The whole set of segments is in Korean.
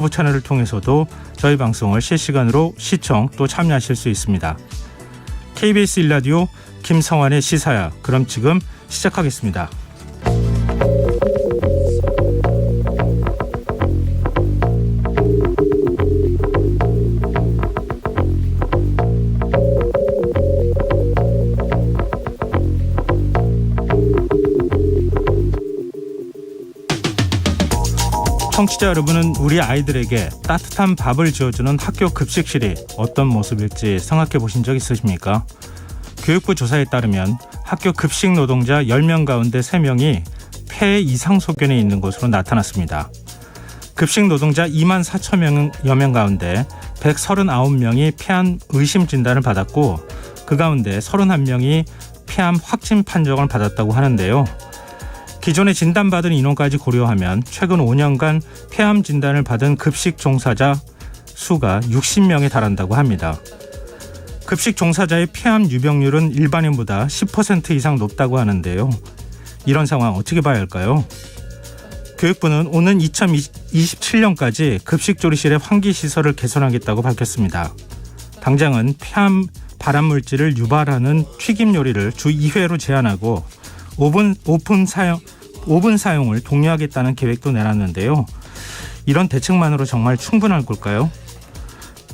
유튜브 채널을 통해서도 저희 방송을 실시간으로 시청 또 참여하실 수 있습니다. KBS 1라디오 김성환의 시사야. 그럼 지금 시작하겠습니다. 청취자 여러분은 우리 아이들에게 따뜻한 밥을 지어주는 학교 급식실이 어떤 모습일지 생각해 보신 적 있으십니까? 교육부 조사에 따르면 학교 급식 노동자 10명 가운데 3명이 폐 이상 소견이 있는 것으로 나타났습니다. 급식 노동자 2만 4천여 명 가운데 139명이 폐암 의심 진단을 받았고 그 가운데 31명이 폐암 확진 판정을 받았다고 하는데요. 기존에 진단받은 인원까지 고려하면 최근 5년간 폐암 진단을 받은 급식 종사자 수가 60명에 달한다고 합니다. 급식 종사자의 폐암 유병률은 일반인보다 10% 이상 높다고 하는데요. 이런 상황 어떻게 봐야 할까요? 교육부는 오는 2027년까지 급식조리실의 환기시설을 개선하겠다고 밝혔습니다. 당장은 폐암 발암물질을 유발하는 튀김 요리를 주 2회로 제한하고 오븐 사용을 독려하겠다는 계획도 내놨는데요. 이런 대책만으로 정말 충분할 걸까요?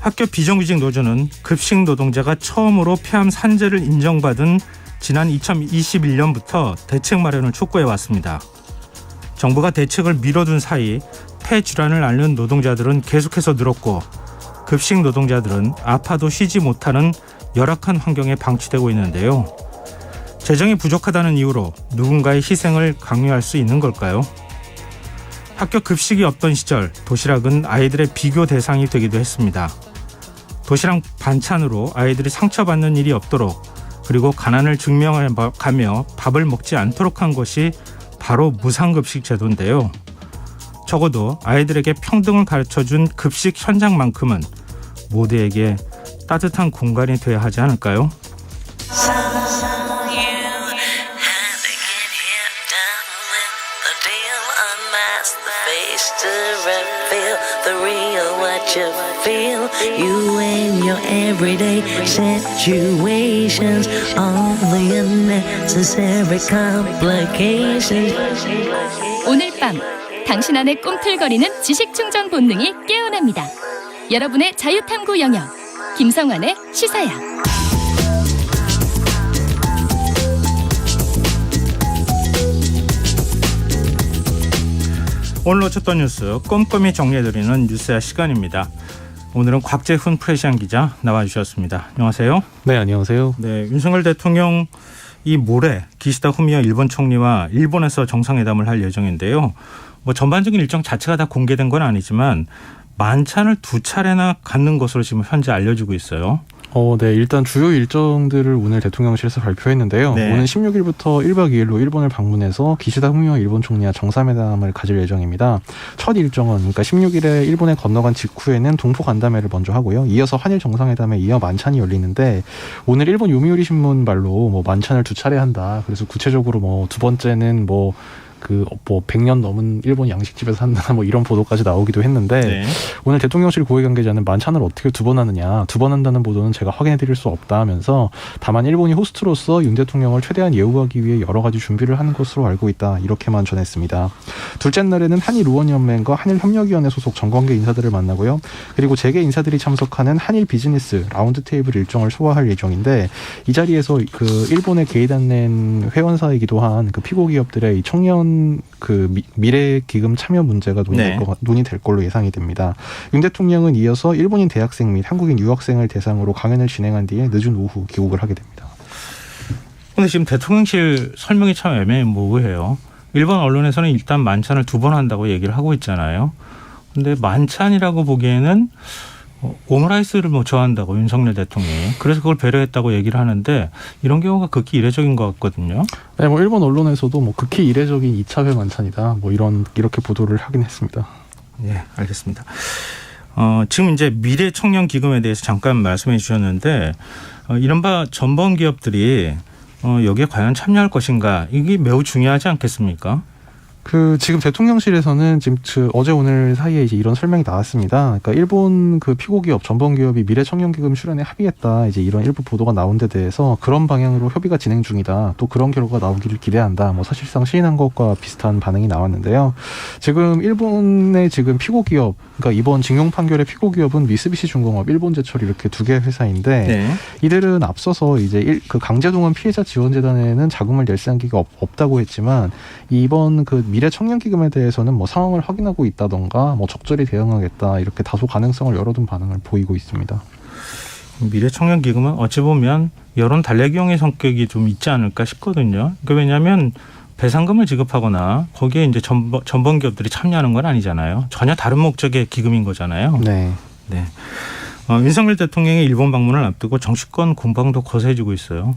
학교 비정규직 노조는 급식 노동자가 처음으로 폐암 산재를 인정받은 지난 2021년부터 대책 마련을 촉구해 왔습니다. 정부가 대책을 미뤄둔 사이 폐 질환을 앓는 노동자들은 계속해서 늘었고 급식 노동자들은 아파도 쉬지 못하는 열악한 환경에 방치되고 있는데요. 재정이 부족하다는 이유로 누군가의 희생을 강요할 수 있는 걸까요? 학교 급식이 없던 시절 도시락은 아이들의 비교 대상이 되기도 했습니다. 도시락 반찬으로 아이들이 상처받는 일이 없도록 그리고 가난을 증명해가며 밥을 먹지 않도록 한 것이 바로 무상급식 제도인데요. 적어도 아이들에게 평등을 가르쳐준 급식 현장만큼은 모두에게 따뜻한 공간이 되어야 하지 않을까요? You and your everyday situations, all the unnecessary complications. 오늘 밤 당신 안의 꿈틀거리는 지식 충전 본능이 깨어납니다. 여러분의 자유탐구 영역 김성환의 시사야. 오늘 놓쳤던 뉴스 꼼꼼히 정리해드리는 뉴스야 시간입니다. 오늘은 곽재훈 프레시안 기자 나와주셨습니다. 안녕하세요. 네, 안녕하세요. 네, 윤석열 대통령 이 모레 기시다 후미오 일본 총리와 일본에서 정상회담을 할 예정인데요. 뭐 전반적인 일정 자체가 다 공개된 건 아니지만 만찬을 2차례나 갖는 것으로 지금 현재 알려지고 있어요. 네, 일단 주요 일정들을 오늘 대통령실에서 발표했는데요. 네. 오는 16일부터 1박 2일로 일본을 방문해서 기시다 후미오 일본 총리와 정상회담을 가질 예정입니다. 첫 일정은 그러니까 16일에 일본에 건너간 직후에는 동포 간담회를 먼저 하고요. 이어서 한일 정상회담에 이어 만찬이 열리는데 오늘 일본 요미우리 신문 말로 뭐 만찬을 2차례 한다. 그래서 구체적으로 뭐 두 번째는 뭐 100년 넘은 일본 양식집에서 한다 뭐 이런 보도까지 나오기도 했는데 네. 오늘 대통령실 고위 관계자는 만찬을 어떻게 2번 하느냐 2번 한다는 보도는 제가 확인해 드릴 수 없다 하면서 다만 일본이 호스트로서 윤 대통령을 최대한 예우하기 위해 여러 가지 준비를 하는 것으로 알고 있다 이렇게만 전했습니다. 둘째 날에는 한일의원연맹과 한일협력위원회 소속 정관계 인사들을 만나고요. 그리고 재계 인사들이 참석하는 한일 비즈니스 라운드 테이블 일정을 소화할 예정인데 이 자리에서 그 일본에 개입한 회원사이기도 한 그 피고 기업들의 이 청년 미래 기금 참여 문제가 논의될 걸로 예상이 됩니다. 윤 대통령은 이어서 일본인 대학생 및 한국인 유학생을 대상으로 강연을 진행한 뒤에 늦은 오후 귀국을 하게 됩니다. 근데 지금 대통령실 설명이 참 애매모호해요. 일본 언론에서는 일단 만찬을 2번 한다고 얘기를 하고 있잖아요. 근데 만찬이라고 보기에는 오므라이스를 뭐 좋아한다고 윤석열 대통령이 그래서 그걸 배려했다고 얘기를 하는데 이런 경우가 극히 이례적인 것 같거든요. 네, 뭐 일본 언론에서도 뭐 극히 이례적인 2차 회 만찬이다. 뭐 이렇게 보도를 하긴 했습니다. 네, 알겠습니다. 지금 이제 미래 청년 기금에 대해서 잠깐 말씀해 주셨는데 이른바 전범 기업들이 여기에 과연 참여할 것인가 이게 매우 중요하지 않겠습니까? 지금 대통령실에서는 지금 어제 오늘 사이에 이제 이런 설명이 나왔습니다. 그러니까 일본 그 피고 기업 전범 기업이 미래청년기금 출연에 합의했다. 이제 이런 일부 보도가 나온 데 대해서 그런 방향으로 협의가 진행 중이다. 또 그런 결과가 나오기를 기대한다. 뭐 사실상 시인한 것과 비슷한 반응이 나왔는데요. 지금 일본의 지금 피고 기업, 그러니까 이번 징용 판결의 피고 기업은 미쓰비시 중공업, 일본제철 이렇게 두 개의 회사인데 네. 이들은 앞서서 이제 그 강제동원 피해자 지원재단에는 자금을 낼 생각이 없다고 했지만 이번 그 미래청년기금에 대해서는 뭐 상황을 확인하고 있다던가 뭐 적절히 대응하겠다 이렇게 다소 가능성을 열어둔 반응을 보이고 있습니다. 미래청년기금은 어찌 보면 여론 달래기용의 성격이 좀 있지 않을까 싶거든요. 그러니까 왜냐하면 배상금을 지급하거나 거기에 이제 전범 기업들이 참여하는 건 아니잖아요. 전혀 다른 목적의 기금인 거잖아요. 네. 네. 윤석열 대통령의 일본 방문을 앞두고 정치권 공방도 거세지고 있어요.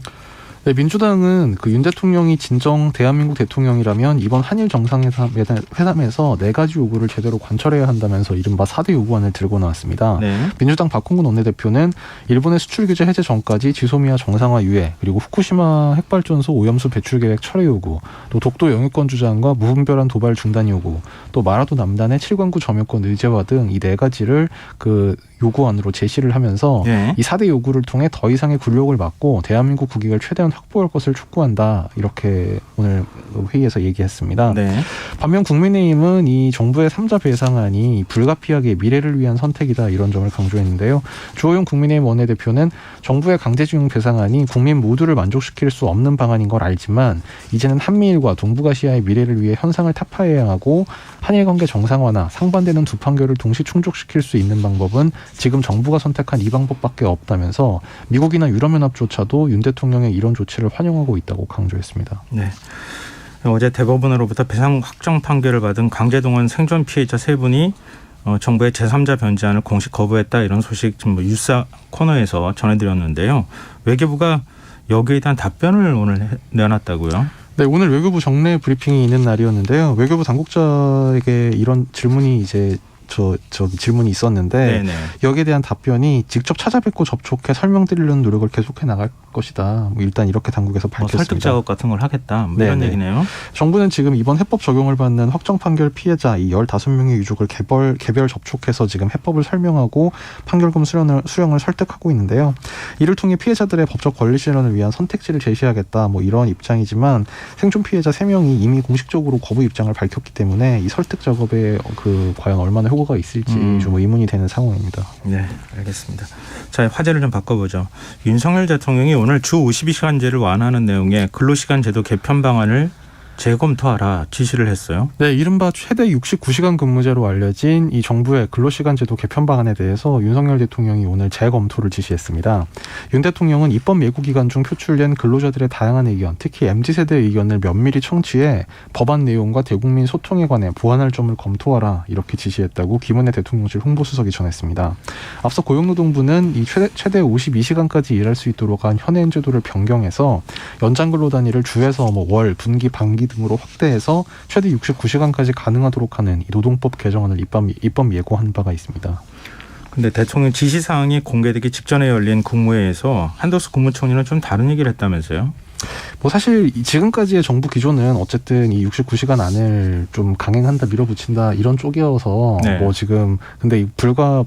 네, 민주당은 그 윤 대통령이 진정 대한민국 대통령이라면 이번 한일 정상회담에서 4가지 요구를 제대로 관철해야 한다면서 이른바 4대 요구안을 들고 나왔습니다. 네. 민주당 박홍근 원내대표는 일본의 수출 규제 해제 전까지 지소미아 정상화 유예, 그리고 후쿠시마 핵발전소 오염수 배출 계획 철회 요구, 또 독도 영유권 주장과 무분별한 도발 중단 요구, 또 마라도 남단의 7관구 점유권 의제화 등 이 4가지를 그 요구안으로 제시를 하면서 네. 이 4대 요구를 통해 더 이상의 굴욕을 막고 대한민국 국익을 최대한 확보할 것을 촉구한다. 이렇게 오늘 회의에서 얘기했습니다. 네. 반면 국민의힘은 이 정부의 3자 배상안이 불가피하게 미래를 위한 선택이다. 이런 점을 강조했는데요. 주호영 국민의힘 원내대표는 정부의 강제징용 배상안이 국민 모두를 만족시킬 수 없는 방안인 걸 알지만 이제는 한미일과 동북아시아의 미래를 위해 현상을 타파해야 하고 한일 관계 정상화나 상반되는 두 판결을 동시 충족시킬 수 있는 방법은 지금 정부가 선택한 이 방법밖에 없다면서 미국이나 유럽연합조차도 윤 대통령의 이런 조치를 환영하고 있다고 강조했습니다. 네. 어제 대법원으로부터 배상 확정 판결을 받은 강제동원 생존 피해자 3분이 정부의 제3자 변제안을 공식 거부했다 이런 소식 지금 뉴스 코너에서 전해드렸는데요. 외교부가 여기에 대한 답변을 오늘 내놨다고요? 네, 오늘 외교부 정례 브리핑이 있는 날이었는데요. 외교부 당국자에게 이런 질문이 이제 질문이 있었는데 네네. 여기에 대한 답변이 직접 찾아뵙고 접촉해 설명드리려는 노력을 계속해 나갈 것이다. 일단 이렇게 당국에서 밝혔습니다. 설득 작업 같은 걸 하겠다. 이런 네네. 얘기네요. 정부는 지금 이번 해법 적용을 받는 확정 판결 피해자 이 15명의 유족을 개별 접촉해서 지금 해법을 설명하고 판결금 수령을 설득하고 있는데요. 이를 통해 피해자들의 법적 권리 실현을 위한 선택지를 제시하겠다. 뭐 이런 입장이지만 생존 피해자 3명이 이미 공식적으로 거부 입장을 밝혔기 때문에 이 설득 작업에 과연 얼마나 효과가 있을지 좀 의문이 되는 상황입니다. 네, 알겠습니다. 자, 화제를 좀 바꿔보죠. 윤석열 대통령이 오늘 주 52시간제를 완화하는 내용의 근로시간 제도 개편 방안을 재검토하라 지시를 했어요. 네, 이른바 최대 69시간 근무제로 알려진 이 정부의 근로시간 제도 개편 방안에 대해서 윤석열 대통령이 오늘 재검토를 지시했습니다. 윤 대통령은 입법 예고 기간 중 표출된 근로자들의 다양한 의견, 특히 MZ세대의 의견을 면밀히 청취해 법안 내용과 대국민 소통에 관해 보완할 점을 검토하라 이렇게 지시했다고 김은혜 대통령실 홍보수석이 전했습니다. 앞서 고용노동부는 이 최대 52시간까지 일할 수 있도록 한 현행 제도를 변경해서 연장 근로 단위를 주에서 월, 분기, 반기 등으로 확대해서 최대 69시간까지 가능하도록 하는 이 노동법 개정안을 입법 예고한 바가 있습니다. 근데 대통령 지시사항이 공개되기 직전에 열린 국무회의에서 한덕수 국무총리는 좀 다른 얘기를 했다면서요? 뭐 사실 지금까지의 정부 기조는 어쨌든 이 69시간 안을 좀 강행한다, 밀어붙인다 이런 쪽이어서 네. 뭐 지금 근데 불과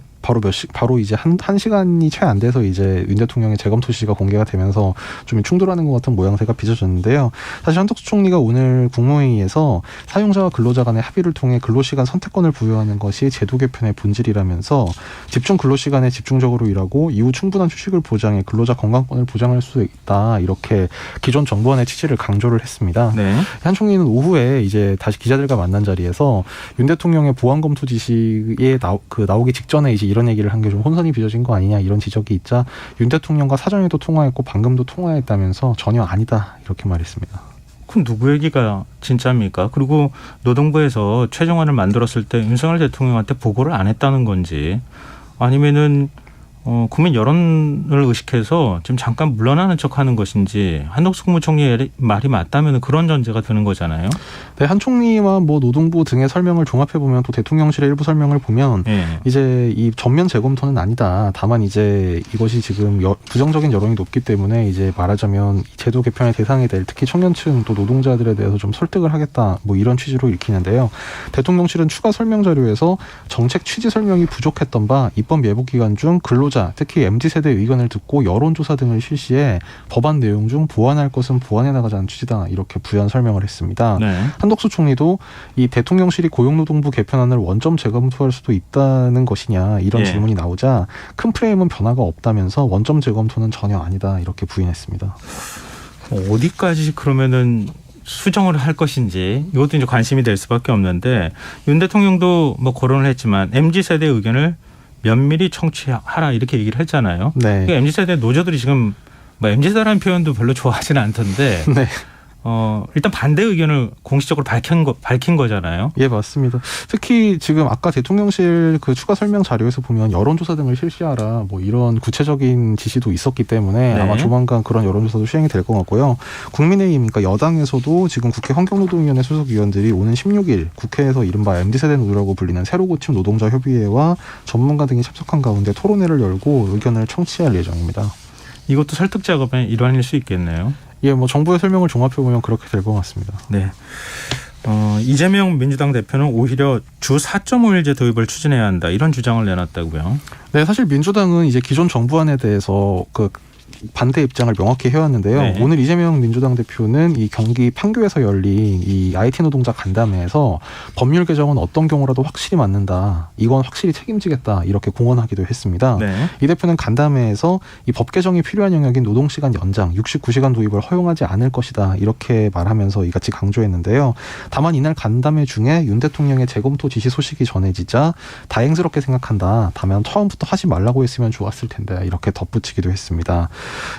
바로 이제 한 시간이 채 안 돼서 이제 윤 대통령의 재검토 지시가 공개가 되면서 좀 충돌하는 것 같은 모양새가 빚어졌는데요. 사실 한덕수 총리가 오늘 국무회의에서 사용자와 근로자 간의 합의를 통해 근로시간 선택권을 부여하는 것이 제도 개편의 본질이라면서 집중 근로시간에 집중적으로 일하고 이후 충분한 휴식을 보장해 근로자 건강권을 보장할 수 있다. 이렇게 기존 정부안의 취지를 강조를 했습니다. 네. 한 총리는 오후에 이제 다시 기자들과 만난 자리에서 윤 대통령의 보완 검토 지시에 나오기 직전에 이제 이런 얘기를 한 게 좀 혼선이 빚어진 거 아니냐 이런 지적이 있자 윤 대통령과 사전에도 통화했고 방금도 통화했다면서 전혀 아니다 이렇게 말했습니다. 그럼 누구 얘기가 진짜입니까? 그리고 노동부에서 최종안을 만들었을 때 윤석열 대통령한테 보고를 안 했다는 건지 아니면은 국민 여론을 의식해서 지금 잠깐 물러나는 척하는 것인지 한덕수 국무총리의 말이 맞다면 그런 전제가 드는 거잖아요. 네, 한 총리와 뭐 노동부 등의 설명을 종합해 보면 또 대통령실의 일부 설명을 보면 이제 이 전면 재검토는 아니다. 다만 이제 이것이 지금 부정적인 여론이 높기 때문에 이제 말하자면 제도 개편의 대상이 될 특히 청년층 또 노동자들에 대해서 좀 설득을 하겠다. 뭐 이런 취지로 읽히는데요. 대통령실은 추가 설명 자료에서 정책 취지 설명이 부족했던 바 입법 예고 기간 중 근로자 특히 MZ세대 의견을 듣고 여론조사 등을 실시해 법안 내용 중 보완할 것은 보완해 나가자는 취지다. 이렇게 부연 설명을 했습니다. 네. 한덕수 총리도 이 대통령실이 고용노동부 개편안을 원점 재검토할 수도 있다는 것이냐 이런 질문이 나오자 큰 프레임은 변화가 없다면서 원점 재검토는 전혀 아니다. 이렇게 부인했습니다. 어디까지 그러면은 수정을 할 것인지 이것도 이제 관심이 될 수밖에 없는데 윤 대통령도 뭐 거론을 했지만 MZ세대 의견을 면밀히 청취하라 이렇게 얘기를 했잖아요. 네. 그러니까 MZ세대 노조들이 지금 뭐 MZ세대라는 표현도 별로 좋아하지는 않던데 네. 일단 반대 의견을 공식적으로 밝힌 거잖아요. 예, 맞습니다. 특히 지금 아까 대통령실 그 추가 설명 자료에서 보면 여론조사 등을 실시하라 뭐 이런 구체적인 지시도 있었기 때문에 아마 조만간 그런 여론조사도 시행이 될 것 같고요. 국민의힘, 그러니까 여당에서도 지금 국회 환경노동위원회 소속 위원들이 오는 16일 국회에서 이른바 MZ세대 노조라고 불리는 새로 고침 노동자 협의회와 전문가 등이 참석한 가운데 토론회를 열고 의견을 청취할 예정입니다. 이것도 설득 작업의 일환일 수 있겠네요. 예, 뭐 정부의 설명을 종합해 보면 그렇게 될 것 같습니다. 네. 이재명 민주당 대표는 오히려 주 4.5일제 도입을 추진해야 한다 이런 주장을 내놨다고요. 네, 사실 민주당은 이제 기존 정부안에 대해서 그 반대 입장을 명확히 해왔는데요. 네. 오늘 이재명 민주당 대표는 이 경기 판교에서 열린 이 IT 노동자 간담회에서 법률 개정은 어떤 경우라도 확실히 맞는다. 이건 확실히 책임지겠다. 이렇게 공언하기도 했습니다. 네. 이 대표는 간담회에서 이 법 개정이 필요한 영역인 노동시간 연장, 69시간 도입을 허용하지 않을 것이다. 이렇게 말하면서 이같이 강조했는데요. 다만 이날 간담회 중에 윤 대통령의 재검토 지시 소식이 전해지자 다행스럽게 생각한다. 다만 처음부터 하지 말라고 했으면 좋았을 텐데 이렇게 덧붙이기도 했습니다.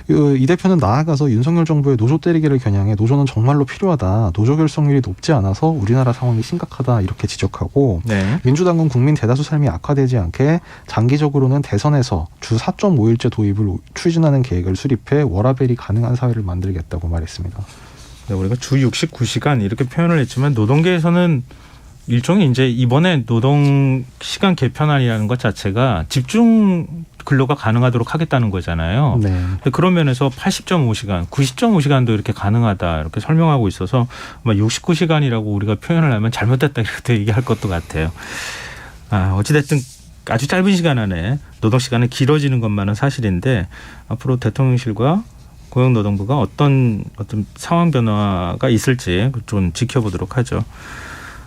이 대표는 나아가서 윤석열 정부의 노조 때리기를 겨냥해 노조는 정말로 필요하다. 노조 결성률이 높지 않아서 우리나라 상황이 심각하다. 이렇게 지적하고 네. 민주당은 국민 대다수 삶이 악화되지 않게 장기적으로는 대선에서 주 4.5일제 도입을 추진하는 계획을 수립해 워라밸이 가능한 사회를 만들겠다고 말했습니다. 네, 우리가 주 69시간 이렇게 표현을 했지만 노동계에서는 일종의 이제 이번에 노동 시간 개편안이라는 것 자체가 집중 근로가 가능하도록 하겠다는 거잖아요. 네. 그런 면에서 80.5시간, 90.5시간도 이렇게 가능하다 이렇게 설명하고 있어서 69시간이라고 우리가 표현을 하면 잘못됐다 이렇게 얘기할 것도 같아요. 어찌됐든 아주 짧은 시간 안에 노동 시간이 길어지는 것만은 사실인데 앞으로 대통령실과 고용노동부가 어떤 상황 변화가 있을지 좀 지켜보도록 하죠.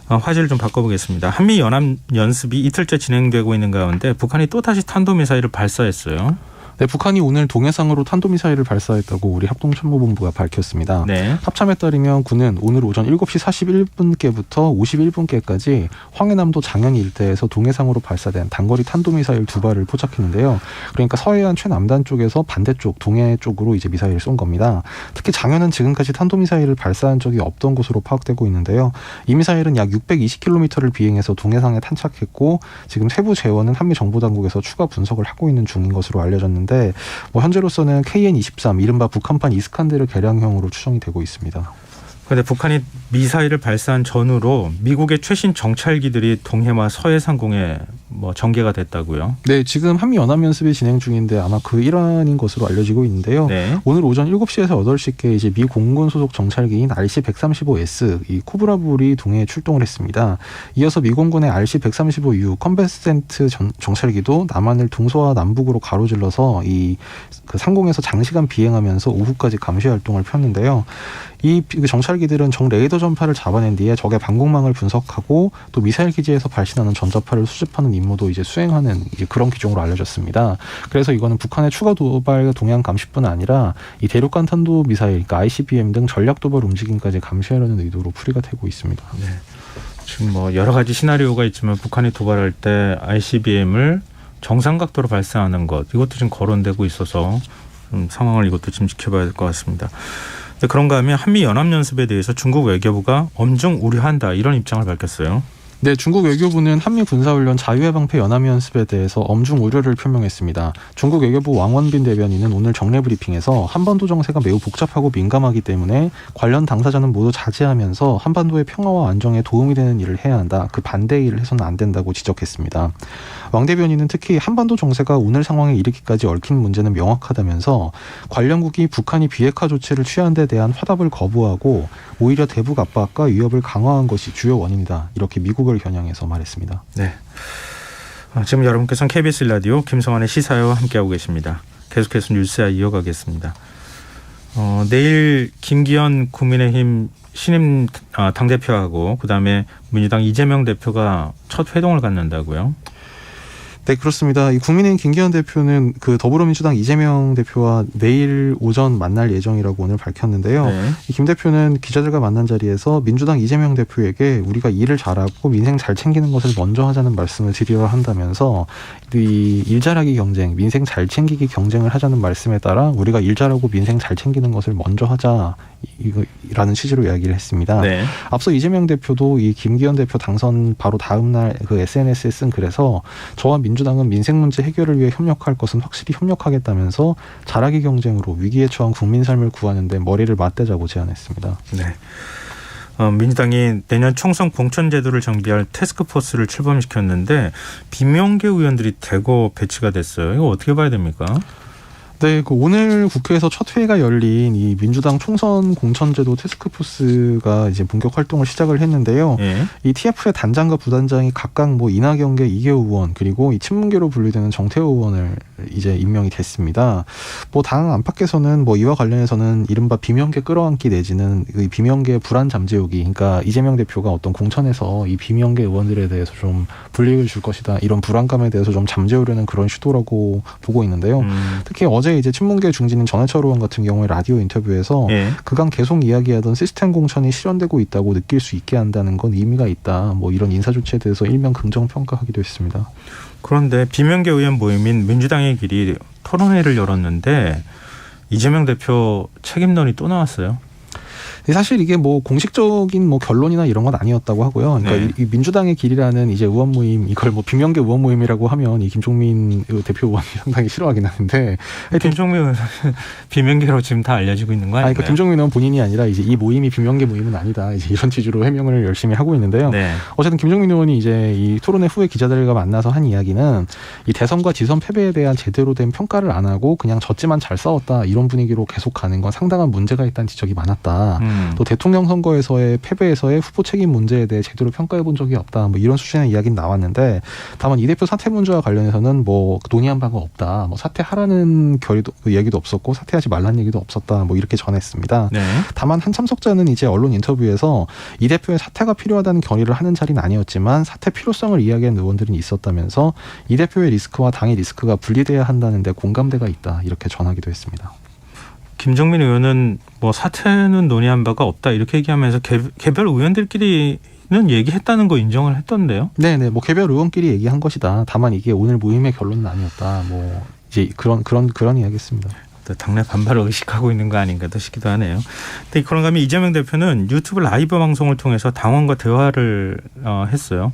화제를 좀 바꿔보겠습니다. 한미연합연습이 이틀째 진행되고 있는 가운데 북한이 또다시 탄도미사일을 발사했어요. 네, 북한이 오늘 동해상으로 탄도미사일을 발사했다고 우리 합동참모본부가 밝혔습니다. 네. 합참에 따르면 군은 오늘 오전 7시 41분께부터 51분께까지 황해남도 장현이 일대에서 동해상으로 발사된 단거리 탄도미사일 2발을 포착했는데요. 그러니까 서해안 최남단 쪽에서 반대쪽 동해 쪽으로 이제 미사일을 쏜 겁니다. 특히 장현은 지금까지 탄도미사일을 발사한 적이 없던 것으로 파악되고 있는데요. 이 미사일은 약 620km를 비행해서 동해상에 탄착했고 지금 세부 재원은 한미 정보당국에서 추가 분석을 하고 있는 중인 것으로 알려졌는데 뭐 현재로서는 KN-23 이른바 북한판 이스칸데르 개량형으로 추정이 되고 있습니다. 그런데 북한이 미사일을 발사한 전후로 미국의 최신 정찰기들이 동해와 서해 상공에 전개가 됐다고요? 네, 지금 한미연합연습이 진행 중인데 아마 그 일환인 것으로 알려지고 있는데요. 네. 오늘 오전 7시에서 8시께 이제 미 공군 소속 정찰기인 RC-135S 이 코브라불이 동해에 출동을 했습니다. 이어서 미 공군의 RC-135U 컨베센트 정찰기도 남한을 동서와 남북으로 가로질러서 그 상공에서 장시간 비행하면서 오후까지 감시 활동을 폈는데요. 이 정찰기들은 적 레이더 전파를 잡아낸 뒤에 적의 방공망을 분석하고 또 미사일 기지에서 발신하는 전자파를 수집하는 임무도 이제 수행하는 그런 기종으로 알려졌습니다. 그래서 이거는 북한의 추가 도발 동향 감시뿐 아니라 이 대륙간 탄도 미사일, 그러니까 ICBM 등 전략 도발 움직임까지 감시하려는 의도로 풀이가 되고 있습니다. 네. 지금 여러 가지 시나리오가 있지만 북한이 도발할 때 ICBM을 정상각도로 발사하는 것 이것도 지금 거론되고 있어서 좀 상황을 이것도 좀 지켜봐야 될 것 같습니다. 그런가 하면 한미연합연습에 대해서 중국 외교부가 엄중 우려한다 이런 입장을 밝혔어요. 네, 중국 외교부는 한미 군사훈련 자유해방패 연합연습에 대해서 엄중 우려를 표명했습니다. 중국 외교부 왕원빈 대변인은 오늘 정례 브리핑에서 한반도 정세가 매우 복잡하고 민감하기 때문에 관련 당사자는 모두 자제하면서 한반도의 평화와 안정에 도움이 되는 일을 해야 한다. 그 반대의 일을 해서는 안 된다고 지적했습니다. 왕 대변인은 특히 한반도 정세가 오늘 상황에 이르기까지 얽힌 문제는 명확하다면서 관련국이 북한이 비핵화 조치를 취한 데 대한 화답을 거부하고 오히려 대북 압박과 위협을 강화한 것이 주요 원인이다. 이렇게 미국을 겨냥해서 말했습니다. 네. 지금 여러분께서는 KBS 라디오 김성환의 시사회와 함께하고 계십니다. 계속해서 뉴스야 이어가겠습니다. 내일 김기현 국민의힘 신임 당대표하고 그다음에 민주당 이재명 대표가 첫 회동을 갖는다고요? 네, 그렇습니다. 이 국민의힘 김기현 대표는 그 더불어민주당 이재명 대표와 내일 오전 만날 예정이라고 오늘 밝혔는데요. 네. 김 대표는 기자들과 만난 자리에서 민주당 이재명 대표에게 우리가 일을 잘하고 민생 잘 챙기는 것을 먼저 하자는 말씀을 드려야 한다면서 이 일 잘하기 경쟁, 민생 잘 챙기기 경쟁을 하자는 말씀에 따라 우리가 일 잘하고 민생 잘 챙기는 것을 먼저 하자 이라는 취지로 이야기를 했습니다. 네. 앞서 이재명 대표도 이 김기현 대표 당선 바로 다음 날 그 SNS에 쓴 글에서 저와 민주당은 민생 문제 해결을 위해 협력할 것은 확실히 협력하겠다면서 잘하기 경쟁으로 위기에 처한 국민 삶을 구하는 데 머리를 맞대자고 제안했습니다. 네. 민주당이 내년 총선 공천 제도를 정비할 태스크포스를 출범시켰는데 비명계 의원들이 대거 배치가 됐어요. 이거 어떻게 봐야 됩니까? 네, 그 오늘 국회에서 첫 회의가 열린 이 민주당 총선 공천제도 태스크포스가 이제 본격 활동을 시작을 했는데요. 예. 이 TF의 단장과 부단장이 각각 뭐 이낙연계 이계호 의원 그리고 이 친문계로 분류되는 정태호 의원을 이제 임명이 됐습니다. 뭐 당 안팎에서는 뭐 이와 관련해서는 이른바 비명계 끌어안기 내지는 이 비명계 불안 잠재우기, 그러니까 이재명 대표가 어떤 공천에서 이 비명계 의원들에 대해서 좀 불이익을 줄 것이다 이런 불안감에 대해서 좀 잠재우려는 그런 시도라고 보고 있는데요. 특히 어제 이제 친문계 중진인 전해철 의원 같은 경우에 라디오 인터뷰에서 예. 그간 계속 이야기하던 시스템 공천이 실현되고 있다고 느낄 수 있게 한다는 건 의미가 있다. 뭐 이런 인사 조치에 대해서 일명 긍정 평가하기도 했습니다. 그런데 비명계 의원 모임인 민주당의 길이 토론회를 열었는데 이재명 대표 책임론이 또 나왔어요. 사실 이게 뭐 공식적인 뭐 결론이나 이런 건 아니었다고 하고요. 그러니까 네. 이 민주당의 길이라는 이제 의원 모임, 이걸 뭐 비명계 의원 모임이라고 하면 이 김종민 대표 의원이 상당히 싫어하긴 하는데, 김종민 의원 비명계로 지금 다 알려지고 있는 거 아닌가요? 그러니까 김종민 의원 본인이 아니라 이제 이 모임이 비명계 모임은 아니다. 이제 이런 취지로 해명을 열심히 하고 있는데요. 네. 어쨌든 김종민 의원이 이제 이 토론회 후에 기자들과 만나서 한 이야기는 이 대선과 지선 패배에 대한 제대로 된 평가를 안 하고 그냥 졌지만 잘 싸웠다 이런 분위기로 계속 가는 건 상당한 문제가 있다는 지적이 많았다. 또 대통령 선거에서의 패배에서의 후보 책임 문제에 대해 제대로 평가해 본 적이 없다. 뭐 이런 수준의 이야기는 나왔는데, 다만 이 대표 사퇴 문제와 관련해서는 뭐 논의한 바가 없다. 뭐 사퇴하라는 결의도 그 얘기도 없었고 사퇴하지 말라는 얘기도 없었다. 뭐 이렇게 전했습니다. 네. 다만 한 참석자는 이제 언론 인터뷰에서 이 대표의 사퇴가 필요하다는 결의를 하는 자리는 아니었지만 사퇴 필요성을 이야기한 의원들은 있었다면서 이 대표의 리스크와 당의 리스크가 분리돼야 한다는데 공감대가 있다. 이렇게 전하기도 했습니다. 김종민 의원은 뭐 사퇴는 논의한 바가 없다 이렇게 얘기하면서 개별 의원들끼리는 얘기했다는 거 인정을 했던데요. 네네, 뭐 개별 의원끼리 얘기한 것이다. 다만 이게 오늘 모임의 결론은 아니었다. 뭐 이제 그런 이야기했습니다. 당내 반발을 의식하고 있는 거 아닌가 싶기도 하네요. 근데 그런가 하면 이재명 대표는 유튜브 라이브 방송을 통해서 당원과 대화를 했어요.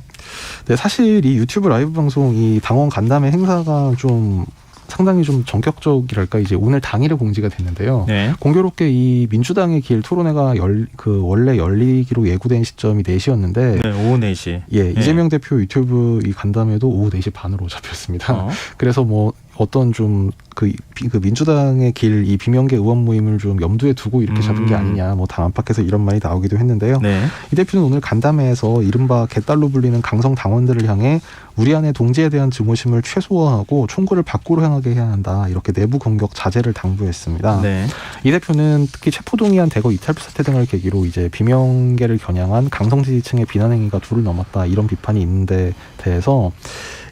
네, 사실 이 유튜브 라이브 방송 이 당원 간담회 행사가 좀 상당히 좀 전격적이랄까 이제 오늘 당일에 공지가 됐는데요. 네. 공교롭게 이 민주당의 길 토론회가 원래 열리기로 예고된 시점이 4시였는데 네, 오후 4시. 예, 이재명 대표 유튜브 이 간담회도 오후 4시 반으로 잡혔습니다. 그래서 뭐 어떤 좀 그 민주당의 길 이 비명계 의원 모임을 좀 염두에 두고 이렇게 잡은 게 아니냐, 뭐 당 안팎에서 이런 말이 나오기도 했는데요. 네. 이 대표는 오늘 간담회에서 이른바 개딸로 불리는 강성 당원들을 향해 우리 안의 동지에 대한 증오심을 최소화하고 총구를 밖으로 향하게 해야 한다. 이렇게 내부 공격 자제를 당부했습니다. 네. 이 대표는 특히 체포동의안 대거 이탈 사태 등을 계기로 이제 비명계를 겨냥한 강성 지지층의 비난 행위가 둘을 넘었다. 이런 비판이 있는데 대해서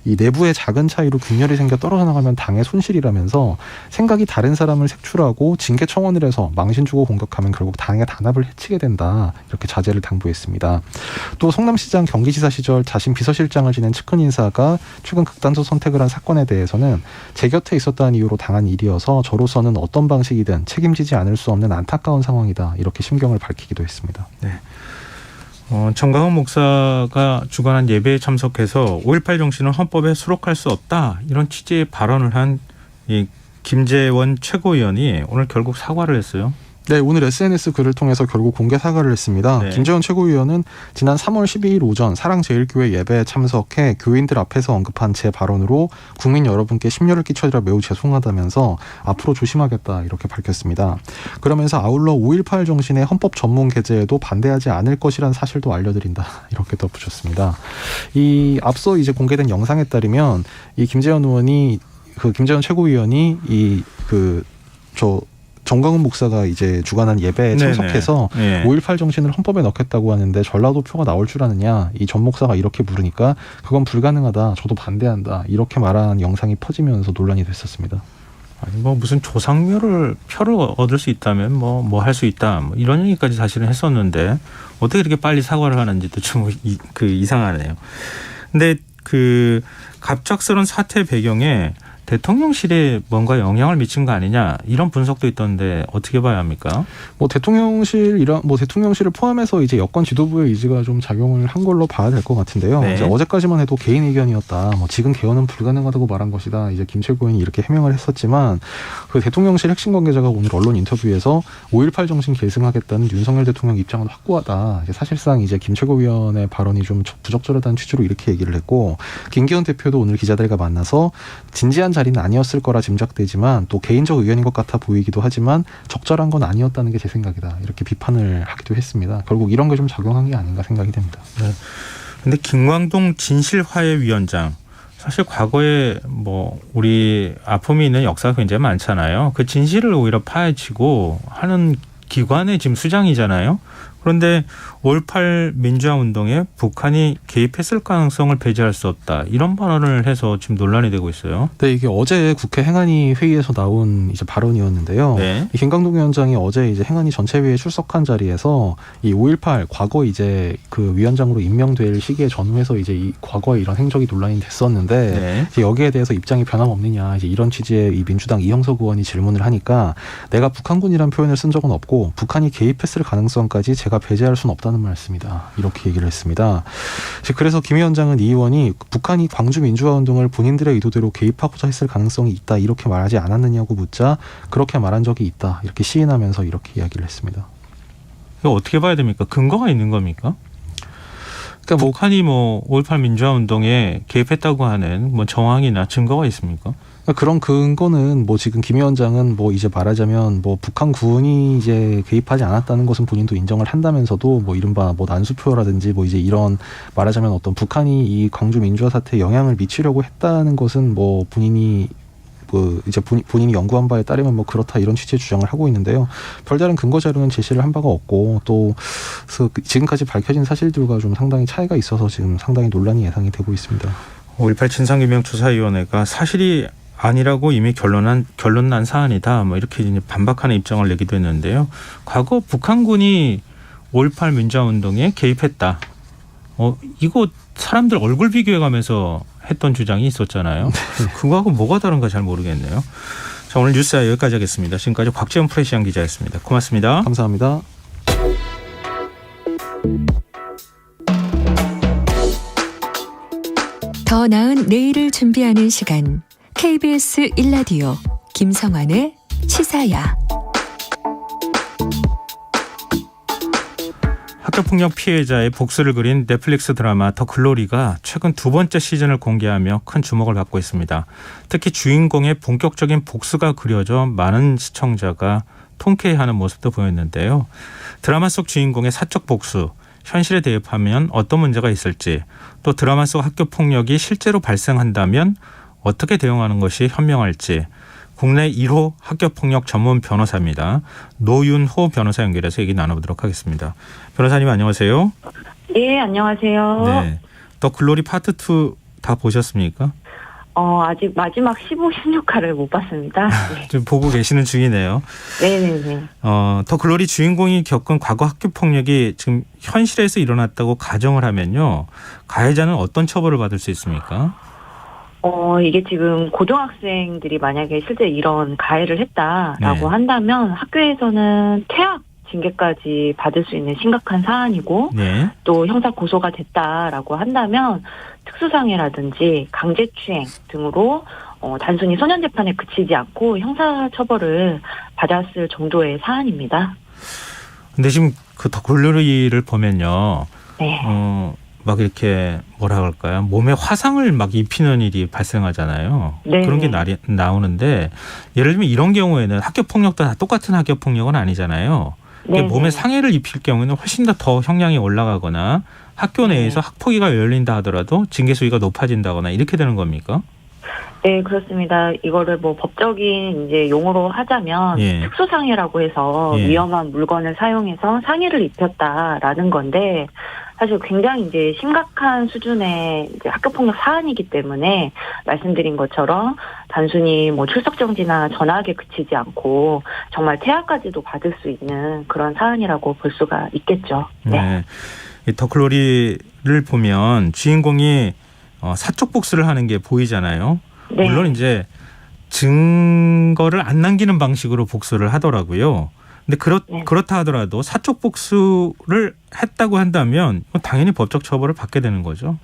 이 내부의 작은 차이로 균열이 생겨 떨어져 나가면 당의 손실이라면서 생각이 다른 사람을 색출하고 징계 청원을 해서 망신 주고 공격하면 결국 당의 단합을 해치게 된다. 이렇게 자제를 당부했습니다. 또 성남시장 경기지사 시절 자신 비서실장을 지낸 측근 인사가 최근 극단적 선택을 한 사건에 대해서는 제 곁에 있었다는 이유로 당한 일이어서 저로서는 어떤 방식이든 책임지지 않을 수 없는 안타까운 상황이다. 이렇게 심경을 밝히기도 했습니다. 네. 정강훈 목사가 주관한 예배에 참석해서 5.18 정신을 헌법에 수록할 수 없다 이런 취지의 발언을 한 이 김재원 최고위원이 오늘 결국 사과를 했어요. 네, 오늘 SNS 글을 통해서 결국 공개 사과를 했습니다. 네. 김재원 최고위원은 지난 3월 12일 오전 사랑제일교회 예배에 참석해 교인들 앞에서 언급한 제 발언으로 국민 여러분께 심려를 끼쳐드려 매우 죄송하다면서 앞으로 조심하겠다 이렇게 밝혔습니다. 그러면서 아울러 5.18 정신의 헌법 전문 개제에도 반대하지 않을 것이라는 사실도 알려드린다 이렇게 덧붙였습니다. 이 앞서 이제 공개된 영상에 따르면 이 김재원 의원이 김재원 최고위원이 정강훈 목사가 이제 주관한 예배에 참석해서 5.18 정신을 헌법에 넣겠다고 하는데 전라도표가 나올 줄 아느냐 이 전 목사가 이렇게 물으니까 그건 불가능하다 저도 반대한다 이렇게 말한 영상이 퍼지면서 논란이 됐었습니다. 아니 뭐 무슨 조상묘를 표를 얻을 수 있다면 뭐 할 수 있다 뭐 이런 얘기까지 사실은 했었는데 어떻게 이렇게 빨리 사과를 하는지도 좀 이상하네요. 근데 그 갑작스러운 사태 배경에 대통령실에 뭔가 영향을 미친 거 아니냐 이런 분석도 있던데 어떻게 봐야 합니까? 대통령실을 포함해서 이제 여권 지도부의 의지가 좀 작용을 한 걸로 봐야 될 것 같은데요. 네. 이제 어제까지만 해도 개인 의견이었다. 지금 개헌은 불가능하다고 말한 것이다. 이제 김 최고위원이 이렇게 해명을 했었지만 그 대통령실 핵심 관계자가 오늘 언론 인터뷰에서 5.18 정신 계승하겠다는 윤석열 대통령 입장은 확고하다. 이제 사실상 이제 김 최고위원의 발언이 좀 부적절하다는 취지로 이렇게 얘기를 했고 김기현 대표도 오늘 기자들과 만나서 진지한 자리는 아니었을 거라 짐작되지만 또 개인적 의견인 것 같아 보이기도 하지만 적절한 건 아니었다는 게 제 생각이다. 이렇게 비판을 하기도 했습니다. 결국 이런 게 좀 작용한 게 아닌가 생각이 됩니다. 그런데 김광동 진실화해위원장 사실 과거에 우리 아픔이 있는 역사가 굉장히 많잖아요. 그 진실을 오히려 파헤치고 하는 기관의 지금 수장이잖아요. 그런데 5.18 민주화 운동에 북한이 개입했을 가능성을 배제할 수 없다. 이런 발언을 해서 지금 논란이 되고 있어요. 네, 이게 어제 국회 행안위 회의에서 나온 이제 발언이었는데요. 네. 김광동 위원장이 어제 이제 행안위 전체회의에 출석한 자리에서 이 5.18 과거 이제 그 위원장으로 임명될 시기에 전후해서 이제 이 과거에 이런 행적이 논란이 됐었는데 네. 이제 여기에 대해서 입장이 변함없느냐 이제 이런 취지의 이 민주당 이형석 의원이 질문을 하니까 내가 북한군이란 표현을 쓴 적은 없고 북한이 개입했을 가능성까지 제가 배제할 수는 없다는 말씀이다. 이렇게 얘기를 했습니다. 그래서 김 위원장은 이 의원이 북한이 광주 민주화 운동을 본인들의 의도대로 개입하고자 했을 가능성이 있다. 이렇게 말하지 않았느냐고 묻자 그렇게 말한 적이 있다. 이렇게 시인하면서 이렇게 이야기를 했습니다. 이거 어떻게 봐야 됩니까? 근거가 있는 겁니까? 그러니까 북한이 5.18 민주화 운동에 개입했다고 하는 정황이나 증거가 있습니까? 그런 근거는 지금 김 위원장은 이제 말하자면 북한 군이 이제 개입하지 않았다는 것은 본인도 인정을 한다면서도 이른바 난수표라든지 이제 이런 말하자면 어떤 북한이 이 광주 민주화 사태에 영향을 미치려고 했다는 것은 본인이 이제 본인이 연구한 바에 따르면 그렇다 이런 취지의 주장을 하고 있는데요. 별다른 근거 자료는 제시를 한 바가 없고 또 지금까지 밝혀진 사실들과 좀 상당히 차이가 있어서 지금 상당히 논란이 예상이 되고 있습니다. 5.18 진상규명조사위원회가 사실이 아니라고 이미 결론 난 사안이다. 이렇게 이제 반박하는 입장을 내기도 했는데요. 과거 북한군이 5.18 민주화 운동에 개입했다. 이거 사람들 얼굴 비교해가면서 했던 주장이 있었잖아요. 그거하고 뭐가 다른가 잘 모르겠네요. 자, 오늘 뉴스야 여기까지 하겠습니다. 지금까지 곽지연 프레시안 기자였습니다. 고맙습니다. 감사합니다. 더 나은 내일을 준비하는 시간. KBS 1라디오 김성환의 시사야. 학교폭력 피해자의 복수를 그린 넷플릭스 드라마 더 글로리가 최근 2번째 시즌을 공개하며 큰 주목을 받고 있습니다. 특히 주인공의 본격적인 복수가 그려져 많은 시청자가 통쾌해하는 모습도 보였는데요. 드라마 속 주인공의 사적 복수, 현실에 대입하면 어떤 문제가 있을지, 또 드라마 속 학교폭력이 실제로 발생한다면 어떻게 대응하는 것이 현명할지 국내 1호 학교폭력 전문 변호사입니다. 노윤호 변호사 연결해서 얘기 나눠보도록 하겠습니다. 변호사님 안녕하세요. 네, 안녕하세요. 네, 더 글로리 파트 2 다 보셨습니까? 아직 마지막 15, 16화를 못 봤습니다. 네. 좀 보고 계시는 중이네요. 네네네. 더 글로리 주인공이 겪은 과거 학교폭력이 지금 현실에서 일어났다고 가정을 하면요. 가해자는 어떤 처벌을 받을 수 있습니까? 이게 지금 고등학생들이 만약에 실제 이런 가해를 했다라고 네. 한다면 학교에서는 퇴학 징계까지 받을 수 있는 심각한 사안이고 네. 또 형사 고소가 됐다라고 한다면 특수상해라든지 강제추행 등으로 단순히 소년재판에 그치지 않고 형사처벌을 받았을 정도의 사안입니다. 근데 지금 그 더글로리를 보면요. 네. 막 이렇게 뭐라 그럴까요? 몸에 화상을 막 입히는 일이 발생하잖아요. 네. 그런 게 나오는데 예를 들면 이런 경우에는 학교 폭력도 다 똑같은 학교 폭력은 아니잖아요. 네. 몸에 상해를 입힐 경우에는 훨씬 더 형량이 올라가거나 학교 내에서 학폭위가 열린다 하더라도 징계 수위가 높아진다거나 이렇게 되는 겁니까? 네, 그렇습니다. 이거를 뭐 법적인 이제 용어로 하자면 예. 특수상해라고 해서 예. 위험한 물건을 사용해서 상해를 입혔다라는 건데 사실 굉장히 이제 심각한 수준의 이제 학교폭력 사안이기 때문에 말씀드린 것처럼 단순히 뭐 출석 정지나 전학에 그치지 않고 정말 태아까지도 받을 수 있는 그런 사안이라고 볼 수가 있겠죠. 네. 네. 이 더글로리를 보면 주인공이 사촉복수를 하는 게 보이잖아요. 네. 물론 이제 증거를 안 남기는 방식으로 복수를 하더라고요. 근데 네. 그렇다 하더라도 사촉복수를 했다고 한다면 당연히 법적 처벌을 받게 되는 거죠.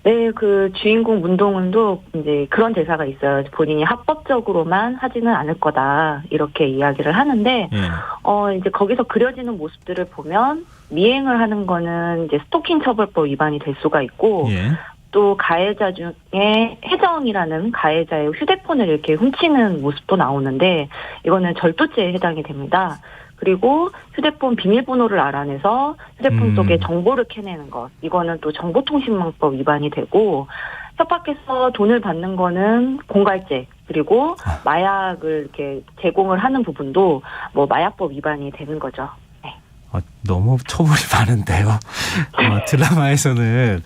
네, 그 주인공 문동은도 이제 그런 대사가 있어요. 본인이 합법적으로만 하지는 않을 거다 이렇게 이야기를 하는데, 예. 이제 거기서 그려지는 모습들을 보면 미행을 하는 거는 이제 스토킹 처벌법 위반이 될 수가 있고, 예. 또 가해자 중에 혜정이라는 가해자의 휴대폰을 이렇게 훔치는 모습도 나오는데 이거는 절도죄에 해당이 됩니다. 그리고 휴대폰 비밀번호를 알아내서 휴대폰 속에 정보를 캐내는 것, 이거는 또 정보통신망법 위반이 되고, 협박해서 돈을 받는 거는 공갈죄, 그리고 마약을 이렇게 제공을 하는 부분도 뭐 마약법 위반이 되는 거죠. 너무 처벌이 많은데요. 드라마에서는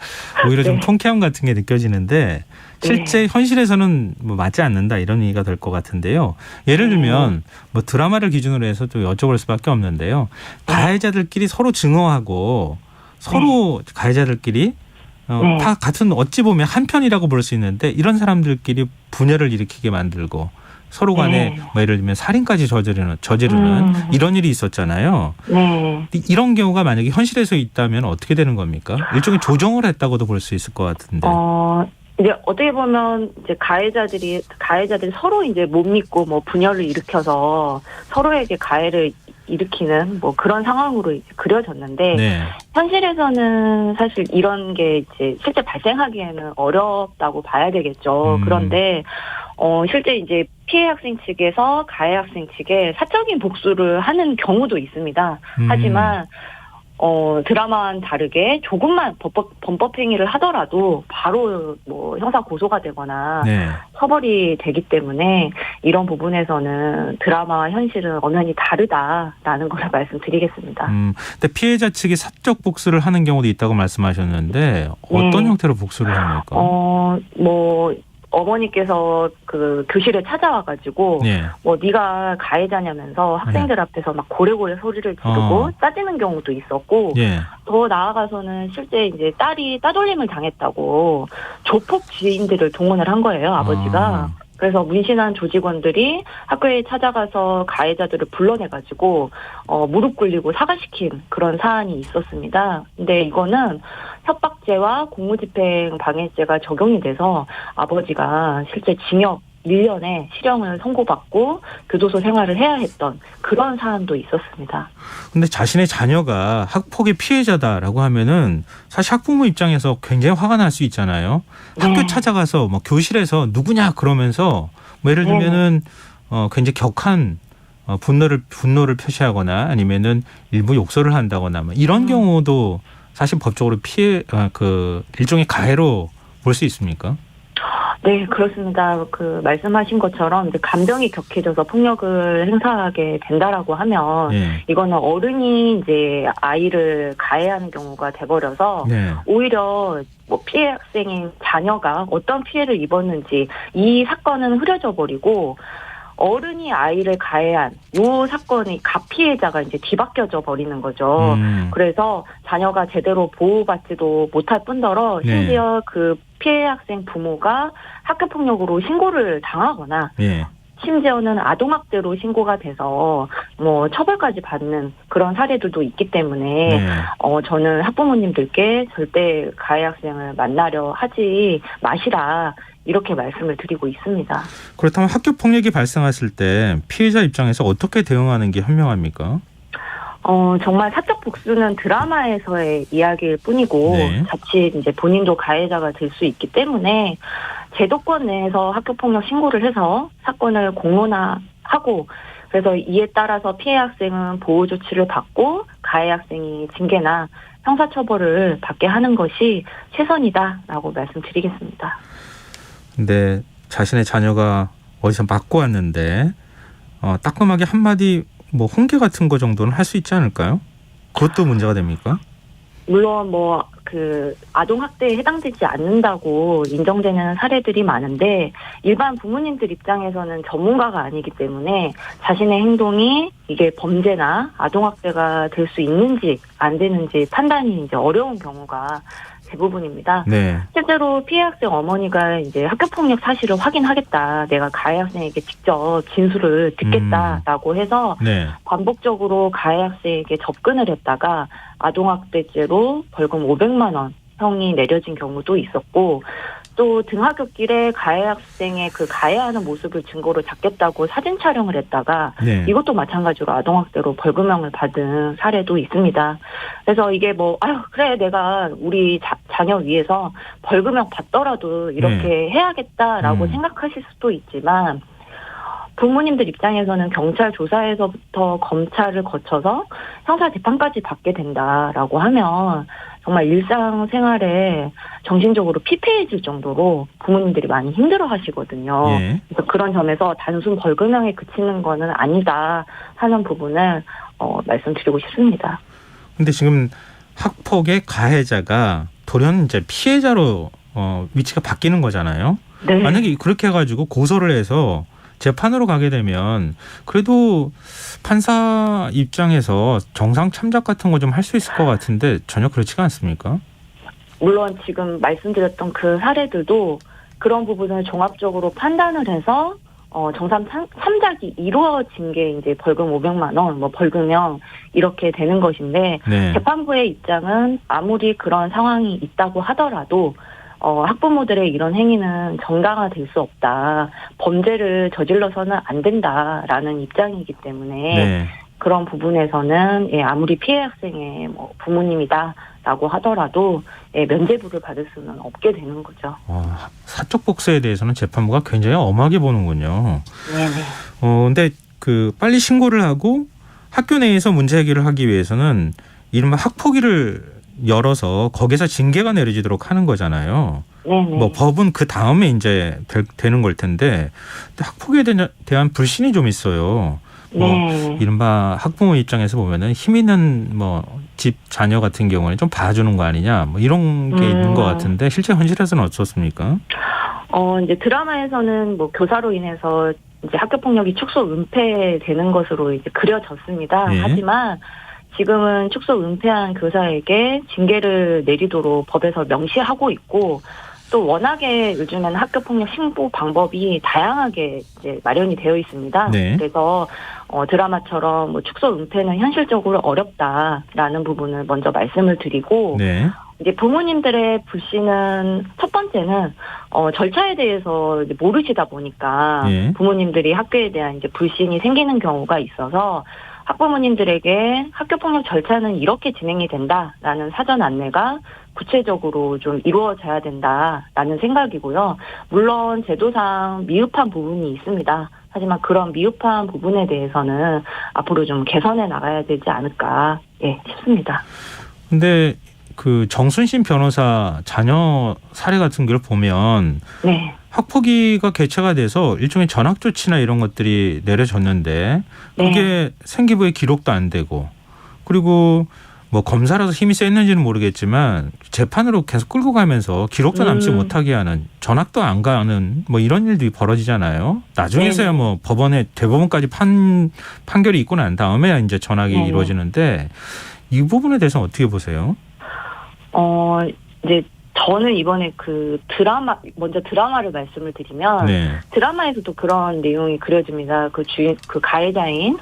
오히려 좀 네. 통쾌함 같은 게 느껴지는데 실제 현실에서는 뭐 맞지 않는다 이런 얘기가 될 것 같은데요. 예를 들면 뭐 드라마를 기준으로 해서 또 여쭤볼 수밖에 없는데요. 가해자들끼리 서로 증오하고 서로 가해자들끼리 다 같은 어찌 보면 한 편이라고 볼 수 있는데 이런 사람들끼리 분열을 일으키게 만들고 서로 간에 뭐 예를 들면 살인까지 저지르는 이런 일이 있었잖아요. 네. 이런 경우가 만약에 현실에서 있다면 어떻게 되는 겁니까? 일종의 조정을 했다고도 볼 수 있을 것 같은데. 이제 어떻게 보면 이제 가해자들이 서로 이제 못 믿고 뭐 분열을 일으켜서 서로에게 가해를 일으키는 뭐 그런 상황으로 이제 그려졌는데 네. 현실에서는 사실 이런 게 이제 실제 발생하기에는 어렵다고 봐야 되겠죠. 그런데 실제 이제 피해 학생 측에서 가해 학생 측에 사적인 복수를 하는 경우도 있습니다. 하지만 드라마와는 다르게 조금만 범법 행위를 하더라도 바로 뭐 형사 고소가 되거나 처벌이 되기 때문에 이런 부분에서는 드라마와 현실은 엄연히 다르다라는 걸 말씀드리겠습니다. 근데 피해자 측이 사적 복수를 하는 경우도 있다고 말씀하셨는데 어떤 형태로 복수를 합니까? 뭐 어머니께서 그 교실에 찾아와가지고 뭐 네가 가해자냐면서 학생들 앞에서 막 고래고래 소리를 지르고 따지는 경우도 있었고 더 나아가서는 실제 이제 딸이 따돌림을 당했다고 조폭 지인들을 동원을 한 거예요, 아버지가. 그래서 문신한 조직원들이 학교에 찾아가서 가해자들을 불러내가지고 무릎 꿇리고 사과시킨 그런 사안이 있었습니다. 근데 이거는 협박죄와 공무집행 방해죄가 적용이 돼서 아버지가 실제 징역 1년의 실형을 선고받고 교도소 생활을 해야 했던 그런 사안도 있었습니다. 근데 자신의 자녀가 학폭의 피해자다라고 하면은 사실 학부모 입장에서 굉장히 화가 날 수 있잖아요. 학교 찾아가서 뭐 교실에서 누구냐 그러면서 뭐 예를 들면은 굉장히 격한 분노를 표시하거나 아니면은 일부 욕설을 한다거나 뭐 이런 경우도 사실 법적으로 일종의 가해로 볼 수 있습니까? 네, 그렇습니다. 그 말씀하신 것처럼 이제 감정이 격해져서 폭력을 행사하게 된다라고 하면 이거는 어른이 이제 아이를 가해하는 경우가 돼버려서 오히려 뭐 피해 학생인 자녀가 어떤 피해를 입었는지 이 사건은 흐려져 버리고 어른이 아이를 가해한 요 사건의 가피해자가 이제 뒤바뀌어져 버리는 거죠. 그래서 자녀가 제대로 보호받지도 못할 뿐더러 심지어 그 피해 학생 부모가 학교폭력으로 신고를 당하거나 심지어는 아동학대로 신고가 돼서 뭐 처벌까지 받는 그런 사례들도 있기 때문에 저는 학부모님들께 절대 가해 학생을 만나려 하지 마시라 이렇게 말씀을 드리고 있습니다. 그렇다면 학교 폭력이 발생했을 때 피해자 입장에서 어떻게 대응하는 게 현명합니까? 정말 사적 복수는 드라마에서의 이야기일 뿐이고 자칫 이제 본인도 가해자가 될 수 있기 때문에 제도권 내에서 학교폭력 신고를 해서 사건을 공론화하고 그래서 이에 따라서 피해 학생은 보호 조치를 받고 가해 학생이 징계나 형사처벌을 받게 하는 것이 최선이다라고 말씀드리겠습니다. 근데 자신의 자녀가 어디서 맞고 왔는데 따끔하게 한마디 뭐 홍계 같은 거 정도는 할 수 있지 않을까요? 그것도 문제가 됩니까? 물론 그 아동 학대에 해당되지 않는다고 인정되는 사례들이 많은데 일반 부모님들 입장에서는 전문가가 아니기 때문에 자신의 행동이 이게 범죄나 아동 학대가 될 수 있는지 안 되는지 판단이 이제 어려운 경우가 대부분입니다. 실제로 피해 학생 어머니가 이제 학교폭력 사실을 확인하겠다. 내가 가해 학생에게 직접 진술을 듣겠다라고 해서 반복적으로 가해 학생에게 접근을 했다가 아동학대죄로 벌금 500만 원 형이 내려진 경우도 있었고 또 등하굣길에 가해 학생의 그 가해하는 모습을 증거로 잡겠다고 사진 촬영을 했다가 이것도 마찬가지로 아동학대로 벌금형을 받은 사례도 있습니다. 그래서 이게 그래 내가 우리 자녀 위해서 벌금형 받더라도 이렇게 해야겠다라고 생각하실 수도 있지만 부모님들 입장에서는 경찰 조사에서부터 검찰을 거쳐서 형사재판까지 받게 된다라고 하면 정말 일상생활에 정신적으로 피폐해질 정도로 부모님들이 많이 힘들어하시거든요. 그래서 그런 점에서 단순 벌금형에 그치는 거는 아니다 하는 부분을 말씀드리고 싶습니다. 근데 지금 학폭의 가해자가 돌연 이제 피해자로 위치가 바뀌는 거잖아요. 만약에 그렇게 해가지고 고소를 해서 재판으로 가게 되면 그래도 판사 입장에서 정상 참작 같은 거 좀 할 수 있을 것 같은데 전혀 그렇지가 않습니까? 물론 지금 말씀드렸던 그 사례들도 그런 부분을 종합적으로 판단을 해서 정상 참작이 이루어진 게 이제 벌금 500만 원, 벌금형 이렇게 되는 것인데 재판부의 입장은 아무리 그런 상황이 있다고 하더라도 학부모들의 이런 행위는 정당화될 수 없다. 범죄를 저질러서는 안 된다라는 입장이기 때문에 그런 부분에서는 아무리 피해 학생의 부모님이다라고 하더라도 면죄부를 받을 수는 없게 되는 거죠. 사적 복수에 대해서는 재판부가 굉장히 엄하게 보는군요. 근데 빨리 신고를 하고 학교 내에서 문제 해결을 하기 위해서는 이른바 학폭위를 열어서 거기서 징계가 내려지도록 하는 거잖아요. 법은 그 다음에 이제 되는 걸 텐데 학폭에 대한 불신이 좀 있어요. 이른바 학부모 입장에서 보면은 힘 있는 집 자녀 같은 경우는 좀 봐주는 거 아니냐 이런 게 있는 것 같은데 실제 현실에서는 어떻습니까? 이제 드라마에서는 교사로 인해서 이제 학교 폭력이 축소 은폐되는 것으로 이제 그려졌습니다. 하지만 지금은 축소 은폐한 교사에게 징계를 내리도록 법에서 명시하고 있고 또 워낙에 요즘에는 학교폭력 신고 방법이 다양하게 이제 마련이 되어 있습니다. 그래서 드라마처럼 축소 은폐는 현실적으로 어렵다라는 부분을 먼저 말씀을 드리고 이제 부모님들의 불신은 첫 번째는 절차에 대해서 이제 모르시다 보니까 부모님들이 학교에 대한 이제 불신이 생기는 경우가 있어서 학부모님들에게 학교폭력 절차는 이렇게 진행이 된다라는 사전 안내가 구체적으로 좀 이루어져야 된다라는 생각이고요. 물론 제도상 미흡한 부분이 있습니다. 하지만 그런 미흡한 부분에 대해서는 앞으로 좀 개선해 나가야 되지 않을까 싶습니다. 근데 정순신 변호사 자녀 사례 같은 걸 보면 학폭위가 개최가 돼서 일종의 전학 조치나 이런 것들이 내려졌는데 그게 생기부에 기록도 안 되고 그리고 검사라서 힘이 셌는지는 모르겠지만 재판으로 계속 끌고 가면서 기록도 남지 못하게 하는 전학도 안 가는 이런 일들이 벌어지잖아요. 나중에서야 법원에 대법원까지 판결이 있고 난 다음에 이제 전학이 이루어지는데 이 부분에 대해서 어떻게 보세요? 이제 저는 이번에 그 먼저 드라마를 말씀을 드리면, 네. 드라마에서도 그런 내용이 그려집니다. 그 가해자인,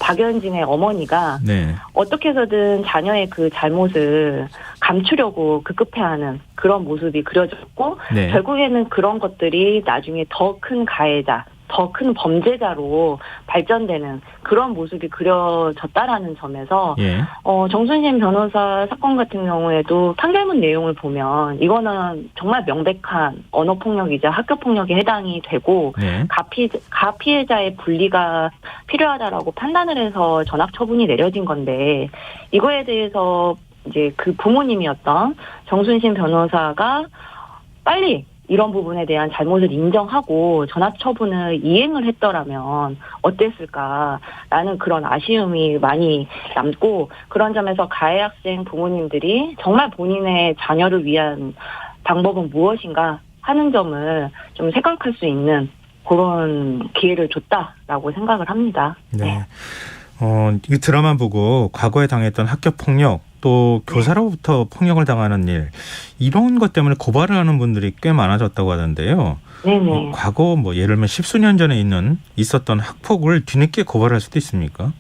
박연진의 어머니가, 네. 어떻게 해서든 자녀의 그 잘못을 감추려고 급급해하는 그런 모습이 그려졌고, 네. 결국에는 그런 것들이 나중에 더 큰 가해자, 더 큰 범죄자로 발전되는 그런 모습이 그려졌다라는 점에서 예. 정순신 변호사 사건 같은 경우에도 판결문 내용을 보면 이거는 정말 명백한 언어폭력이자 학교폭력에 해당이 되고 예. 가피해자의 분리가 필요하다라고 판단을 해서 전학처분이 내려진 건데 이거에 대해서 이제 그 부모님이었던 정순신 변호사가 빨리 이런 부분에 대한 잘못을 인정하고 전학처분을 이행을 했더라면 어땠을까라는 그런 아쉬움이 많이 남고 그런 점에서 가해 학생 부모님들이 정말 본인의 자녀를 위한 방법은 무엇인가 하는 점을 좀 생각할 수 있는 그런 기회를 줬다라고 생각을 합니다. 네. 이 드라마 보고 과거에 당했던 학교폭력 또 교사로부터 폭력을 당하는 일 이런 것 때문에 고발을 하는 분들이 꽤 많아졌다고 하던데요. 네네. 과거 예를 들면 십수년 전에 있었던 학폭을 뒤늦게 고발할 수도 있습니까?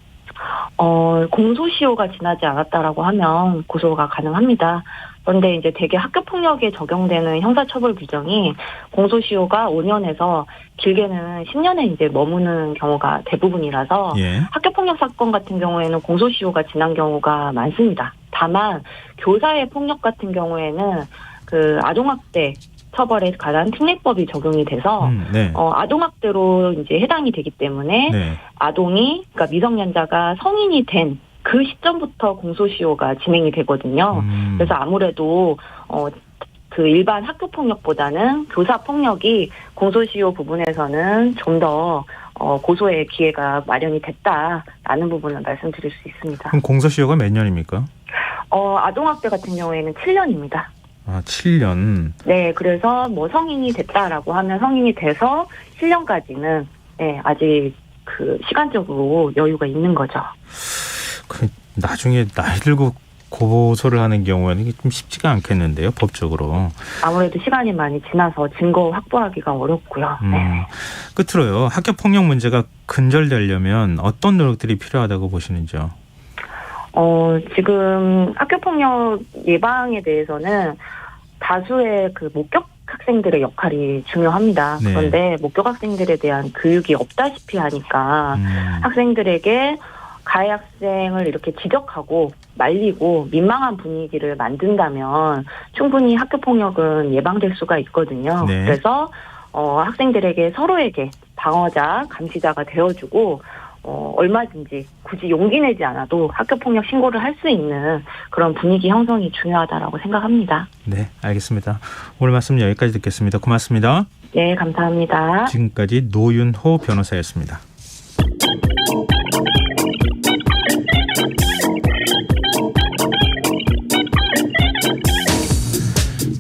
공소시효가 지나지 않았다라고 하면 고소가 가능합니다. 그런데 이제 대개 학교폭력에 적용되는 형사처벌 규정이 공소시효가 5년에서 길게는 10년에 이제 머무는 경우가 대부분이라서 예. 학교폭력 사건 같은 경우에는 공소시효가 지난 경우가 많습니다. 다만 교사의 폭력 같은 경우에는 그 아동학대 처벌에 관한 특례법이 적용이 돼서 네. 아동학대로 이제 해당이 되기 때문에 네. 그러니까 미성년자가 성인이 된 그 시점부터 공소시효가 진행이 되거든요. 그래서 아무래도 그 일반 학교폭력보다는 교사폭력이 공소시효 부분에서는 좀 더 고소의 기회가 마련이 됐다라는 부분을 말씀드릴 수 있습니다. 그럼 공소시효가 몇 년입니까? 아동학대 같은 경우에는 7년입니다. 아, 7년. 네, 그래서 성인이 됐다라고 하면 성인이 돼서 7년까지는 네, 아직 그 시간적으로 여유가 있는 거죠. 나중에 나이 들고 고소를 하는 경우에는 이게 좀 쉽지가 않겠는데요, 법적으로. 아무래도 시간이 많이 지나서 증거 확보하기가 어렵고요. 네. 끝으로요, 학교폭력 문제가 근절되려면 어떤 노력들이 필요하다고 보시는지요? 지금 학교폭력 예방에 대해서는 다수의 그 목격 학생들의 역할이 중요합니다. 네. 그런데 목격 학생들에 대한 교육이 없다시피 하니까 학생들에게 가해 학생을 이렇게 지적하고 말리고 민망한 분위기를 만든다면 충분히 학교폭력은 예방될 수가 있거든요. 네. 그래서 학생들에게 서로에게 방어자, 감시자가 되어주고 얼마든지 굳이 용기 내지 않아도 학교폭력 신고를 할 수 있는 그런 분위기 형성이 중요하다라고 생각합니다. 네, 알겠습니다. 오늘 말씀 여기까지 듣겠습니다. 고맙습니다. 네, 감사합니다. 지금까지 노윤호 변호사였습니다.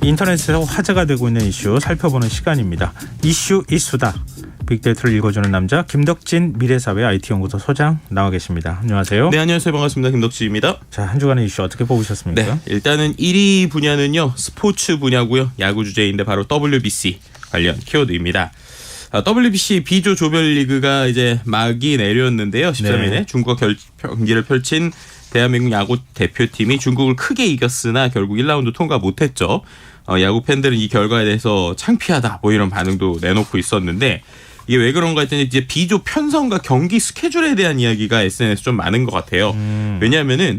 인터넷에서 화제가 되고 있는 이슈 살펴보는 시간입니다. 이슈 이수다. 빅데이터를 읽어주는 남자 김덕진 미래사회 IT연구소 소장 나와 계십니다. 안녕하세요. 네, 안녕하세요. 반갑습니다. 김덕진입니다. 자, 한 주간의 이슈 어떻게 뽑으셨습니까? 네, 일단은 1위 분야는요. 스포츠 분야고요. 야구 주제인데 바로 WBC 관련 키워드입니다. WBC B조 조별리그가 이제 막이 내렸는데요. 13일에 네. 중국과 경기를 펼친 대한민국 야구 대표팀이 중국을 크게 이겼으나 결국 1라운드 통과 못했죠. 야구 팬들은 이 결과에 대해서 창피하다 이런 반응도 내놓고 있었는데 이게 왜 그런가 했더니 이제 B조 편성과 경기 스케줄에 대한 이야기가 SNS에 좀 많은 것 같아요. 왜냐하면은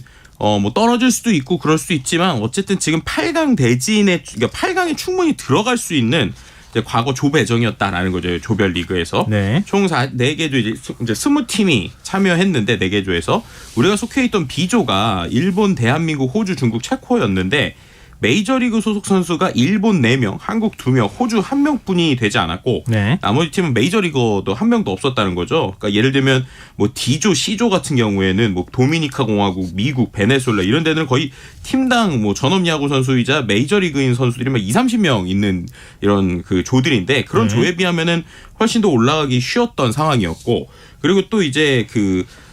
떨어질 수도 있고 그럴 수도 있지만 어쨌든 지금 8강 그러니까 8강에 충분히 들어갈 수 있는 이제 과거 조 배정이었다라는 거죠. 조별리그에서. 네. 총 4개 조 이제 20팀이 참여했는데 4개 조에서 우리가 속해 있던 B조가 일본, 대한민국, 호주, 중국, 체코였는데 메이저리그 소속 선수가 일본 4명, 한국 2명, 호주 1명뿐이 되지 않았고 네. 나머지 팀은 메이저리거도 1명도 없었다는 거죠. 그러니까 예를 들면 D조, C조 같은 경우에는 도미니카 공화국, 미국, 베네수엘라 이런 데는 거의 팀당 전업 야구 선수이자 메이저리그인 선수들이 20-30명 있는 이런 그 조들인데 그런 조에 비하면은 훨씬 더 올라가기 쉬웠던 상황이었고 그리고 또 이제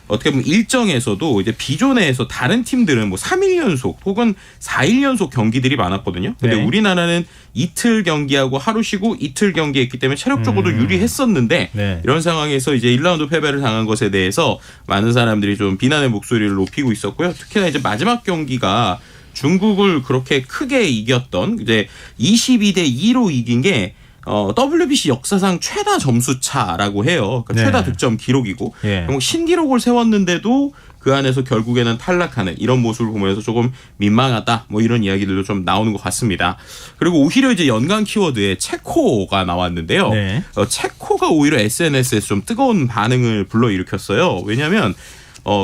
어떻게 보면 일정에서도 이제 B조 내에서 다른 팀들은 뭐 3일 연속 혹은 4일 연속 경기들이 많았거든요. 근데 네. 우리나라는 이틀 경기하고 하루 쉬고 이틀 경기했기 때문에 체력적으로도 유리했었는데 네. 이런 상황에서 이제 1라운드 패배를 당한 것에 대해서 많은 사람들이 좀 비난의 목소리를 높이고 있었고요. 특히나 이제 마지막 경기가 중국을 그렇게 크게 이겼던 이제 22대 2로 이긴 게 WBC 역사상 최다 점수 차라고 해요. 그러니까 네. 최다 득점 기록이고 예. 신기록을 세웠는데도 그 안에서 결국에는 탈락하는 이런 모습을 보면서 조금 민망하다 뭐 이런 이야기들도 좀 나오는 것 같습니다. 그리고 오히려 이제 연관 키워드에 체코가 나왔는데요. 네. 체코가 오히려 SNS에서 좀 뜨거운 반응을 불러일으켰어요. 왜냐하면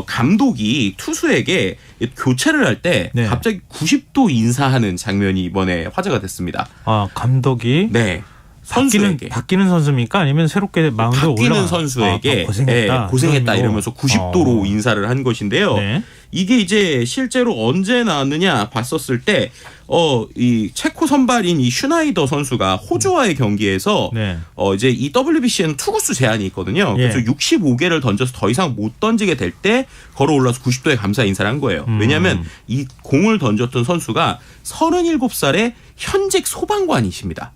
감독이 투수에게 교체를 할 때 네. 갑자기 90도 인사하는 장면이 이번에 화제가 됐습니다. 아, 감독이 네. 선수에게 바뀌는 선수입니까? 아니면 새롭게 마운드에 올라간 바뀌는 선수에게 고생했다 이러면서 90도로 인사를 한 것인데요. 네. 이게 이제 실제로 언제 나왔느냐 봤었을 때 이 체코 선발인 이 슈나이더 선수가 호주와의 경기에서 네. 이제 이 WBC에는 투구수 제한이 있거든요. 예. 그래서 65개를 던져서 더 이상 못 던지게 될 때 걸어 올라서 90도에 감사 인사를 한 거예요. 왜냐하면 이 공을 던졌던 선수가 37살의 현직 소방관이십니다.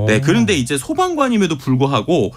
네, 그런데 이제 소방관임에도 불구하고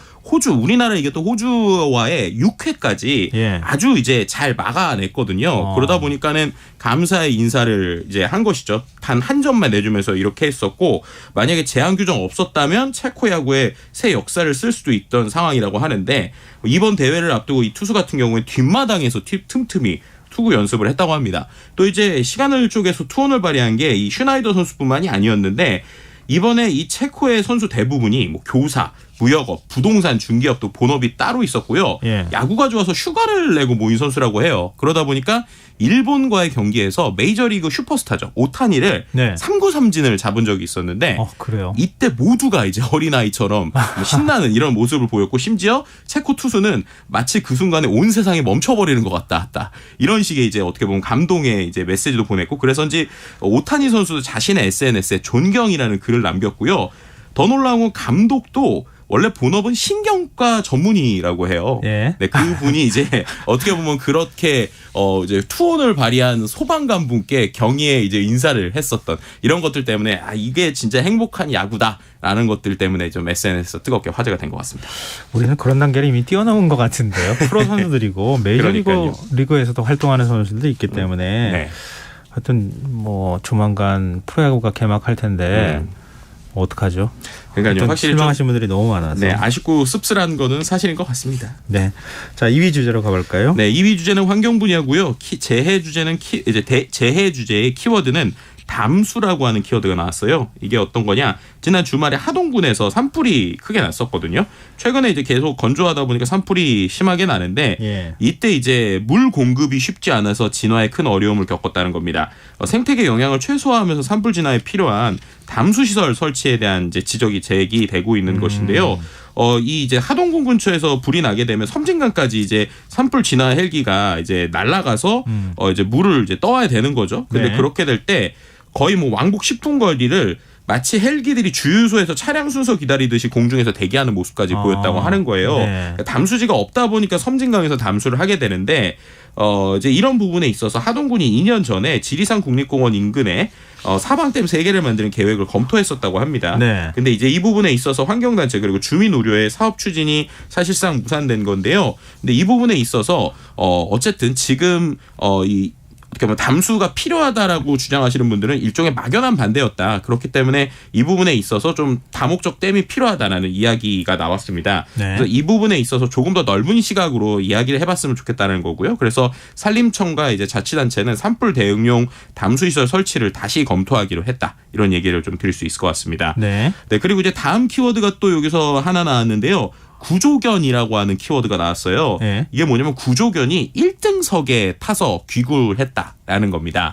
우리나라 이겼던 호주와의 6회까지 예. 아주 이제 잘 막아냈거든요. 그러다 보니까는 감사의 인사를 이제 한 것이죠. 단 한 점만 내주면서 이렇게 했었고 만약에 제한 규정 없었다면 체코 야구의 새 역사를 쓸 수도 있던 상황이라고 하는데 이번 대회를 앞두고 이 투수 같은 경우에 뒷마당에서 틈틈이 투구 연습을 했다고 합니다. 또 이제 시간을 쪼개서 투혼을 발휘한 게 이 슈나이더 선수뿐만이 아니었는데 이번에 이 체코의 선수 대부분이 뭐 교사, 무역업, 부동산, 중개업도 본업이 따로 있었고요. 예. 야구가 좋아서 휴가를 내고 모인 선수라고 해요. 그러다 보니까 일본과의 경기에서 메이저리그 슈퍼스타죠. 오타니를 네. 3구 3진을 잡은 적이 있었는데 그래요. 이때 모두가 이제 어린아이처럼 신나는 이런 모습을 보였고 심지어 체코 투수는 마치 그 순간에 온 세상이 멈춰버리는 것 같다. 이런 식의 이제 어떻게 보면 감동의 이제 메시지도 보냈고 그래서인지 오타니 선수도 자신의 SNS에 존경이라는 글을 남겼고요. 더 놀라운 건 감독도 원래 본업은 신경과 전문의라고 해요. 예. 네, 그분이 이제 어떻게 보면 그렇게 이제 투혼을 발휘한 소방관 분께 경의의 이제 인사를 했었던 이런 것들 때문에 이게 진짜 행복한 야구다라는 것들 때문에 좀 SNS에서 뜨겁게 화제가 된 것 같습니다. 우리는 그런 단계를 이미 뛰어넘은 것 같은데요. 프로 선수들이고 메이저리그에서도 활동하는 선수들도 있기 때문에 네. 하여튼 뭐 조만간 프로야구가 개막할 텐데 어떡하죠? 그러니까요. 확실히 실망하신 분들이 너무 많아서. 네, 아쉽고 씁쓸한 거는 사실인 것 같습니다. 네, 자 2위 주제로 가볼까요? 네, 2위 주제는 환경 분야고요. 재해 주제는 재해 주제의 키워드는 담수라고 하는 키워드가 나왔어요. 이게 어떤 거냐? 지난 주말에 하동군에서 산불이 크게 났었거든요. 최근에 이제 계속 건조하다 보니까 산불이 심하게 나는데 이때 이제 물 공급이 쉽지 않아서 진화에 큰 어려움을 겪었다는 겁니다. 생태계 영향을 최소화하면서 산불 진화에 필요한 담수 시설 설치에 대한 이제 지적이 제기되고 있는 것인데요. 이 이제 하동군 근처에서 불이 나게 되면 섬진강까지 이제 산불 진화 헬기가 이제 날아가서 이제 물을 이제 떠와야 되는 거죠. 근데 네. 그렇게 될 때 거의 뭐 왕복 10분 거리를 마치 헬기들이 주유소에서 차량 순서 기다리듯이 공중에서 대기하는 모습까지 보였다고 하는 거예요. 네. 담수지가 없다 보니까 섬진강에서 담수를 하게 되는데 이제 이런 부분에 있어서 하동군이 2년 전에 지리산 국립공원 인근에 사방댐 3개를 만드는 계획을 검토했었다고 합니다. 네. 근데 이제 이 부분에 있어서 환경단체 그리고 주민의료의 사업 추진이 사실상 무산된 건데요. 근데 이 부분에 있어서 어쨌든 지금 어떻게 보면 담수가 필요하다라고 주장하시는 분들은 일종의 막연한 반대였다. 그렇기 때문에 이 부분에 있어서 좀 다목적 댐이 필요하다라는 이야기가 나왔습니다. 네. 그래서 이 부분에 있어서 조금 더 넓은 시각으로 이야기를 해봤으면 좋겠다는 거고요. 그래서 산림청과 이제 자치단체는 산불 대응용 담수시설 설치를 다시 검토하기로 했다. 이런 얘기를 좀 드릴 수 있을 것 같습니다. 네. 네, 그리고 이제 다음 키워드가 또 여기서 하나 나왔는데요. 구조견이라고 하는 키워드가 나왔어요. 네. 이게 뭐냐면 구조견이 1등석에 타서 귀국을 했다라는 겁니다.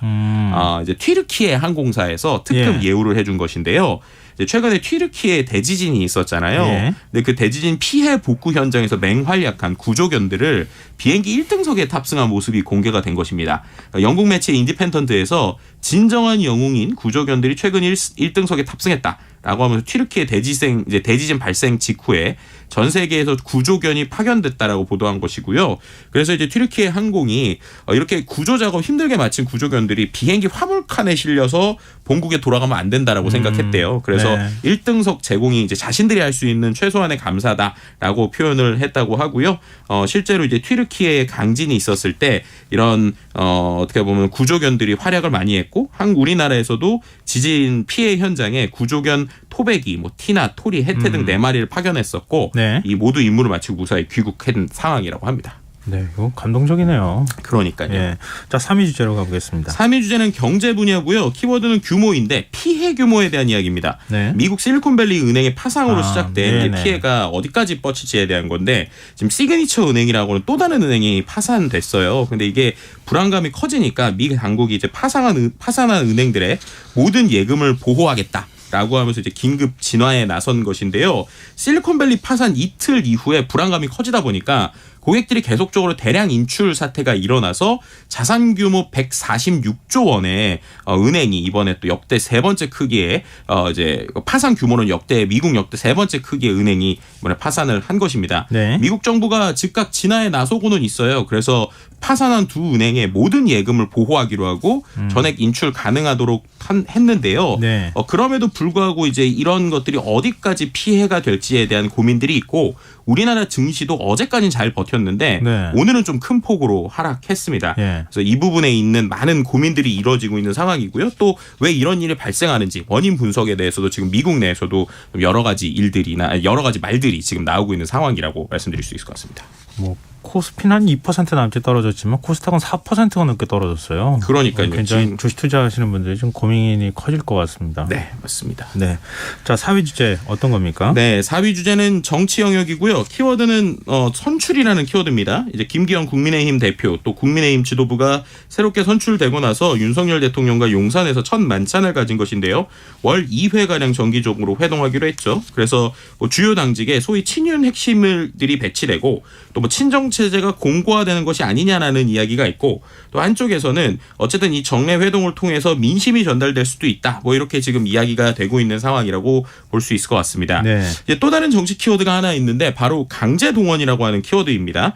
이제 튀르키예 항공사에서 특급 예우를 해준 것인데요. 이제 최근에 튀르키예 대지진이 있었잖아요. 근데 그 대지진 피해 복구 현장에서 맹활약한 구조견들을 비행기 1등석에 탑승한 모습이 공개가 된 것입니다. 영국 매체 인디펜던트에서 진정한 영웅인 구조견들이 최근 1등석에 탑승했다라고 하면서 튀르키예 대지진 발생 직후에 전 세계에서 구조견이 파견됐다라고 보도한 것이고요. 그래서 이제 튀르키예 항공이 이렇게 구조 작업 힘들게 마친 구조견들이 비행기 화물칸에 실려서 본국에 돌아가면 안 된다라고 생각했대요. 그래서 네. 1등석 제공이 이제 자신들이 할 수 있는 최소한의 감사다라고 표현을 했다고 하고요. 실제로 이제 튀르키예에 강진이 있었을 때 이런 어떻게 보면 구조견들이 활약을 많이 했고 우리나라에서도 지진 피해 현장에 구조견 토백이 뭐 티나 토리 해태 등 4마리를 파견했었고 네. 이 모두 임무를 마치고 무사히 귀국한 상황이라고 합니다. 네, 이거 감동적이네요. 그러니까요. 예. 자, 3위 주제로 가보겠습니다. 3위 주제는 경제 분야고요. 키워드는 규모인데 피해 규모에 대한 이야기입니다. 네. 미국 실리콘밸리 은행의 파상으로 시작된 네네. 피해가 어디까지 뻗칠지에 대한 건데 지금 시그니처 은행이라고는 또 다른 은행이 파산됐어요. 근데 이게 불안감이 커지니까 미 당국이 이제 파산한 은행들의 모든 예금을 보호하겠다. 라고 하면서 이제 긴급 진화에 나선 것인데요. 실리콘밸리 파산 이틀 이후에 불안감이 커지다 보니까 고객들이 계속적으로 대량 인출 사태가 일어나서 자산 규모 146조 원의 은행이 이번에 또 역대 세 번째 크기의 이제 파산 규모는 미국 역대 세 번째 크기의 은행이 이번에 파산을 한 것입니다. 네. 미국 정부가 즉각 진화에 나서고는 있어요. 그래서 파산한 두 은행의 모든 예금을 보호하기로 하고 전액 인출 가능하도록 했는데요. 네. 그럼에도 불구하고 이제 이런 것들이 어디까지 피해가 될지에 대한 고민들이 있고 우리나라 증시도 어제까지는 잘 버텼는데 네. 오늘은 좀 큰 폭으로 하락했습니다. 예. 그래서 이 부분에 있는 많은 고민들이 이루어지고 있는 상황이고요. 또 왜 이런 일이 발생하는지 원인 분석에 대해서도 지금 미국 내에서도 여러 가지 여러 가지 말들이 지금 나오고 있는 상황이라고 말씀드릴 수 있을 것 같습니다. 뭐 코스피는 한 2% 남짓 떨어졌지만 코스닥은 4%가 넘게 떨어졌어요. 그러니까요. 굉장히 지금 주식 투자하시는 분들이 좀 고민이 커질 것 같습니다. 네, 맞습니다. 네. 자, 4위 주제 어떤 겁니까? 네, 4위 주제는 정치 영역이고요. 키워드는 선출이라는 키워드입니다. 이제 김기현 국민의힘 대표 또 국민의힘 지도부가 새롭게 선출되고 나서 윤석열 대통령과 용산에서 첫 만찬을 가진 것인데요. 월 2회가량 정기적으로 회동하기로 했죠. 그래서 뭐 주요 당직에 소위 친윤 핵심들이 배치되고 또 뭐 친정 체제가 공고화되는 것이 아니냐라는 이야기가 있고 또 한쪽에서는 어쨌든 이 정례 회동을 통해서 민심이 전달될 수도 있다. 뭐 이렇게 지금 이야기가 되고 있는 상황이라고 볼 수 있을 것 같습니다. 네. 이제 또 다른 정치 키워드가 하나 있는데 바로 강제 동원이라고 하는 키워드입니다.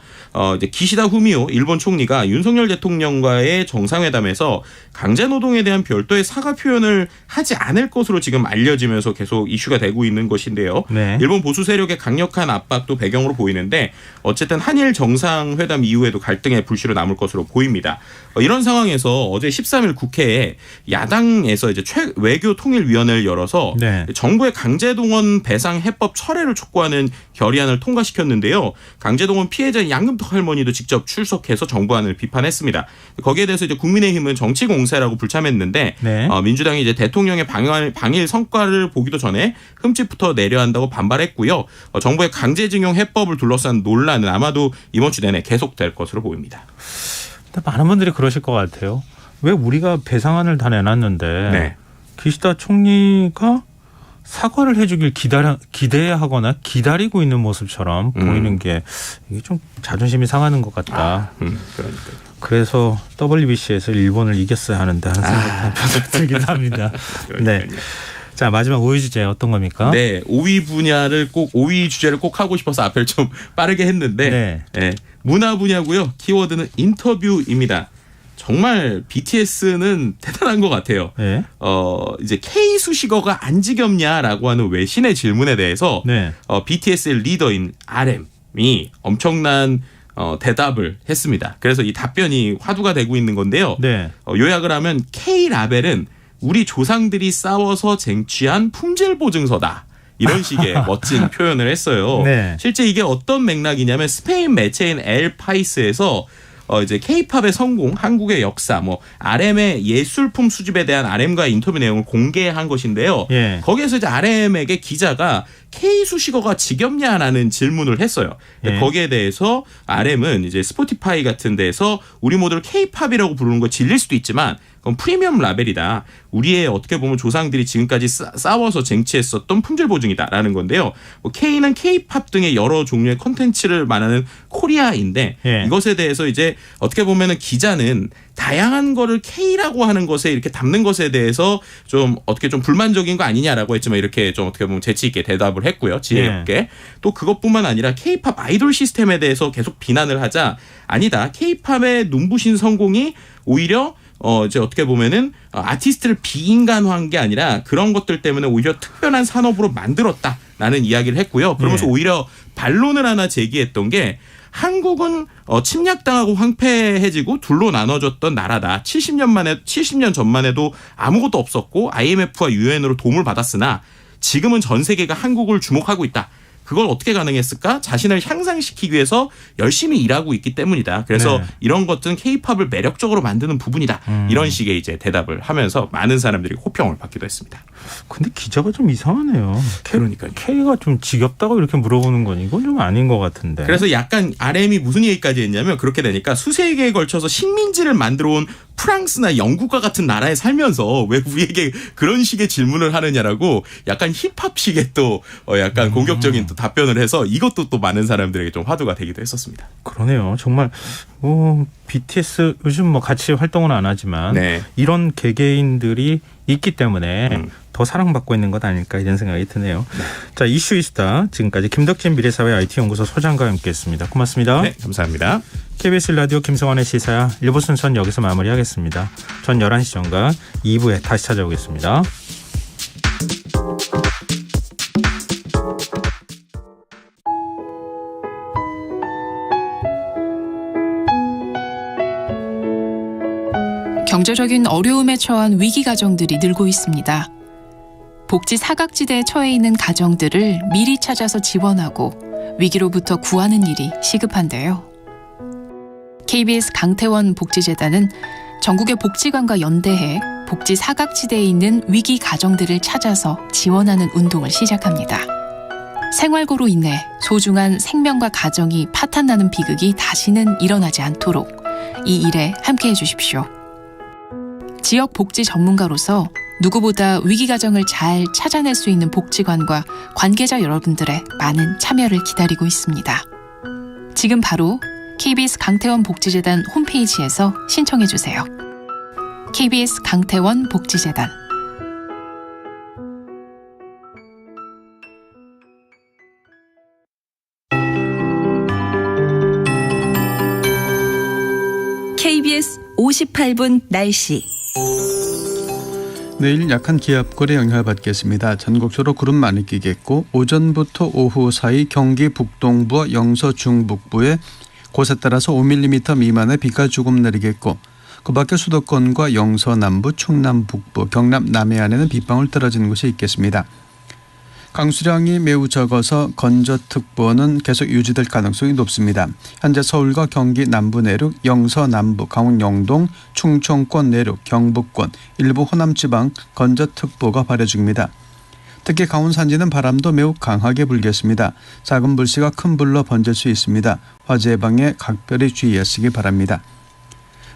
이제 기시다 후미오 일본 총리가 윤석열 대통령과의 정상회담에서 강제 노동에 대한 별도의 사과 표현을 하지 않을 것으로 지금 알려지면서 계속 이슈가 되고 있는 것인데요. 네. 일본 보수 세력의 강력한 압박도 배경으로 보이는데 어쨌든 한일 정상회담 이후에도 갈등의 불씨로 남을 것으로 보입니다. 이런 상황에서 어제 13일 국회에 야당에서 이제 외교통일위원회를 열어서 네. 정부의 강제동원 배상 해법 철회를 촉구하는 결의안을 통과시켰는데요. 강제동원 피해자인 양금덕 할머니도 직접 출석해서 정부안을 비판했습니다. 거기에 대해서 이제 국민의힘은 정치 공세라고 불참했는데 네. 민주당이 이제 대통령의 방일 성과를 보기도 전에 흠집부터 내려 한다고 반발했고요. 정부의 강제징용 해법을 둘러싼 논란은 아마도 이번 주 내내 계속될 것으로 보입니다. 근데 많은 분들이 그러실 것 같아요. 왜 우리가 배상안을 다 내놨는데 네. 기시다 총리가 사과를 해주길 기대하거나 기다리고 있는 모습처럼 보이는 게 이게 좀 자존심이 상하는 것 같다. 그러니까요. 그래서 WBC에서 일본을 이겼어야 하는데 하는 생각이 들긴 합니다. 네. 자, 마지막 5위 주제 어떤 겁니까? 네, 5위 주제를 꼭 하고 싶어서 앞을 좀 빠르게 했는데 네. 네, 문화 분야고요. 키워드는 인터뷰입니다. 정말 BTS는 대단한 것 같아요. 네. 이제 K 수식어가 안 지겹냐라고 하는 외신의 질문에 대해서 네. BTS의 리더인 RM이 엄청난 대답을 했습니다. 그래서 이 답변이 화두가 되고 있는 건데요. 네. 요약을 하면 K 라벨은 우리 조상들이 싸워서 쟁취한 품질 보증서다. 이런 식의 멋진 표현을 했어요. 네. 실제 이게 어떤 맥락이냐면 스페인 매체인 엘 파이스에서 이제 K-팝의 성공, 한국의 역사, 뭐 RM의 예술품 수집에 대한 RM과의 인터뷰 내용을 공개한 것인데요. 예. 거기에서 이제 RM에게 기자가 K 수식어가 지겹냐라는 질문을 했어요. 예. 거기에 대해서 RM은 이제 스포티파이 같은 데서 우리 모두를 K-팝이라고 부르는 거 질릴 수도 있지만 그건 프리미엄 라벨이다. 우리의 어떻게 보면 조상들이 지금까지 싸워서 쟁취했었던 품질 보증이다라는 건데요. K는 K-팝 등의 여러 종류의 콘텐츠를 말하는 코리아인데 예. 이것에 대해서 이제 어떻게 보면은 기자는 다양한 거를 K라고 하는 것에 이렇게 담는 것에 대해서 좀 어떻게 좀 불만적인 거 아니냐라고 했지만 이렇게 좀 어떻게 보면 재치 있게 대답을 했고요. 지혜 있게. 또 그것뿐만 아니라 K-팝 아이돌 시스템에 대해서 계속 비난을 하자 아니다. K-팝의 눈부신 성공이 오히려 이제 어떻게 보면은 아티스트를 비인간화한 게 아니라 그런 것들 때문에 오히려 특별한 산업으로 만들었다라는 이야기를 했고요. 그러면서 오히려 반론을 하나 제기했던 게 한국은 침략당하고 황폐해지고 둘로 나눠졌던 나라다. 70년 전만 해도 아무것도 없었고 IMF와 UN으로 도움을 받았으나 지금은 전 세계가 한국을 주목하고 있다. 그걸 어떻게 가능했을까? 자신을 향상시키기 위해서 열심히 일하고 있기 때문이다. 그래서 이런 것들은 K-팝을 매력적으로 만드는 부분이다. 이런 식의 이제 대답을 하면서 많은 사람들이 호평을 받기도 했습니다. 근데 기자가 좀 이상하네요. 그러니까요. K가 좀 지겹다고 이렇게 물어보는 건 이건 좀 아닌 것 같은데. 그래서 약간 RM이 무슨 얘기까지 했냐면 그렇게 되니까 수세기에 걸쳐서 식민지를 만들어 온 프랑스나 영국과 같은 나라에 살면서 왜 우리에게 그런 식의 질문을 하느냐라고 약간 힙합식의 또 약간 공격적인 또 답변을 해서 이것도 또 많은 사람들에게 좀 화두가 되기도 했었습니다. 그러네요. 정말 BTS 요즘 뭐 같이 활동은 안 하지만 이런 개개인들이 있기 때문에 더 사랑받고 있는 것 아닐까 이런 생각이 드네요. 자, 이슈 이스타 지금까지 김덕진 미래사회 IT연구소 소장과 함께했습니다. 고맙습니다. 네, 감사합니다. KBS 라디오 김성환의 시사야 1부 순서는 여기서 마무리하겠습니다. 전 11시 전과 2부에 다시 찾아오겠습니다. 경제적인 어려움에 처한 위기 가정들이 늘고 있습니다. 복지 사각지대에 처해 있는 가정들을 미리 찾아서 지원하고 위기로부터 구하는 일이 시급한데요. KBS 강태원 복지재단은 전국의 복지관과 연대해 복지 사각지대에 있는 위기 가정들을 찾아서 지원하는 운동을 시작합니다. 생활고로 인해 소중한 생명과 가정이 파탄나는 비극이 다시는 일어나지 않도록 이 일에 함께해 주십시오. 지역 복지 전문가로서 누구보다 위기 가정을 잘 찾아낼 수 있는 복지관과 관계자 여러분들의 많은 참여를 기다리고 있습니다. 지금 바로 KBS 강태원 복지재단 홈페이지에서 신청해 주세요. KBS 강태원 복지재단. KBS 58분 날씨. 내일 약한 기압골에 영향을 받겠습니다. 전국적으로 구름 많이 끼겠고 오전부터 오후 사이 경기 북동부와 영서 중북부에 곳에 따라서 5mm 미만의 비가 조금 내리겠고 그 밖에 수도권과 영서 남부, 충남 북부, 경남 남해안에는 빗방울 떨어지는 곳이 있겠습니다. 강수량이 매우 적어서 건조특보는 계속 유지될 가능성이 높습니다. 현재 서울과 경기 남부 내륙, 영서 남부, 강원 영동, 충청권 내륙, 경북권, 일부 호남지방 건조특보가 발효 중입니다. 특히 강원 산지는 바람도 매우 강하게 불겠습니다. 작은 불씨가 큰 불로 번질 수 있습니다. 화재 예방에 각별히 주의하시기 바랍니다.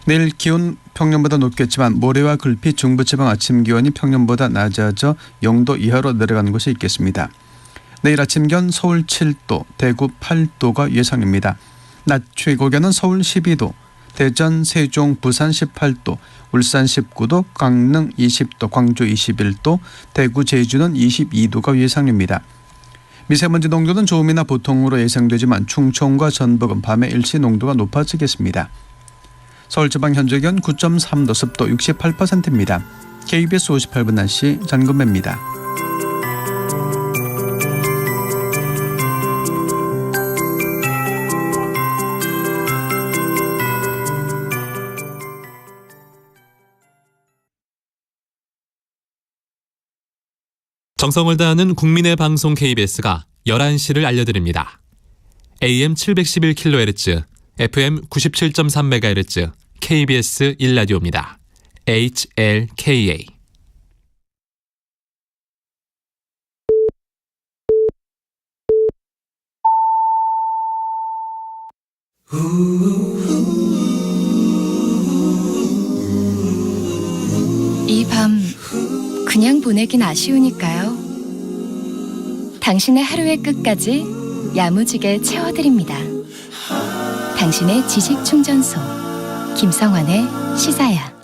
내일 기온 평년보다 높겠지만 모레와 글피 중부지방 아침 기온이 평년보다 낮아져 0도 이하로 내려가는 곳이 있겠습니다. 내일 아침 기온 서울 7도, 대구 8도가 예상입니다. 낮 최고 기온은 서울 12도, 대전, 세종, 부산 18도, 울산 19도, 강릉 20도, 광주 21도, 대구, 제주는 22도가 예상입니다. 미세먼지 농도는 좋음이나 보통으로 예상되지만 충청과 전북은 밤에 일시 농도가 높아지겠습니다. 서울지방 현재 기온 9.3도, 습도 68%입니다. KBS 58분 날씨 전금배입니다. 정성을 다하는 국민의 방송 KBS가 11시를 알려드립니다. AM 711kHz, FM 97.3MHz, KBS 1라디오입니다. HLKA. 이 밤 그냥 보내긴 아쉬우니까요. 당신의 하루의 끝까지 야무지게 채워드립니다. 당신의 지식 충전소 김성환의 시사야.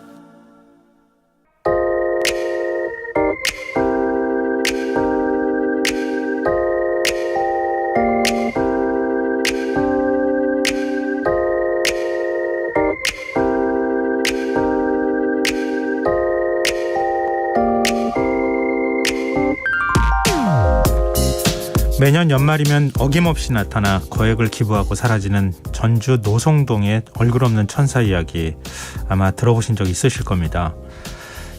매년 연말이면 어김없이 나타나 거액을 기부하고 사라지는 전주 노송동의 얼굴 없는 천사 이야기, 아마 들어보신 적 있으실 겁니다.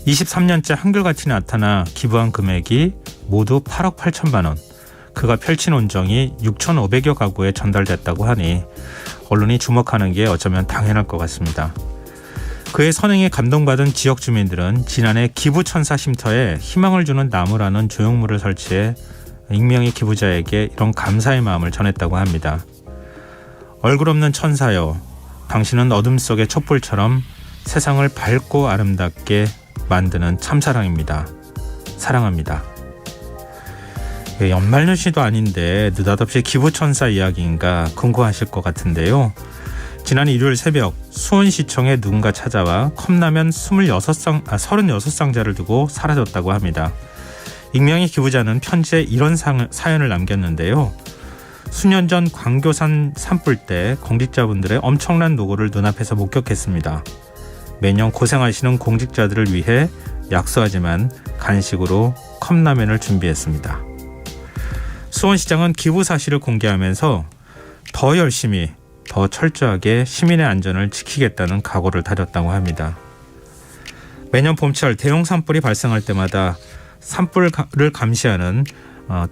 23년째 한결같이 나타나 기부한 금액이 모두 8억 8천만 원. 그가 펼친 온정이 6,500여 가구에 전달됐다고 하니 언론이 주목하는 게 어쩌면 당연할 것 같습니다. 그의 선행에 감동받은 지역 주민들은 지난해 기부천사 쉼터에 희망을 주는 나무라는 조형물을 설치해 익명의 기부자에게 이런 감사의 마음을 전했다고 합니다. 얼굴 없는 천사여, 당신은 어둠 속의 촛불처럼 세상을 밝고 아름답게 만드는 참사랑입니다. 사랑합니다. 연말연시도 아닌데 느닷없이 기부천사 이야기인가 궁금하실 것 같은데요. 지난 일요일 새벽 수원시청에 누군가 찾아와 컵라면 36상자를 두고 사라졌다고 합니다. 익명의 기부자는 편지에 이런 사연을 남겼는데요. 수년 전 광교산 산불 때 공직자분들의 엄청난 노고를 눈앞에서 목격했습니다. 매년 고생하시는 공직자들을 위해 약소하지만 간식으로 컵라면을 준비했습니다. 수원시장은 기부 사실을 공개하면서 더 열심히, 더 철저하게 시민의 안전을 지키겠다는 각오를 다졌다고 합니다. 매년 봄철 대형 산불이 발생할 때마다 산불을 감시하는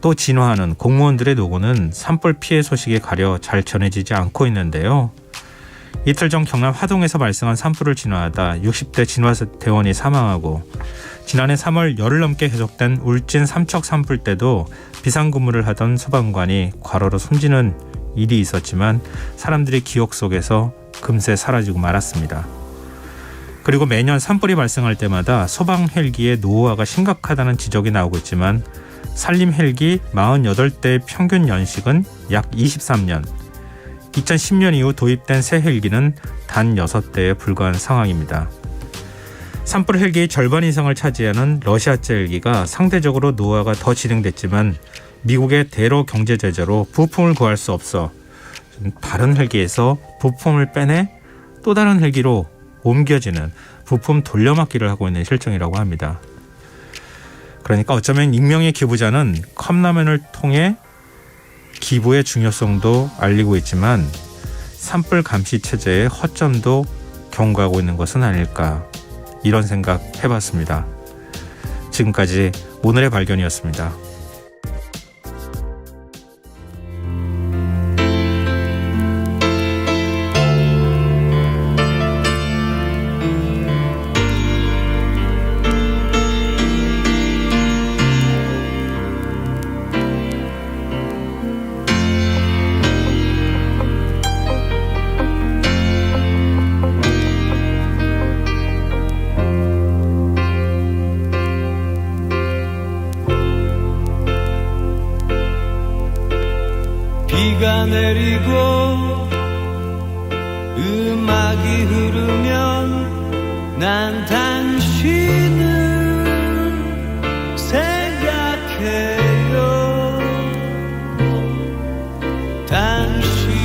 또 진화하는 공무원들의 노고는 산불 피해 소식에 가려 잘 전해지지 않고 있는데요. 이틀 전 경남 화동에서 발생한 산불을 진화하다 60대 진화대원이 사망하고 지난해 3월 열흘 넘게 계속된 울진 삼척 산불 때도 비상근무를 하던 소방관이 과로로 숨지는 일이 있었지만 사람들의 기억 속에서 금세 사라지고 말았습니다. 그리고 매년 산불이 발생할 때마다 소방 헬기의 노후화가 심각하다는 지적이 나오고 있지만 산림 헬기 48대의 평균 연식은 약 23년, 2010년 이후 도입된 새 헬기는 단 6대에 불과한 상황입니다. 산불 헬기의 절반 이상을 차지하는 러시아제 헬기가 상대적으로 노후화가 더 진행됐지만 미국의 대로 경제 제재로 부품을 구할 수 없어 다른 헬기에서 부품을 빼내 또 다른 헬기로 옮겨지는 부품 돌려막기를 하고 있는 실정이라고 합니다. 그러니까 어쩌면 익명의 기부자는 컵라면을 통해 기부의 중요성도 알리고 있지만 산불 감시 체제의 허점도 경고하고 있는 것은 아닐까, 이런 생각 해봤습니다. 지금까지 오늘의 발견이었습니다. 비가 내리고 음악이 흐르면 난 당신을 생각해요. 당신이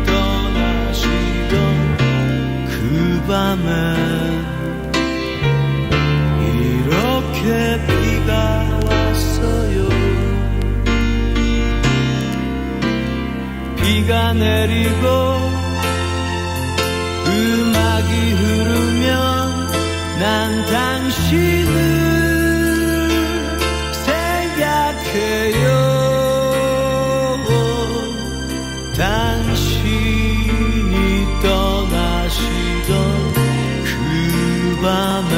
떠나시던 그 밤에 이렇게 비가 왔어요. 비가 내리고 음악이 흐르면 난 당신을 생각해요. 당신이 떠나시던 그 밤에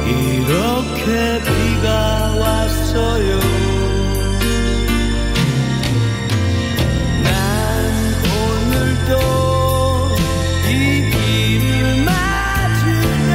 이렇게 비가 왔어요. 이 비를 맞으며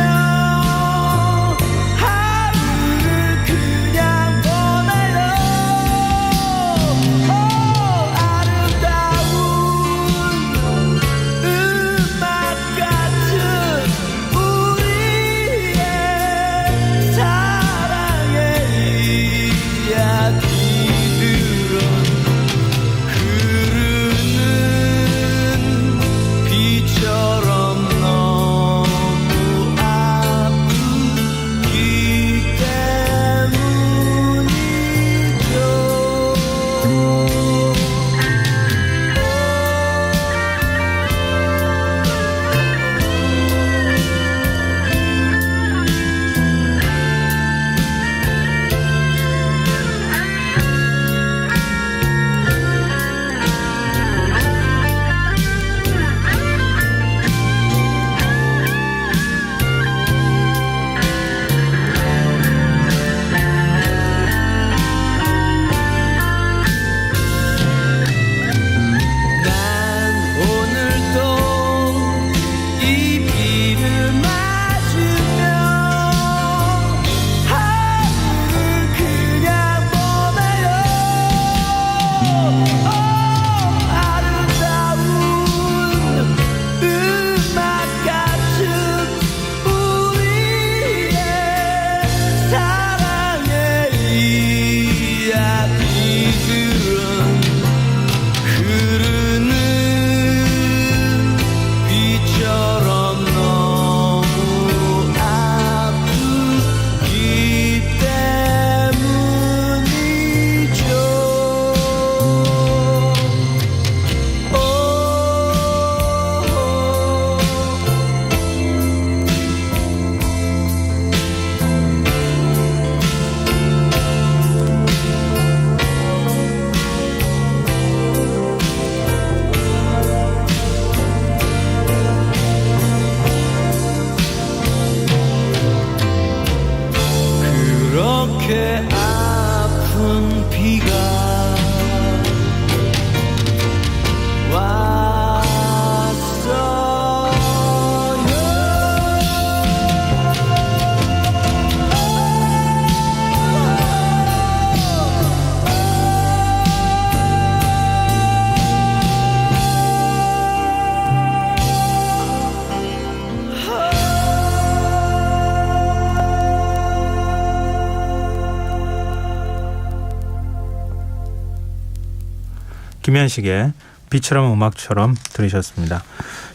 김현식의 비처럼 음악처럼 들으셨습니다.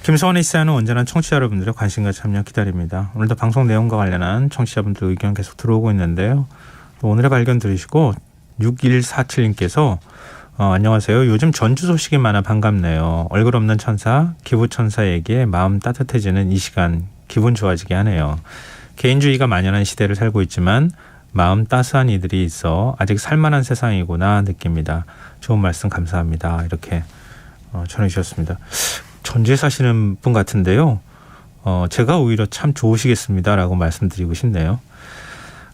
김성환의 시사는 언제나 청취자 여러분들의 관심과 참여 기다립니다. 오늘도 방송 내용과 관련한 청취자분들 의견 계속 들어오고 있는데요. 또 오늘의 발견 들으시고 6147님께서 안녕하세요. 요즘 전주 소식이 많아 반갑네요. 얼굴 없는 천사, 기부천사에게 마음 따뜻해지는 이 시간 기분 좋아지게 하네요. 개인주의가 만연한 시대를 살고 있지만 마음 따스한 이들이 있어 아직 살만한 세상이구나 느낍니다. 좋은 말씀 감사합니다. 이렇게 전해주셨습니다. 전주에 사시는 분 같은데요. 제가 오히려 참 좋으시겠습니다라고 말씀드리고 싶네요.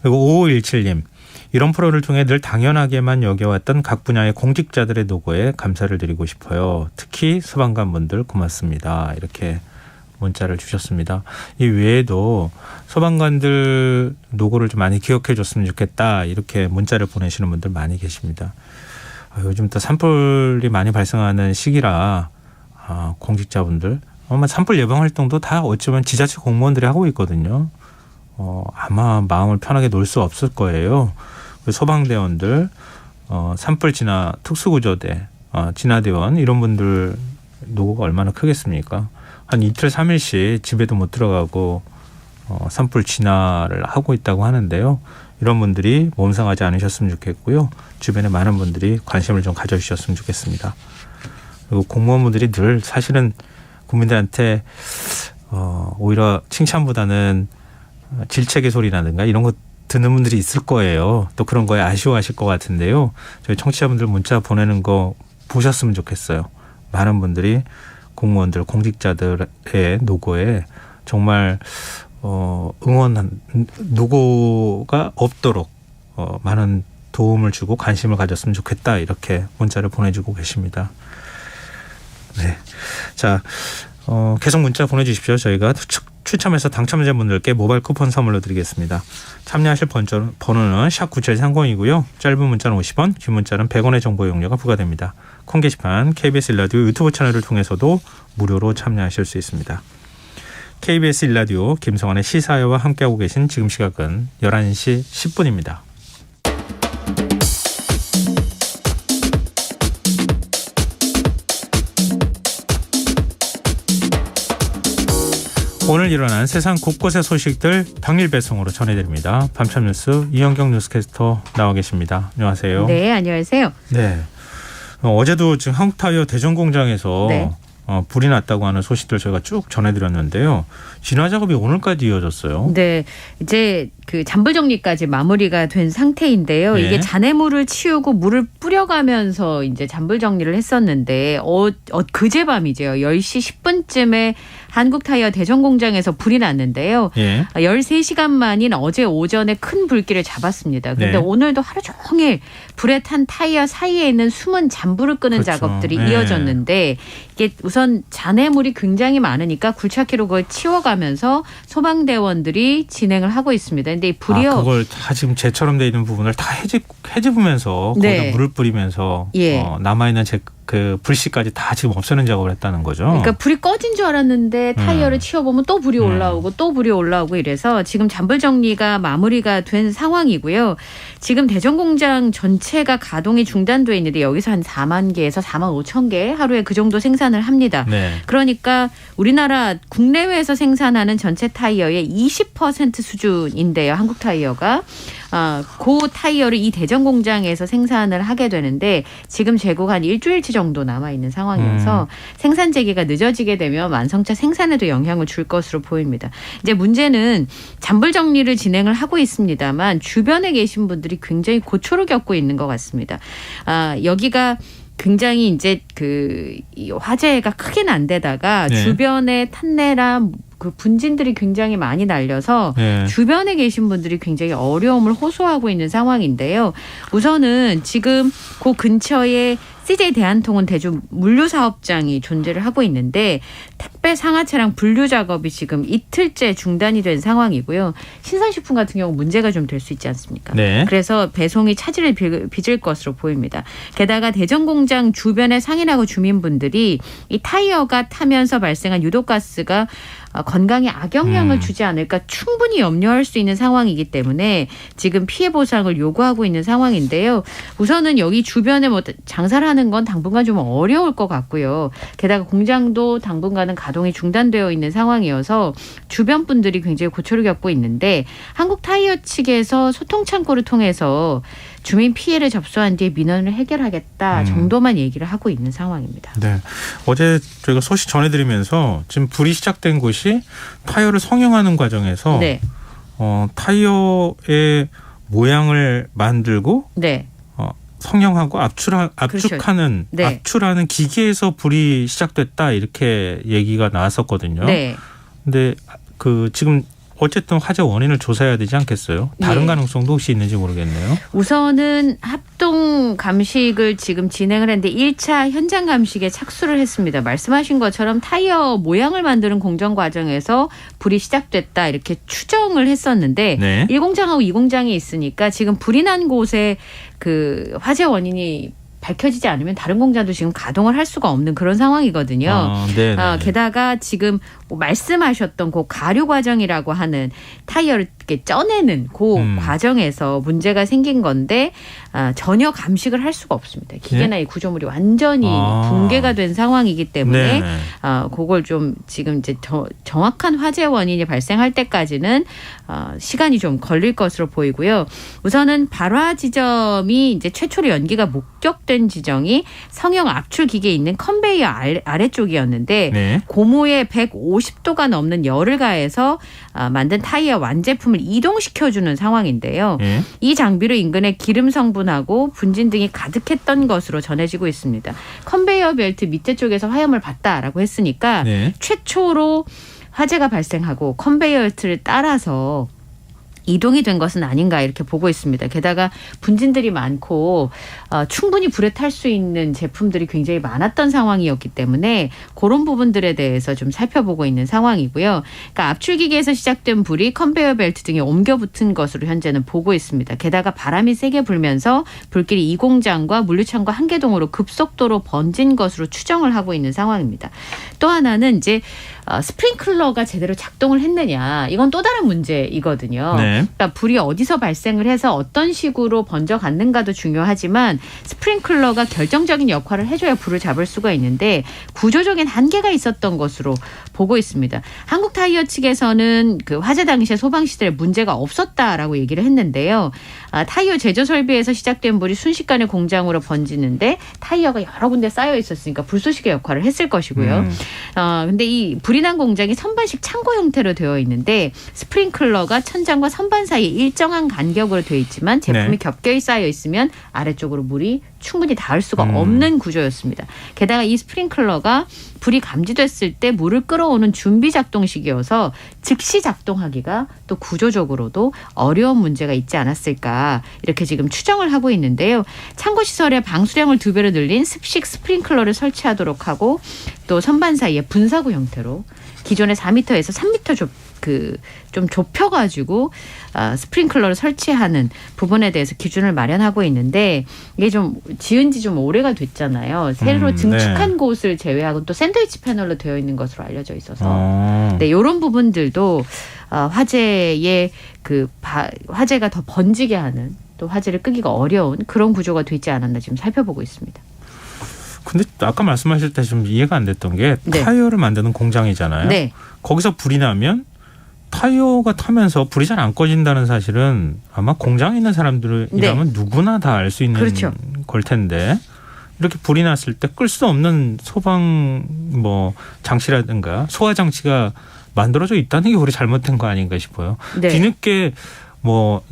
그리고 5517님. 이런 프로를 통해 늘 당연하게만 여겨왔던 각 분야의 공직자들의 노고에 감사를 드리고 싶어요. 특히 소방관분들 고맙습니다. 이렇게 문자를 주셨습니다. 이 외에도 소방관들 노고를 좀 많이 기억해 줬으면 좋겠다. 이렇게 문자를 보내시는 분들 많이 계십니다. 요즘 또 산불이 많이 발생하는 시기라 공직자분들 산불 예방 활동도 다 어쩌면 지자체 공무원들이 하고 있거든요. 아마 마음을 편하게 놓을 수 없을 거예요. 소방대원들, 산불 진화 특수구조대, 진화대원 이런 분들 노고가 얼마나 크겠습니까? 한 이틀 3일씩 집에도 못 들어가고 산불 진화를 하고 있다고 하는데요. 이런 분들이 몸 상하지 않으셨으면 좋겠고요. 주변에 많은 분들이 관심을 좀 가져주셨으면 좋겠습니다. 그리고 공무원분들이 늘 사실은 국민들한테 오히려 칭찬보다는 질책의 소리라든가 이런 거 듣는 분들이 있을 거예요. 또 그런 거에 아쉬워하실 것 같은데요. 저희 청취자분들 문자 보내는 거 보셨으면 좋겠어요. 많은 분들이 공무원들, 공직자들의 노고에 정말 응원한 노고가 없도록 많은 도움을 주고 관심을 가졌으면 좋겠다. 이렇게 문자를 보내주고 계십니다. 네, 자 계속 문자 보내주십시오. 저희가 추첨해서 당첨자분들께 모바일 쿠폰 선물로 드리겠습니다. 참여하실 번호는 샵9730이고요. 짧은 문자는 50원, 긴 문자는 100원의 정보 이용료가 부과됩니다. 콩 게시판 KBS 1라디오 유튜브 채널을 통해서도 무료로 참여하실 수 있습니다. KBS 1라디오 김성환의 시사회와 함께하고 계신 지금 시각은 11시 10분입니다. 오늘 일어난 세상 곳곳의 소식들 당일 배송으로 전해드립니다. 밤참 뉴스 이현경 뉴스캐스터 나와 계십니다. 안녕하세요. 네, 안녕하세요. 네, 어제도 지금 한국타이어 대전공장에서 네. 불이 났다고 하는 소식들 저희가 쭉 전해드렸는데요. 진화 작업이 오늘까지 이어졌어요. 네, 이제 그 잔불 정리까지 마무리가 된 상태인데요. 네. 이게 잔해물을 치우고 물을 뿌려가면서 이제 잔불 정리를 했었는데 그제밤이죠. 10시 10분쯤에 한국타이어 대전공장에서 불이 났는데요. 예. 13시간 만인 어제 오전에 큰 불길을 잡았습니다. 그런데 네. 오늘도 하루 종일 불에 탄 타이어 사이에 있는 숨은 잔불을 끄는 그렇죠. 작업들이 네. 이어졌는데 이게 우선 잔해물이 굉장히 많으니까 굴착기로 그걸 치워가면서 소방대원들이 진행을 하고 있습니다. 근데 이 불이요. 그걸 다 지금 재처럼 돼 있는 부분을 다 헤집으면서 네. 거기다 물을 뿌리면서 예. 남아있는 그 불씨까지 다 지금 없애는 작업을 했다는 거죠. 그러니까 불이 꺼진 줄 알았는데 타이어를 치워보면 또 불이 올라오고 또 불이 올라오고 이래서 지금 잔불 정리가 마무리가 된 상황이고요. 지금 대전공장 전체가 가동이 중단돼 있는데 여기서 한 4만 개에서 4만 5천 개 하루에 그 정도 생산을 합니다. 네. 그러니까 우리나라 국내외에서 생산하는 전체 타이어의 20% 수준인데요. 한국타이어가. 그 타이어를 이 대전공장에서 생산을 하게 되는데 지금 재고가 한 일주일치 정도 남아있는 상황이어서 생산 재개가 늦어지게 되면 완성차 생산에도 영향을 줄 것으로 보입니다. 이제 문제는 잔불 정리를 진행을 하고 있습니다만 주변에 계신 분들이 굉장히 고초를 겪고 있는 것 같습니다. 여기가 굉장히 이제 그 화재가 크게 난 데다가 네. 주변에 탄내랑 그 분진들이 굉장히 많이 날려서 네. 주변에 계신 분들이 굉장히 어려움을 호소하고 있는 상황인데요. 우선은 지금 그 근처에 CJ 대한통운 대주 물류사업장이 존재를 하고 있는데 택배 상하 차량 분류 작업이 지금 이틀째 중단이 된 상황이고요. 신선식품 같은 경우 문제가 좀 될 수 있지 않습니까? 네. 그래서 배송이 차질을 빚을 것으로 보입니다. 게다가 대전 공장 주변의 상인하고 주민분들이 이 타이어가 타면서 발생한 유독가스가 건강에 악영향을 주지 않을까 충분히 염려할 수 있는 상황이기 때문에 지금 피해 보상을 요구하고 있는 상황인데요. 우선은 여기 주변에 뭐 장사를 하는 건 당분간 좀 어려울 것 같고요. 게다가 공장도 당분간은 가동이 중단되어 있는 상황이어서 주변 분들이 굉장히 고초를 겪고 있는데 한국 타이어 측에서 소통 창구를 통해서 주민 피해를 접수한 뒤에 민원을 해결하겠다 정도만 얘기를 하고 있는 상황입니다. 네, 어제 저희가 소식 전해드리면서 지금 불이 시작된 곳이 타이어를 성형하는 과정에서 네. 타이어의 모양을 만들고 네. 성형하고 압축하는 그렇죠. 네. 압출하는 기계에서 불이 시작됐다 이렇게 얘기가 나왔었거든요. 네. 근데 지금 어쨌든 화재 원인을 조사해야 되지 않겠어요? 다른 가능성도 혹시 있는지 모르겠네요. 우선은 합동 감식을 지금 진행을 했는데 1차 현장 감식에 착수를 했습니다. 말씀하신 것처럼 타이어 모양을 만드는 공정 과정에서 불이 시작됐다 이렇게 추정을 했었는데 네. 1공장하고 2공장이 있으니까 지금 불이 난 곳에 그 화재 원인이 밝혀지지 않으면 다른 공장도 지금 가동을 할 수가 없는 그런 상황이거든요. 게다가 지금 말씀하셨던 그 가류 과정이라고 하는 타이어를 이렇게 쪄내는 그 과정에서 문제가 생긴 건데 전혀 감식을 할 수가 없습니다. 기계나 이 구조물이 완전히 붕괴가 된 상황이기 때문에 그걸 좀 지금 이제 정확한 화재 원인이 발생할 때까지는 시간이 좀 걸릴 것으로 보이고요. 우선은 발화 지점이 이제 최초로 연기가 목격된 지점이 성형 압출 기계에 있는 컨베이어 아래쪽이었는데 고무에 150도가 넘는 열을 가해서 만든 타이어 완제품을 이동시켜주는 상황인데요. 이 장비로 인근의 기름 성분하고 분진 등이 가득했던 것으로 전해지고 있습니다. 컨베이어 벨트 밑에 쪽에서 화염을 봤다라고 했으니까 최초로 화재가 발생하고 컨베이어 벨트를 따라서 이동이 된 것은 아닌가 이렇게 보고 있습니다. 게다가 분진들이 많고 충분히 불에 탈 수 있는 제품들이 굉장히 많았던 상황이었기 때문에 그런 부분들에 대해서 좀 살펴보고 있는 상황이고요. 그러니까 압출기계에서 시작된 불이 컨베이어 벨트 등에 옮겨 붙은 것으로 현재는 보고 있습니다. 게다가 바람이 세게 불면서 불길이 이 공장과 물류창고 한 개동으로 급속도로 번진 것으로 추정을 하고 있는 상황입니다. 또 하나는 이제 스프링클러가 제대로 작동을 했느냐 이건 또 다른 문제이거든요. 그러니까 불이 어디서 발생을 해서 어떤 식으로 번져갔는가도 중요하지만 스프링클러가 결정적인 역할을 해줘야 불을 잡을 수가 있는데 구조적인 한계가 있었던 것으로 보고 있습니다. 한국 타이어 측에서는 그 화재 당시에 소방시설에 문제가 없었다라고 얘기를 했는데요. 타이어 제조 설비에서 시작된 불이 순식간에 공장으로 번지는데 타이어가 여러 군데 쌓여 있었으니까 불쏘시개 역할을 했을 것이고요. 근데 이 불이 난 공장이 선반식 창고 형태로 되어 있는데 스프링클러가 천장과 선반 사이에 일정한 간격으로 되어 있지만 제품이 겹겹이 쌓여 있으면 아래쪽으로 물이 충분히 닿을 수가 없는 구조였습니다. 게다가 이 스프링클러가 불이 감지됐을 때 물을 끌어오는 준비 작동식이어서 즉시 작동하기가 또 구조적으로도 어려운 문제가 있지 않았을까 이렇게 지금 추정을 하고 있는데요. 창고 시설에 방수량을 2배로 늘린 습식 스프링클러를 설치하도록 하고 또 선반 사이에 분사구 형태로 기존의 4m에서 3m 좀 좁혀가지고 스프링클러를 설치하는 부분에 대해서 기준을 마련하고 있는데 이게 좀 지은 지 좀 오래가 됐잖아요. 새로 증축한 곳을 제외하고 또 샌드위치 패널로 되어 있는 것으로 알려져 있어서 이런 부분들도 화재의 화재가 더 번지게 하는 또 화재를 끄기가 어려운 그런 구조가 되지 않았나 지금 살펴보고 있습니다. 근데 아까 말씀하실 때 좀 이해가 안 됐던 게 타이어를 만드는 공장이잖아요. 거기서 불이 나면 타이어가 타면서 불이 잘 안 꺼진다는 사실은 아마 공장에 있는 사람들이라면 누구나 다 알 수 있는 걸 텐데 이렇게 불이 났을 때 끌 수 없는 소방 장치라든가 소화 장치가 만들어져 있다는 게 우리 잘못된 거 아닌가 싶어요. 뒤늦게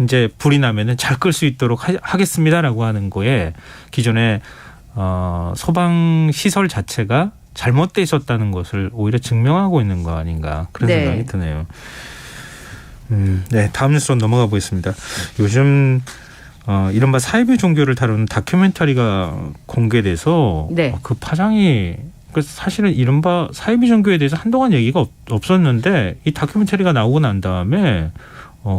이제 불이 나면은 잘 끌 수 있도록 하겠습니다라고 하는 거에 기존에 소방 시설 자체가 잘못돼 있었다는 것을 오히려 증명하고 있는 거 아닌가 그런 생각이 드네요. 다음 뉴스로 넘어가 보겠습니다. 요즘 이른바 사이비 종교를 다루는 다큐멘터리가 공개돼서 그 파장이 그래서 사실은 이른바 사회비전교에 대해서 한동안 얘기가 없었는데 이 다큐멘터리가 나오고 난 다음에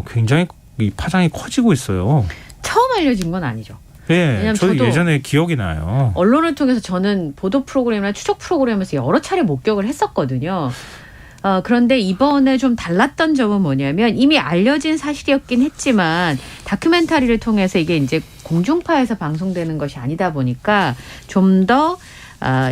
굉장히 이 파장이 커지고 있어요. 처음 알려진 건 아니죠. 네, 저도 예전에 기억이 나요. 언론을 통해서 저는 보도 프로그램이나 추적 프로그램에서 여러 차례 목격을 했었거든요. 그런데 이번에 좀 달랐던 점은 뭐냐면 이미 알려진 사실이었긴 했지만 다큐멘터리를 통해서 이게 이제 공중파에서 방송되는 것이 아니다 보니까 좀 더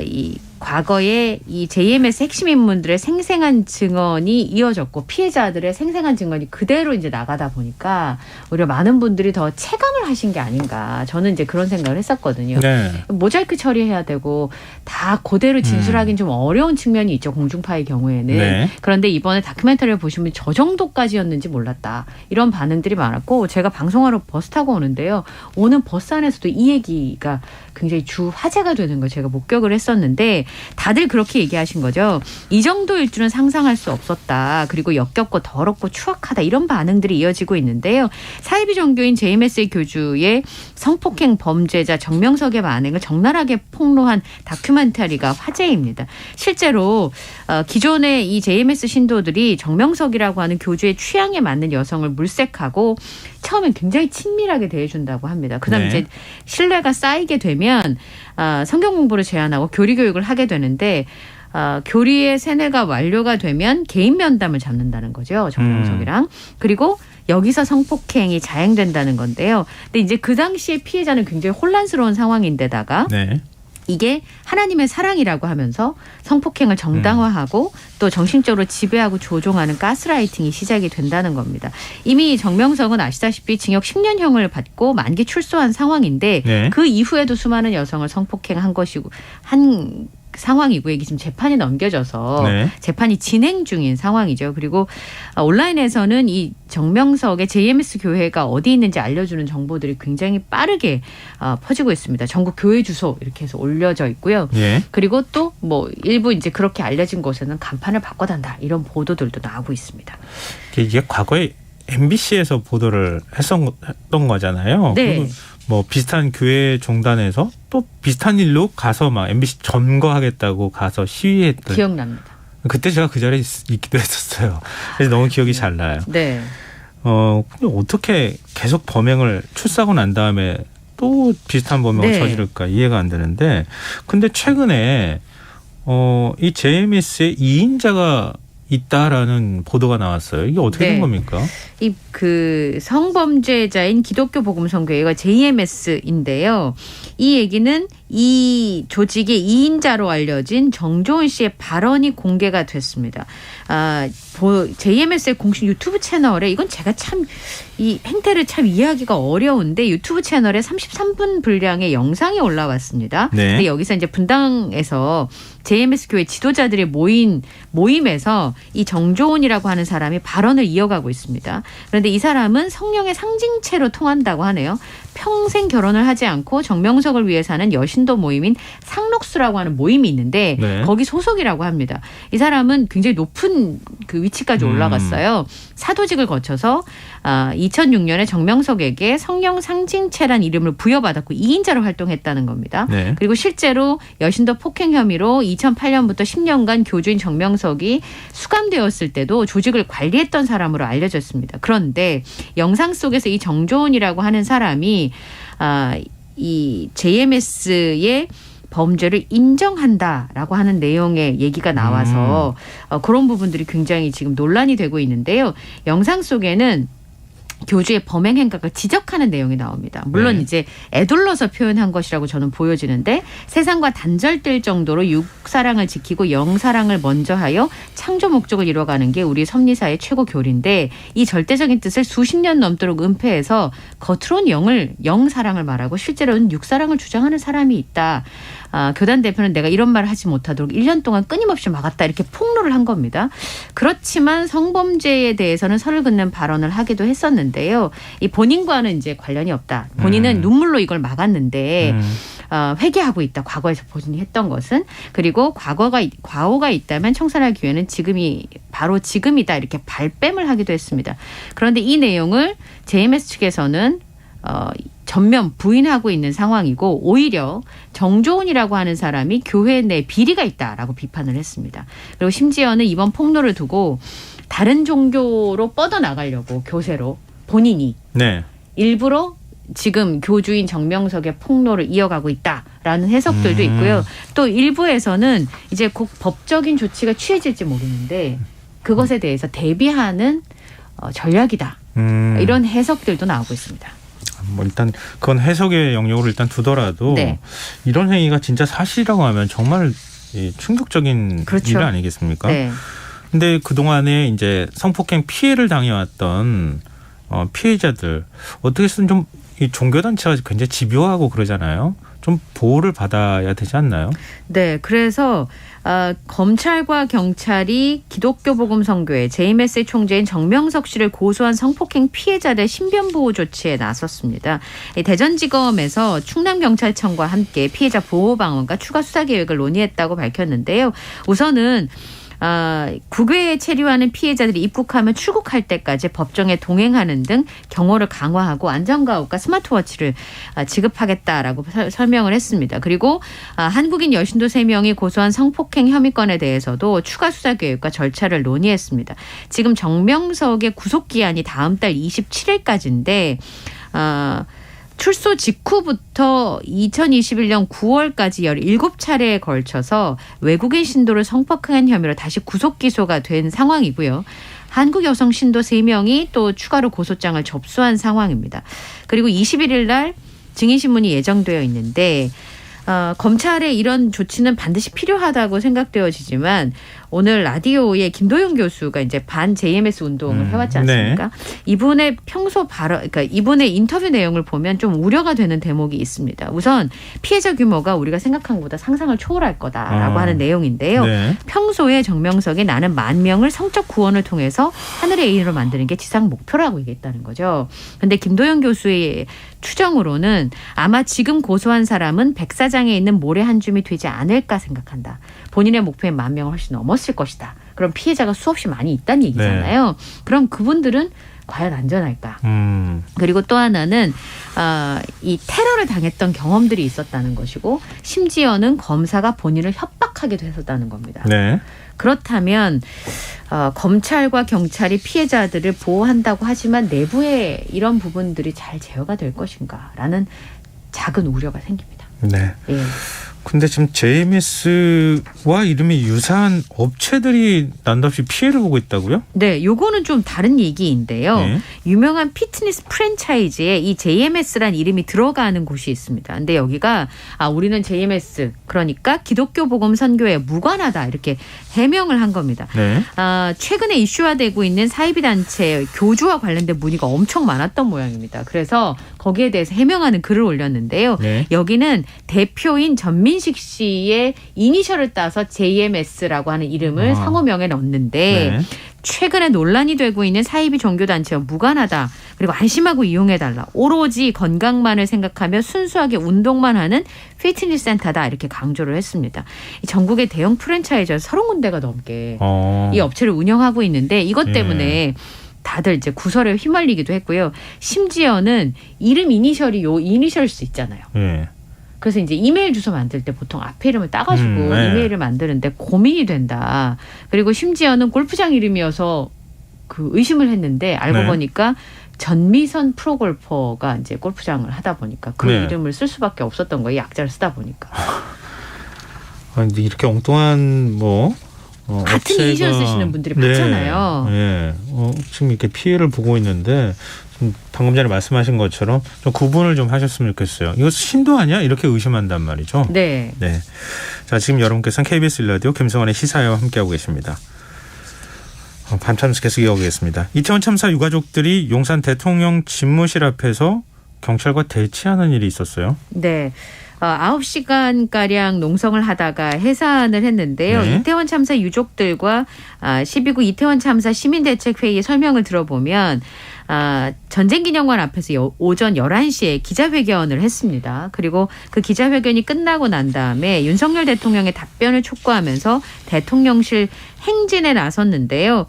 이 과거에 이 JMS 핵심 인물들의 생생한 증언이 이어졌고 피해자들의 생생한 증언이 그대로 이제 나가다 보니까 오히려 많은 분들이 더 체감을 하신 게 아닌가. 저는 이제 그런 생각을 했었거든요. 네. 모자이크 처리해야 되고 다 그대로 진술하기는 좀 어려운 측면이 있죠. 공중파의 경우에는. 네. 그런데 이번에 다큐멘터리를 보시면 저 정도까지였는지 몰랐다. 이런 반응들이 많았고 제가 방송하러 버스 타고 오는데요. 오는 버스 안에서도 이 얘기가 굉장히 주 화제가 되는 걸 제가 목격을 했었는데 다들 그렇게 얘기하신 거죠. 이 정도일 줄은 상상할 수 없었다. 그리고 역겹고 더럽고 추악하다. 이런 반응들이 이어지고 있는데요. 사이비 종교인 JMS의 교주의 성폭행 범죄자 정명석의 만행을 적나라하게 폭로한 다큐멘터리가 화제입니다. 실제로 기존의 이 JMS 신도들이 정명석이라고 하는 교주의 취향에 맞는 여성을 물색하고 처음엔 굉장히 친밀하게 대해준다고 합니다. 그다음에 이제 신뢰가 쌓이게 되면 성경 공부를 제안하고 교리 교육을 하게 되는데 교리의 세뇌가 완료가 되면 개인 면담을 잡는다는 거죠. 정명석이랑. 그리고 여기서 성폭행이 자행된다는 건데요. 근데 이제 그 당시에 피해자는 굉장히 혼란스러운 상황인데다가 이게 하나님의 사랑이라고 하면서 성폭행을 정당화하고 또 정신적으로 지배하고 조종하는 가스라이팅이 시작이 된다는 겁니다. 이미 정명석은 아시다시피 징역 10년형을 받고 만기 출소한 상황인데 그 이후에도 수많은 여성을 성폭행한 것이고 한 상황이고 이게 지금 재판이 넘겨져서 재판이 진행 중인 상황이죠. 그리고 온라인에서는 이 정명석의 JMS 교회가 어디 있는지 알려주는 정보들이 굉장히 빠르게 퍼지고 있습니다. 전국 교회 주소 이렇게 해서 올려져 있고요. 그리고 또 뭐 일부 이제 그렇게 알려진 곳에는 간판을 바꿔단다 이런 보도들도 나오고 있습니다. 이게 과거에 MBC에서 보도를 했던 거잖아요. 네. 뭐 비슷한 교회 종단에서 또 비슷한 일로 가서 막 MBC 점거하겠다고 가서 시위했던. 기억납니다. 그때 제가 그 자리에 있기도 했었어요. 그래서 너무 기억이 잘 나요. 네. 근데 어떻게 계속 범행을 출사하고 난 다음에 또 비슷한 범행을 저지를까 이해가 안 되는데, 근데 최근에 이 JMS의 2인자가 있다라는 보도가 나왔어요. 이게 어떻게 된 겁니까? 이 그 성범죄자인 기독교 복음성교회가 JMS인데요. 이 얘기는 이 조직의 2인자로 알려진 정조은 씨의 발언이 공개가 됐습니다. JMS의 공식 유튜브 채널에 이건 제가 참 이 행태를 참 이해하기가 어려운데 유튜브 채널에 33분 분량의 영상이 올라왔습니다. 근데 여기서 이제 분당에서 JMS 교회 지도자들이 모임에서 이 정조은이라고 하는 사람이 발언을 이어가고 있습니다. 그런데 이 사람은 성령의 상징체로 통한다고 하네요. 평생 결혼을 하지 않고 정명석을 위해 사는 여신도 모임인 상록수라고 하는 모임이 있는데 거기 소속이라고 합니다. 이 사람은 굉장히 높은 그 위치까지 올라갔어요. 사도직을 거쳐서 2006년에 정명석에게 성령 상징체란 이름을 부여받았고 2인자로 활동했다는 겁니다. 그리고 실제로 여신도 폭행 혐의로 2008년부터 10년간 교주인 정명석이 수감되었을 때도 조직을 관리했던 사람으로 알려졌습니다. 그런데 영상 속에서 이 정조은이라고 하는 사람이 이 JMS의 범죄를 인정한다라고 하는 내용의 얘기가 나와서 그런 부분들이 굉장히 지금 논란이 되고 있는데요. 영상 속에는 교주의 범행 행각을 지적하는 내용이 나옵니다. 물론 이제 애둘러서 표현한 것이라고 저는 보여지는데 세상과 단절될 정도로 육사랑을 지키고 영사랑을 먼저 하여 창조 목적을 이뤄가는 게 우리 섭리사의 최고 교리인데 이 절대적인 뜻을 수십 년 넘도록 은폐해서 겉으로는 영사랑을 말하고 실제로는 육사랑을 주장하는 사람이 있다. 교단 대표는 내가 이런 말을 하지 못하도록 1년 동안 끊임없이 막았다 이렇게 폭로를 한 겁니다. 그렇지만 성범죄에 대해서는 선을 긋는 발언을 하기도 했었는데요. 이 본인과는 이제 관련이 없다. 본인은 눈물로 이걸 막았는데 회개하고 있다. 과거에서 본인이 했던 것은. 그리고 과오가 있다면 청산할 기회는 바로 지금이다. 이렇게 발뺌을 하기도 했습니다. 그런데 이 내용을 JMS 측에서는 전면 부인하고 있는 상황이고 오히려 정조은이라고 하는 사람이 교회 내 비리가 있다라고 비판을 했습니다. 그리고 심지어는 이번 폭로를 두고 다른 종교로 뻗어나가려고 교세로 본인이 네. 일부러 지금 교주인 정명석의 폭로를 이어가고 있다라는 해석들도 있고요. 또 일부에서는 이제 곧 법적인 조치가 취해질지 모르는데 그것에 대해서 대비하는 전략이다. 이런 해석들도 나오고 있습니다. 뭐 일단 그건 해석의 영역으로 일단 두더라도 네. 이런 행위가 진짜 사실이라고 하면 정말 충격적인 그렇죠. 일 아니겠습니까? 네. 근데 그동안에 이제 성폭행 피해를 당해왔던 피해자들 어떻게든 좀 이 종교단체가 굉장히 집요하고 그러잖아요. 좀 보호를 받아야 되지 않나요? 네, 그래서 검찰과 경찰이 기독교복음선교회 JMS의 총재인 정명석 씨를 고소한 성폭행 피해자들 신변보호 조치에 나섰습니다. 대전지검에서 충남경찰청과 함께 피해자 보호방안과 추가 수사 계획을 논의했다고 밝혔는데요. 우선은 국외에 체류하는 피해자들이 입국하면 출국할 때까지 법정에 동행하는 등 경호를 강화하고 안전가옥과 스마트워치를 지급하겠다라고 설명을 했습니다. 그리고 한국인 여신도 3명이 고소한 성폭행 혐의건에 대해서도 추가 수사 계획과 절차를 논의했습니다. 지금 정명석의 구속기한이 다음 달 27일까지인데 출소 직후부터 2021년 9월까지 17차례에 걸쳐서 외국인 신도를 성폭행한 혐의로 다시 구속 기소가 된 상황이고요. 한국 여성 신도 3명이 또 추가로 고소장을 접수한 상황입니다. 그리고 21일 날 증인신문이 예정되어 있는데 검찰의 이런 조치는 반드시 필요하다고 생각되어지지만 오늘 라디오에 김도영 교수가 이제 반 JMS 운동을 해왔지 않습니까? 네. 이분의 평소 발언, 그러니까 이분의 인터뷰 내용을 보면 좀 우려가 되는 대목이 있습니다. 우선 피해자 규모가 우리가 생각한 것보다 상상을 초월할 거다라고 하는 내용인데요. 네. 평소에 정명석이 나는 10,000명을 성적 구원을 통해서 하늘의 의인으로 만드는 게 지상 목표라고 얘기했다는 거죠. 그런데 김도영 교수의 추정으로는 아마 지금 고소한 사람은 백사장에 있는 모래 한 줌이 되지 않을까 생각한다. 본인의 목표인 10,000명을 훨씬 넘었을 것이다. 그럼 피해자가 수없이 많이 있다는 얘기잖아요. 네. 그럼 그분들은 과연 안전할까? 그리고 또 하나는 이 테러를 당했던 경험들이 있었다는 것이고 심지어는 검사가 본인을 협박하기도 했었다는 겁니다. 네. 그렇다면 검찰과 경찰이 피해자들을 보호한다고 하지만 내부에 이런 부분들이 잘 제어가 될 것인가라는 작은 우려가 생깁니다. 네. 예. 근데 지금 JMS와 이름이 유사한 업체들이 난데없이 피해를 보고 있다고요? 네, 요거는 좀 다른 얘기인데요. 네. 유명한 피트니스 프랜차이즈에 이 JMS란 이름이 들어가는 곳이 있습니다. 근데 여기가 우리는 JMS 그러니까 기독교 복음 선교에 무관하다 이렇게 해명을 한 겁니다. 네. 최근에 이슈화되고 있는 사이비 단체 교주와 관련된 문의가 엄청 많았던 모양입니다. 그래서 거기에 대해서 해명하는 글을 올렸는데요. 네. 여기는 대표인 전민식 씨의 이니셜을 따서 JMS라고 하는 이름을 상호명에 넣었는데 네. 최근에 논란이 되고 있는 사이비 종교단체와 무관하다. 그리고 안심하고 이용해달라. 오로지 건강만을 생각하며 순수하게 운동만 하는 피트니스 센터다. 이렇게 강조를 했습니다. 전국의 대형 프랜차이즈 30군데가 넘게 이 업체를 운영하고 있는데 이것 때문에 다들 이제 구설에 휘말리기도 했고요. 심지어는 이름 이니셜이 요 이니셜일 수 있잖아요. 그래서 이제 이메일 주소 만들 때 보통 앞에 이름을 따가지고 이메일을 만드는데 고민이 된다. 그리고 심지어는 골프장 이름이어서 그 의심을 했는데 알고 보니까 전미선 프로골퍼가 이제 골프장을 하다 보니까 그 이름을 쓸 수밖에 없었던 거예요. 약자를 쓰다 보니까. 근데 이렇게 엉뚱한 같은 이니셜 쓰시는 분들이 많잖아요. 네. 지금 이렇게 피해를 보고 있는데 방금 전에 말씀하신 것처럼 좀 구분을 좀 하셨으면 좋겠어요. 이거 신도 아니야? 이렇게 의심한단 말이죠. 네. 네. 자, 지금 여러분께서는 KBS 라디오 김성환의 시사회와 함께하고 계십니다. 밤참수 계속 이어가겠습니다. 이태원 참사 유가족들이 용산 대통령 집무실 앞에서 경찰과 대치하는 일이 있었어요. 네. 9시간가량 농성을 하다가 해산을 했는데요. 네. 이태원 참사 유족들과 12구 이태원 참사 시민대책회의의 설명을 들어보면 전쟁기념관 앞에서 오전 11시에 기자회견을 했습니다. 그리고 그 기자회견이 끝나고 난 다음에 윤석열 대통령의 답변을 촉구하면서 대통령실 행진에 나섰는데요.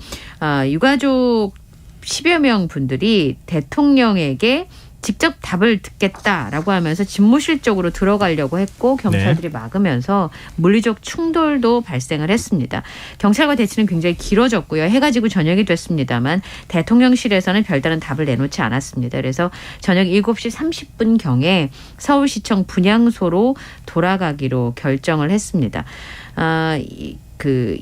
유가족 10여 명 분들이 대통령에게 직접 답을 듣겠다라고 하면서 집무실 쪽으로 들어가려고 했고 경찰들이 막으면서 물리적 충돌도 발생을 했습니다. 경찰과 대치는 굉장히 길어졌고요. 해가 지고 저녁이 됐습니다만 대통령실에서는 별다른 답을 내놓지 않았습니다. 그래서 저녁 7시 30분경에 서울시청 분향소로 돌아가기로 결정을 했습니다.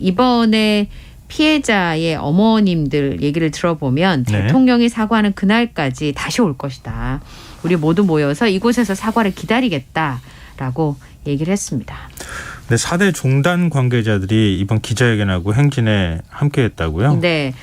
이번에 피해자의 어머님들 얘기를 들어보면 대통령이 사과하는 그날까지 다시 올 것이다. 우리 모두 모여서 이곳에서 사과를 기다리겠다라고 얘기를 했습니다. 네, 4대 종단 관계자들이 이번 기자회견하고 행진에 함께했다고요? 네.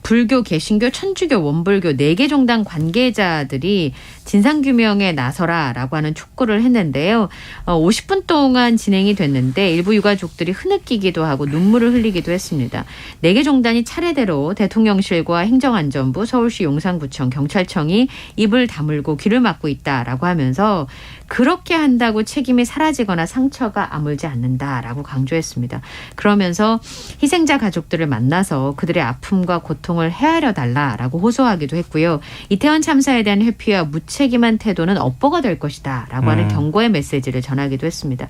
불교, 개신교, 천주교, 원불교 4개 종단 관계자들이 진상규명에 나서라라고 하는 촉구를 했는데요. 50분 동안 진행이 됐는데 일부 유가족들이 흐느끼기도 하고 눈물을 흘리기도 했습니다. 4개 종단이 차례대로 대통령실과 행정안전부, 서울시 용산구청, 경찰청이 입을 다물고 귀를 막고 있다라고 하면서 그렇게 한다고 책임이 사라지거나 상처가 아물지 않는다라고 강조했습니다. 그러면서 희생자 가족들을 만나서 그들의 아픔과 고통을 헤아려 달라라고 호소하기도 했고요. 이태원 참사에 대한 회피와 무책임한 태도는 업보가 될 것이다 라고 하는 경고의 메시지를 전하기도 했습니다.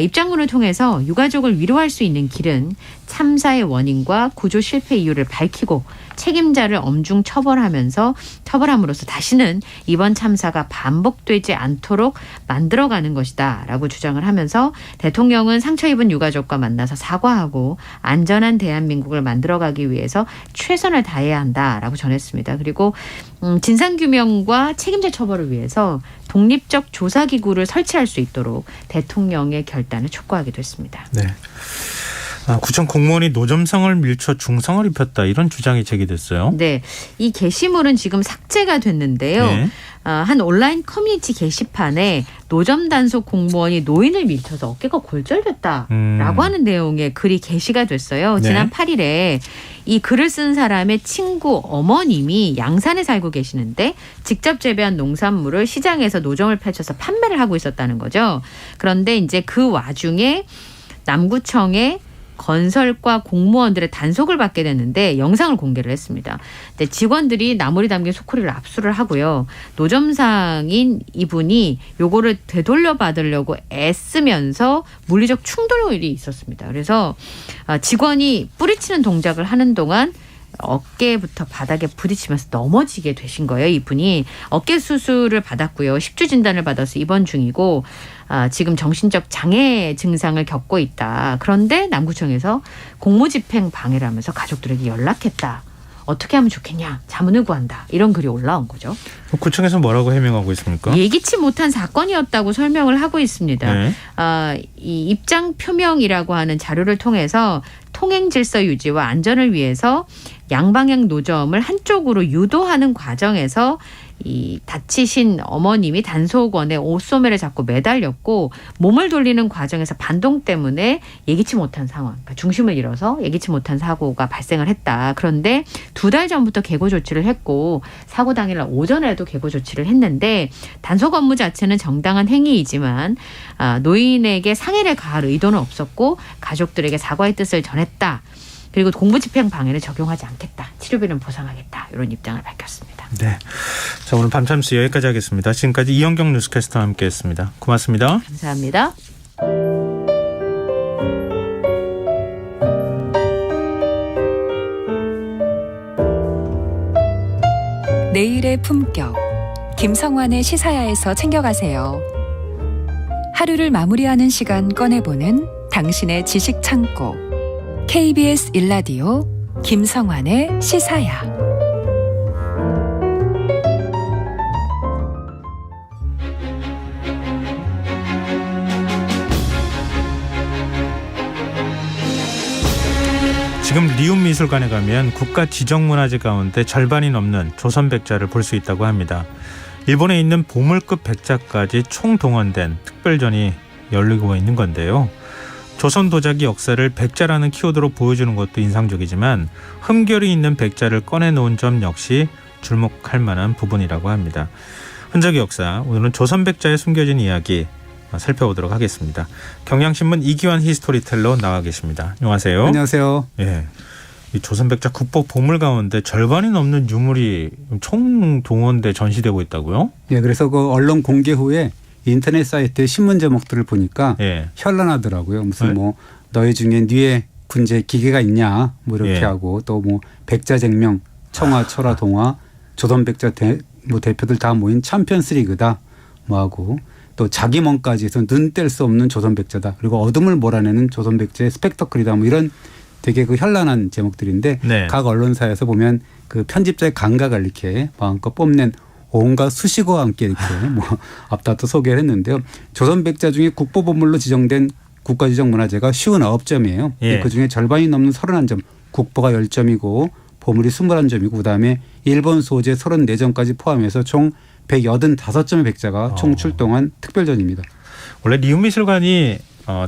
입장문을 통해서 유가족을 위로할 수 있는 길은 참사의 원인과 구조 실패 이유를 밝히고 책임자를 엄중 처벌함으로써 다시는 이번 참사가 반복되지 않도록 만들어가는 것이다 라고 주장을 하면서 대통령은 상처 입은 유가족과 만나서 사과하고 안전한 대한민국을 만들어가기 위해서 최선을 다해야 한다라고 전했습니다. 그리고 진상규명과 책임자 처벌을 위해서 독립적 조사기구를 설치할 수 있도록 대통령의 결단을 촉구하기도 했습니다. 네. 구청 공무원이 노점상을 밀쳐 중상을 입혔다 이런 주장이 제기됐어요. 네, 이 게시물은 지금 삭제가 됐는데요. 네. 한 온라인 커뮤니티 게시판에 노점 단속 공무원이 노인을 밀쳐서 어깨가 골절됐다라고 하는 내용의 글이 게시가 됐어요. 지난 8일에 이 글을 쓴 사람의 친구 어머님이 양산에 살고 계시는데 직접 재배한 농산물을 시장에서 노점을 펼쳐서 판매를 하고 있었다는 거죠. 그런데 이제 그 와중에 남구청에 건설과 공무원들의 단속을 받게 됐는데 영상을 공개를 했습니다. 근데 직원들이 나물이 담긴 소쿠리를 압수를 하고요. 노점상인 이분이 요거를 되돌려 받으려고 애쓰면서 물리적 충돌이 있었습니다. 그래서 직원이 뿌리치는 동작을 하는 동안 어깨부터 바닥에 부딪히면서 넘어지게 되신 거예요. 이분이 어깨 수술을 받았고요. 10주 진단을 받아서 입원 중이고 지금 정신적 장애 증상을 겪고 있다. 그런데 남구청에서 공무집행 방해를 하면서 가족들에게 연락했다. 어떻게 하면 좋겠냐. 자문을 구한다. 이런 글이 올라온 거죠. 구청에서 뭐라고 해명하고 있습니까? 예기치 못한 사건이었다고 설명을 하고 있습니다. 네. 이 입장 표명이라고 하는 자료를 통해서 통행 질서 유지와 안전을 위해서 양방향 노점을 한쪽으로 유도하는 과정에서 이 다치신 어머님이 단속원에 옷소매를 잡고 매달렸고 몸을 돌리는 과정에서 반동 때문에 예기치 못한 상황, 그러니까 중심을 잃어서 예기치 못한 사고가 발생을 했다. 그런데 2달 전부터 계고 조치를 했고 사고 당일날 오전에도 계고 조치를 했는데 단속 업무 자체는 정당한 행위이지만 노인에게 상해를 가할 의도는 없었고 가족들에게 사과의 뜻을 전했다. 그리고 공무집행 방해는 적용하지 않겠다. 치료비는 보상하겠다. 이런 입장을 밝혔습니다. 네. 자, 오늘 밤참스 여기까지 하겠습니다. 지금까지 이현경 뉴스캐스터와 함께했습니다. 고맙습니다. 감사합니다. 내일의 품격. 김성환의 시사야에서 챙겨가세요. 하루를 마무리하는 시간 꺼내보는 당신의 지식 창고. KBS 1라디오 김성환의 시사야. 지금 리움미술관에 가면 국가 지정문화재 가운데 절반이 넘는 조선백자를 볼 수 있다고 합니다. 일본에 있는 보물급 백자까지 총동원된 특별전이 열리고 있는 건데요. 조선 도자기 역사를 백자라는 키워드로 보여주는 것도 인상적이지만 흠결이 있는 백자를 꺼내놓은 점 역시 주목할 만한 부분이라고 합니다. 흔적의 역사, 오늘은 조선 백자에 숨겨진 이야기 살펴보도록 하겠습니다. 경향신문 이기환 히스토리텔러 나와 계십니다. 안녕하세요. 안녕하세요. 예. 이 조선백자 국보 보물 가운데 절반이 넘는 유물이 총동원돼 전시되고 있다고요? 예, 그래서 그 언론 공개 후에 인터넷 사이트의 신문 제목들을 보니까 예. 현란하더라고요. 무슨 뭐 너희 중에 뇌에 군제 기계가 있냐 뭐 이렇게 예. 하고 또 뭐 백자쟁명, 청화, 철화, 동화, 조선백자 뭐 대표들 다 모인 챔피언스리그다 뭐 하고 또 자기 몸까지 해서 눈 뗄 수 없는 조선백자다. 그리고 어둠을 몰아내는 조선백자의 스펙터클이다. 뭐 이런 되게 그 현란한 제목들인데 네. 각 언론사에서 보면 그 편집자의 감각을 이렇게 마음껏 뽐낸 온갖 수식어와 함께 이렇게 뭐 앞다퉈 소개를 했는데요. 조선백자 중에 국보보물로 지정된 국가지정문화재가 59점이에요. 예. 그중에 절반이 넘는 31점, 국보가 10점이고 보물이 21점이고 그다음에 일본 소재 34점까지 포함해서 총 185점의 백자가 총 출동한 특별전입니다. 원래 리움미술관이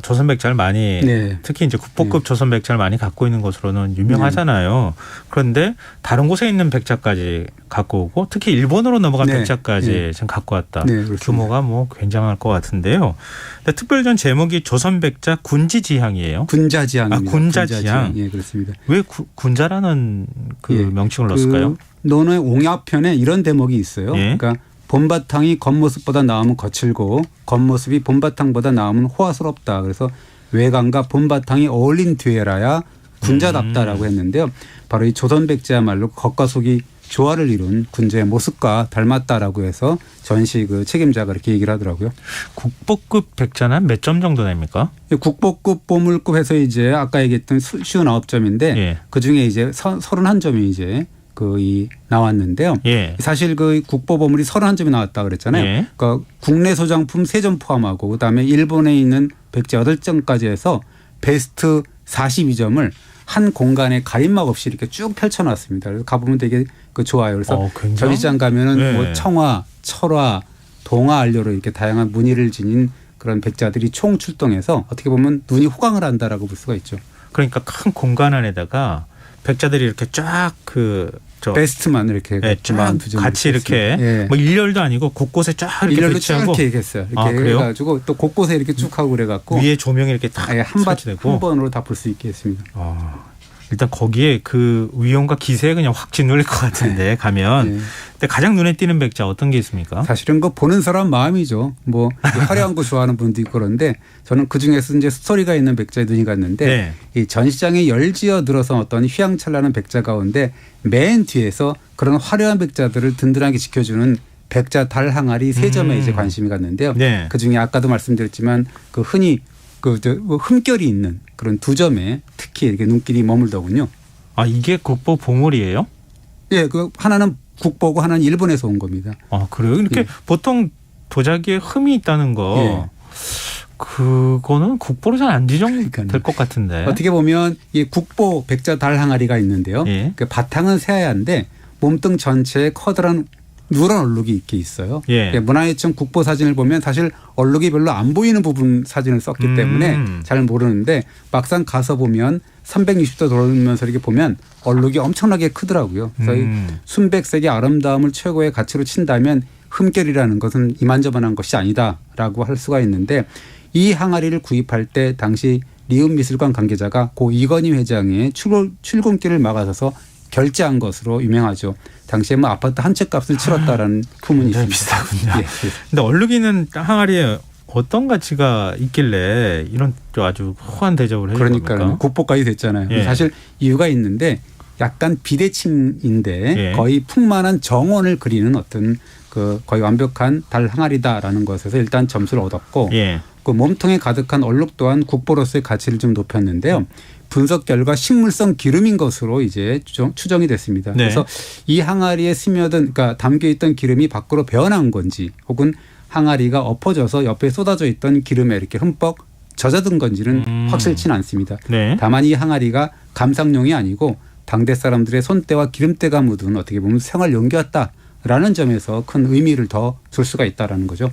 조선백자를 많이 네. 특히 이제 국보급 네. 조선백자를 많이 갖고 있는 것으로는 유명하잖아요. 네. 그런데 다른 곳에 있는 백자까지 갖고 오고 특히 일본으로 넘어간 네. 백자까지 네. 지금 갖고 왔다. 네, 규모가 뭐 굉장할 것 같은데요. 근데 특별전 제목이 조선백자 군지지향이에요. 군자지향입니다. 군자지향. 예, 그렇습니다. 왜 군자라는 그 예. 명칭을 넣었을까요? 논어의 옹야편에 이런 대목이 있어요. 예. 그러니까 본바탕이 겉모습보다 나오면 거칠고 겉모습이 본바탕보다 나오면 호화스럽다. 그래서 외관과 본바탕이 어울린 뒤에라야 군자답다라고 했는데요. 바로 이 조선백자야말로 겉과 속이 조화를 이룬 군자의 모습과 닮았다라고 해서 전시 그 책임자가 그렇게 얘기를 하더라고요. 국보급 백자는 몇 점 정도 됩니까? 국보급 보물급 해서 이제 아까 얘기했던 59점인데 예. 그중에 이제 31점이 이제 이 나왔는데요. 예. 사실 그 국보 보물이 31점이 나왔다 그랬잖아요. 예. 그러니까 국내 소장품 3점 포함하고 그다음에 일본에 있는 백자 8점까지 해서 베스트 42점을 한 공간에 가림막 없이 이렇게 쭉 펼쳐놨습니다. 그래서 가보면 되게 좋아요. 그래서 전시장 가면은 예. 뭐 청화, 철화, 동화 안료로 이렇게 다양한 무늬를 지닌 그런 백자들이 총 출동해서 어떻게 보면 눈이 호강을 한다라고 볼 수가 있죠. 그러니까 큰 공간 안에다가 백자들이 이렇게 쫙 베스트만 이렇게 네, 쫙 같이 이렇게 예. 뭐 일렬도 아니고 곳곳에 쫙 이렇게 일렬로 쭉 이렇게 했어요. 이렇게 해가지고 또 곳곳에 이렇게 쭉 하고 그래갖고 위에 조명이 이렇게 다 한 번으로 다 볼 수 있게 했습니다. 일단 거기에 그 위용과 기세에 그냥 확 짓눌릴 것 같은데 가면. 네. 근데 가장 눈에 띄는 백자 어떤 게 있습니까? 사실은 그 보는 사람 마음이죠. 뭐 화려한 거 좋아하는 분도 있고 그런데 저는 그 중에서 이제 스토리가 있는 백자에 눈이 갔는데 네. 이 전시장에 열지어 들어서 어떤 휘황찬란한 백자 가운데 맨 뒤에서 그런 화려한 백자들을 든든하게 지켜주는 백자 달 항아리 3점에 이제 관심이 갔는데요. 네. 그 중에 아까도 말씀드렸지만 그 흔히 흠결이 있는 그런 2점에 특히 이렇게 눈길이 머물더군요. 아, 이게 국보 보물이에요? 예, 그 하나는 국보고 하나는 일본에서 온 겁니다. 아, 그래요? 이렇게 예. 보통 도자기에 흠이 있다는 거 예. 그거는 국보로 잘 안 지정될 것 같은데. 어떻게 보면 이 국보 백자 달 항아리가 있는데요. 예. 그 바탕은 새하얀데 몸뚱 전체에 커다란 누런 얼룩이 이렇게 있어요. 예. 문화유청 국보 사진을 보면 사실 얼룩이 별로 안 보이는 부분 사진을 썼기 때문에 잘 모르는데 막상 가서 보면 360도 돌면서 이렇게 보면 얼룩이 엄청나게 크더라고요. 그래서 이 순백색의 아름다움을 최고의 가치로 친다면 흠결이라는 것은 이만저만한 것이 아니다라고 할 수가 있는데 이 항아리를 구입할 때 당시 리움미술관 관계자가 고 이건희 회장의 출근길을 막아서서 결제한 것으로 유명하죠. 당시에 뭐 아파트 한 채 값을 치렀다라는 소문이 있습니다. 비싸군요. 그런데 예. 얼룩이는 항아리에 어떤 가치가 있길래 이런 아주 호환 대접을 해준 겁니까? 그러니까 국보까지 됐잖아요. 예. 사실 이유가 있는데 약간 비대칭인데 예. 거의 풍만한 정원을 그리는 어떤 그 거의 완벽한 달 항아리다라는 것에서 일단 점수를 얻었고 예. 그 몸통에 가득한 얼룩 또한 국보로서의 가치를 좀 높였는데요. 분석 결과 식물성 기름인 것으로 이제 추정이 됐습니다. 네. 그래서 이 항아리에 스며든 그러니까 담겨 있던 기름이 밖으로 배어난 건지 혹은 항아리가 엎어져서 옆에 쏟아져 있던 기름에 이렇게 흠뻑 젖어든 건지는 확실치는 않습니다. 네. 다만 이 항아리가 감상용이 아니고 당대 사람들의 손때와 기름때가 묻은 어떻게 보면 생활 용기였다라는 점에서 큰 의미를 더 줄 수가 있다라는 거죠.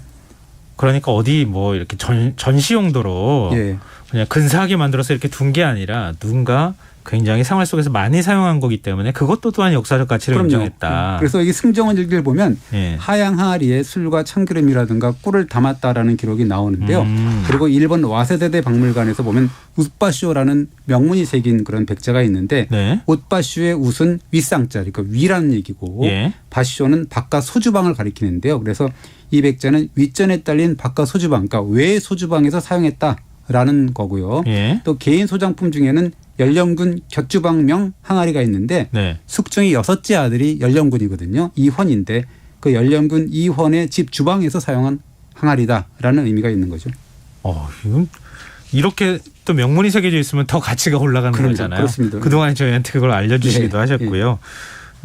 그러니까 어디 뭐 이렇게 전시 용도로 예. 그냥 근사하게 만들어서 이렇게 둔 게 아니라 누군가 굉장히 생활 속에서 많이 사용한 거기 때문에 그것도 또한 역사적 가치를 인정했다. 그래서 이 승정원 일기를 보면 하양 항아리에 술과 참기름이라든가 꿀을 담았다라는 기록이 나오는데요. 그리고 일본 와세다대 박물관에서 보면 웃바쇼라는 명문이 새긴 그런 백자가 있는데 웃바쇼의 웃은 윗상자, 그러니까 위라는 얘기고 바쇼는 바깥 소주방을 가리키는데요. 그래서 이 백자는 윗전에 딸린 바깥 소주방, 그러니까 외 소주방에서 사용했다라는 거고요. 또 개인 소장품 중에는 연령군 곁주방명 항아리가 있는데 숙종이 6째 아들이 연령군이거든요. 이헌인데 그 연령군 이헌의 집 주방에서 사용한 항아리다라는 의미가 있는 거죠. 이건 이렇게 또 명문이 새겨져 있으면 더 가치가 올라가는 거잖아요. 그렇습니다. 그동안 저희한테 그걸 알려주시기도 하셨고요.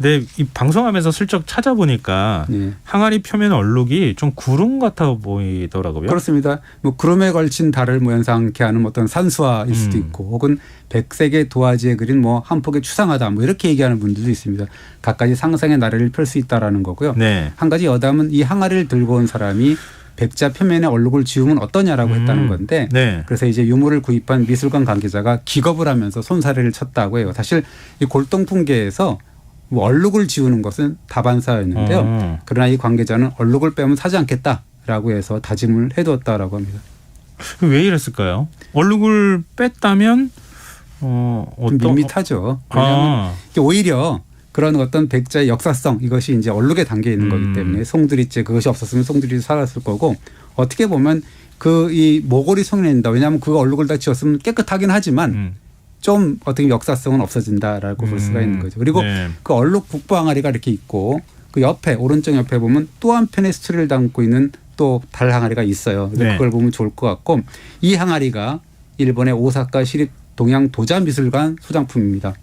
근데 이 방송하면서 슬쩍 찾아보니까 항아리 표면 얼룩이 좀 구름 같아 보이더라고요. 그렇습니다. 뭐 구름에 걸친 달을 모양상케 하는 어떤 산수화일 수도 있고 혹은 백색의 도화지에 그린 뭐 한 폭의 추상하다 뭐 이렇게 얘기하는 분들도 있습니다. 각가지 상상의 나래를 펼 수 있다라는 거고요. 한 가지 여담은 이 항아리를 들고 온 사람이 백자 표면에 얼룩을 지우면 어떠냐라고 했다는 건데 그래서 이제 유물을 구입한 미술관 관계자가 기겁을 하면서 손사래를 쳤다고 해요. 사실 이 골동품계에서 뭐 얼룩을 지우는 것은 다반사였는데요. 그러나 이 관계자는 얼룩을 빼면 사지 않겠다라고 해서 다짐을 해두었다라고 합니다. 왜 이랬을까요? 얼룩을 뺐다면 좀 밋밋하죠. 왜냐하면 오히려 그런 어떤 백자의 역사성 이것이 이제 얼룩에 담겨 있는 거기 때문에 송두리째 그것이 없었으면 송두리 살았을 거고 어떻게 보면 그 이 모골이 성립된다. 왜냐하면 그 얼룩을 다 지웠으면 깨끗하긴 하지만 좀 어떻게 역사성은 없어진다라고 볼 수가 있는 거죠. 그리고 그 얼룩 북부 항아리가 이렇게 있고 그 옆에 오른쪽 옆에 보면 또 한편의 스토리를 담고 있는 또 달 항아리가 있어요. 그래서 그걸 보면 좋을 것 같고 이 항아리가 일본의 오사카 시립 동양 도자미술관 소장품입니다.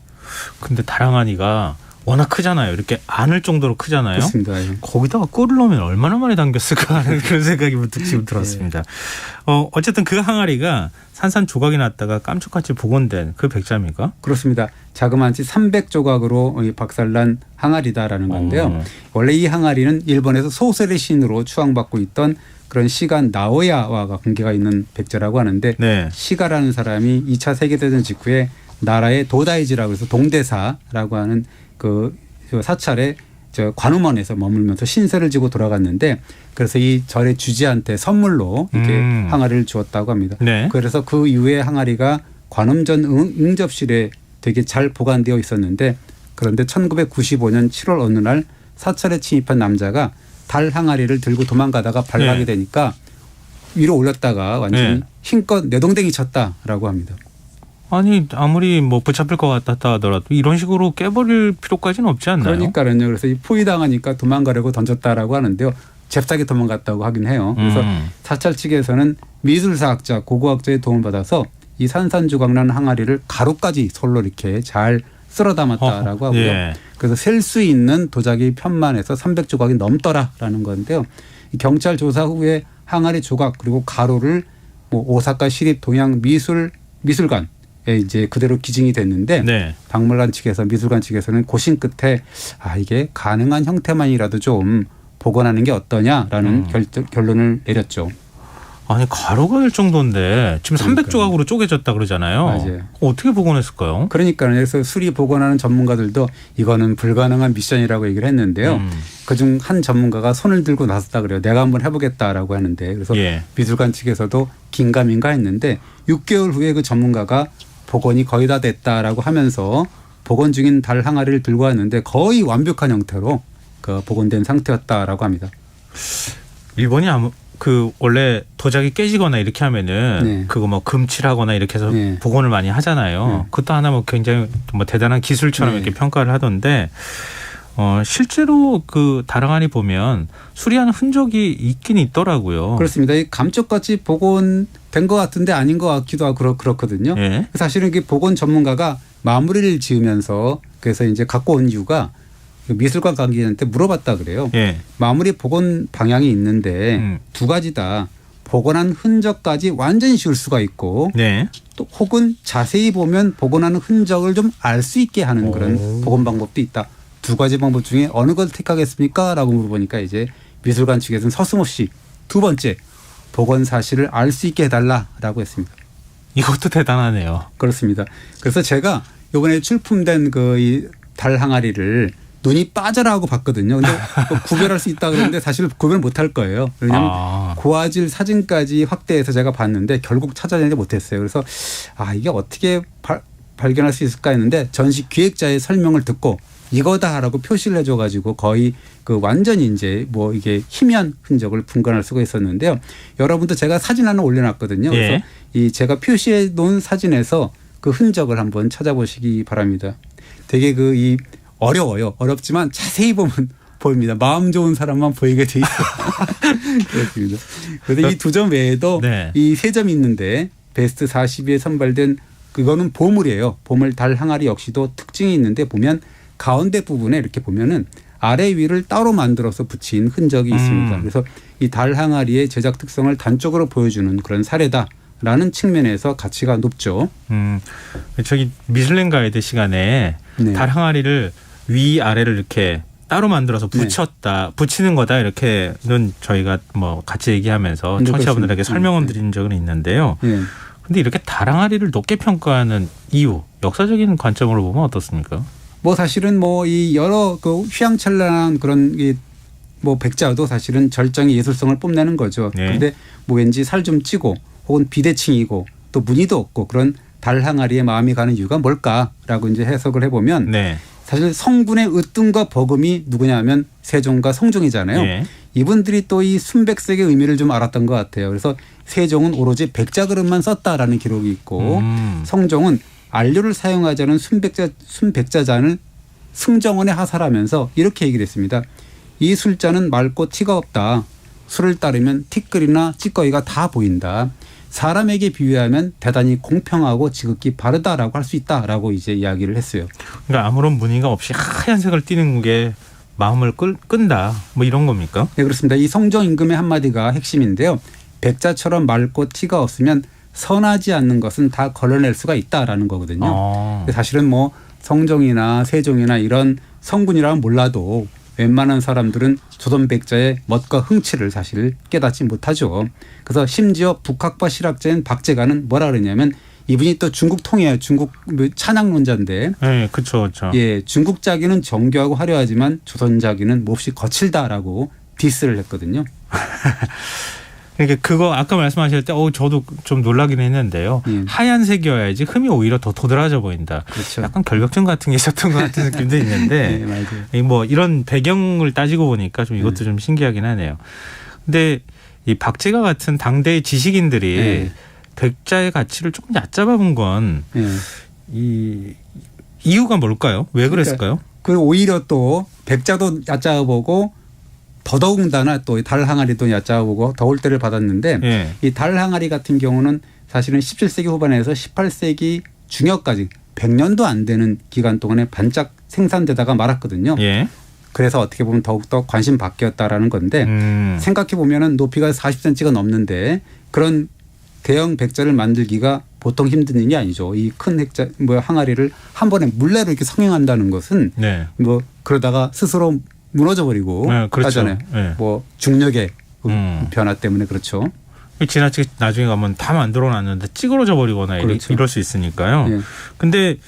근데 달 항아리가 워낙 크잖아요. 이렇게 안을 정도로 크잖아요. 그렇습니다. 거기다가 꿀을 넣으면 얼마나 많이 담겼을까 하는 그런 생각이 문득 지금 들었습니다. 어쨌든 그 항아리가 산산조각이 났다가 깜짝같이 복원된 그 백자입니까? 그렇습니다. 자그마치 300조각으로 박살난 항아리다라는 건데요. 원래 이 항아리는 일본에서 소설의 신으로 추앙받고 있던 그런 시가 나오야와가 관계가 있는 백자라고 하는데 시가라는 사람이 2차 세계대전 직후에 나라의 도다이지라고 해서 동대사라고 하는 그 사찰에 저 관음원에서 머물면서 신세를 지고 돌아갔는데 그래서 이 절의 주지한테 선물로 이렇게 항아리를 주었다고 합니다. 그래서 그 이후에 항아리가 관음전 응접실에 되게 잘 보관되어 있었는데 그런데 1995년 7월 어느 날 사찰에 침입한 남자가 달 항아리를 들고 도망가다가 발각이 되니까 위로 올렸다가 완전히 힘껏 내동댕이 쳤다라고 합니다. 아니 아무리 뭐 붙잡힐 것 같다 하더라도 이런 식으로 깨버릴 필요까지는 없지 않나요? 그러니까요. 그래서 이 포위당하니까 도망가려고 던졌다라고 하는데요. 잽싸게 도망갔다고 하긴 해요. 그래서 사찰 측에서는 미술사학자, 고고학자의 도움을 받아서 이 산산조각난 항아리를 가루까지 솔로 이렇게 잘 쓸어 담았다라고 하고요. 그래서 셀 수 있는 도자기 편만 해서 300조각이 넘더라라는 건데요. 경찰 조사 후에 항아리 조각 그리고 가루를 뭐 오사카 시립 동양 미술관 이제 그대로 기증이 됐는데 박물관 측에서 미술관 측에서는 고심 끝에 이게 가능한 형태만이라도 좀 복원하는 게 어떠냐라는 결론을 내렸죠. 아니 가루가 될 정도인데 지금 300조각으로 쪼개졌다 그러잖아요. 맞아요. 어떻게 복원했을까요? 그러니까 그래서 수리 복원하는 전문가들도 이거는 불가능한 미션이라고 얘기를 했는데요. 그중 한 전문가가 손을 들고 나섰다 그래요. 내가 한번 해보겠다라고 하는데 그래서 미술관 측에서도 긴가민가 했는데 6개월 후에 그 전문가가 복원이 거의 다 됐다라고 하면서 복원 중인 달 항아리를 들고 왔는데 거의 완벽한 형태로 그 복원된 상태였다라고 합니다. 일본이 그 원래 도자기 깨지거나 이렇게 하면은 그거 뭐 금칠하거나 이렇게 해서 복원을 많이 하잖아요. 그것도 하나 뭐 굉장히 뭐 대단한 기술처럼 이렇게 평가를 하던데 실제로 그 다랑아리 보면 수리하는 흔적이 있긴 있더라고요. 그렇습니다. 감쪽같이 복원된 것 같은데 아닌 것 같기도 하고 그렇거든요. 사실은 그 복원 전문가가 마무리를 지으면서 그래서 이제 갖고 온 이유가 미술관 관계자한테 물어봤다 그래요. 마무리 복원 방향이 있는데 두 가지다. 복원한 흔적까지 완전히 지울 수가 있고 또 혹은 자세히 보면 복원하는 흔적을 좀 알 수 있게 하는 그런 복원 방법도 있다. 두 가지 방법 중에 어느 걸 택하겠습니까? 라고 물어보니까 이제 미술관 측에서는 서슴없이 두 번째 복원 사실을 알 수 있게 해달라라고 했습니다. 이것도 대단하네요. 그렇습니다. 그래서 제가 이번에 출품된 그 이 달 항아리를 눈이 빠져라고 봤거든요. 근데 구별할 수 있다 그러는데 사실 구별 못할 거예요. 왜냐하면 고화질 사진까지 확대해서 제가 봤는데 결국 찾아내지 못했어요. 그래서 이게 어떻게 발견할 수 있을까 했는데 전시 기획자의 설명을 듣고 이거다라고 표시를 해줘가지고 거의 그 완전히 이제 뭐 이게 희미한 흔적을 분간할 수가 있었는데요. 여러분도 제가 사진 하나 올려놨거든요. 그래서 이 제가 표시해 놓은 사진에서 그 흔적을 한번 찾아보시기 바랍니다. 되게 이 어려워요. 어렵지만 자세히 보면 보입니다. 마음 좋은 사람만 보이게 돼 있어요. 그렇습니다. 그래서 이 두 점 외에도 이 세 점이 있는데 베스트 40위에 선발된 그거는 보물이에요. 보물 달 항아리 역시도 특징이 있는데 보면 가운데 부분에 이렇게 보면은 아래 위를 따로 만들어서 붙인 흔적이 있습니다. 그래서 이 달 항아리의 제작 특성을 단적으로 보여주는 그런 사례다라는 측면에서 가치가 높죠. 저기 미슐랭 가이드 시간에 달 항아리를 위 아래를 이렇게 따로 만들어서 붙이는 거다 이렇게는 저희가 뭐 같이 얘기하면서 청취자분들에게 설명을 드린 적은 있는데요. 근데 이렇게 달 항아리를 높게 평가하는 이유, 역사적인 관점으로 보면 어떻습니까? 뭐 사실은 뭐 이 여러 그 휘황찬란한 그런 뭐 백자도 사실은 절정의 예술성을 뽐내는 거죠. 그런데 뭐 왠지 살 좀 찌고 혹은 비대칭이고 또 무늬도 없고 그런 달 항아리에 마음이 가는 이유가 뭘까라고 이제 해석을 해보면 사실 성군의 으뜸과 버금이 누구냐면 세종과 성종이잖아요. 이분들이 또 이 순백색의 의미를 좀 알았던 것 같아요. 그래서 세종은 오로지 백자 그릇만 썼다라는 기록이 있고 성종은 안료를 사용하지 않은 순백자잔을 승정원에 하사하면서 이렇게 얘기를 했습니다. 이 술잔은 맑고 티가 없다. 술을 따르면 티끌이나 찌꺼기가 다 보인다. 사람에게 비유하면 대단히 공평하고 지극히 바르다라고 할 수 있다라고 이제 이야기를 했어요. 그러니까 아무런 무늬가 없이 하얀색을 띠는 게 마음을 끈다 뭐 이런 겁니까? 네, 그렇습니다. 이 성종 임금의 한마디가 핵심인데요. 백자처럼 맑고 티가 없으면 선하지 않는 것은 다 걸러낼 수가 있다라는 거거든요. 사실은 뭐 성종이나 세종이나 이런 성군이라면 몰라도 웬만한 사람들은 조선 백자의 멋과 흥치를 사실 깨닫지 못하죠. 그래서 심지어 북학파 실학자인 박재가는 뭐라 그러냐면 이분이 또 중국 통이에요. 중국 찬양론자인데. 네, 그렇죠. 예, 중국 자기는 정교하고 화려하지만 조선 자기는 몹시 거칠다라고 디스를 했거든요. 그러니까 그거 아까 말씀하실 때 저도 좀 놀라긴 했는데요. 하얀색이어야지 흠이 오히려 더 도드라져 보인다. 그렇죠. 약간 결벽증 같은 게 있었던 것 같은 느낌도 있는데 뭐 이런 배경을 따지고 보니까 좀 이것도 좀 신기하긴 하네요. 근데 이 박재가 같은 당대의 지식인들이 백자의 가치를 조금 얕잡아 본 건 이 이유가 뭘까요? 왜 그랬을까요? 그리고 오히려 또 백자도 얕잡아 보고 더더군다나 또 달 항아리도 얕잡아보고 더울 때를 받았는데 이 달 항아리 같은 경우는 사실은 17세기 후반에서 18세기 중엽까지 100년도 안 되는 기간 동안에 반짝 생산되다가 말았거든요. 그래서 어떻게 보면 더욱더 관심 받기였다라는 건데 생각해 보면은 높이가 40cm가 넘는데 그런 대형 백자를 만들기가 보통 힘든 일이 아니죠. 이 큰 항아리를 한 번에 물레로 이렇게 성형한다는 것은 뭐 그러다가 스스로 무너져 버리고 하잖아요. 뭐 중력의 변화 때문에 그렇죠. 지나치게 나중에 가면 다 만들어놨는데 찌그러져 버리거나 이럴 수 있으니까요. 근데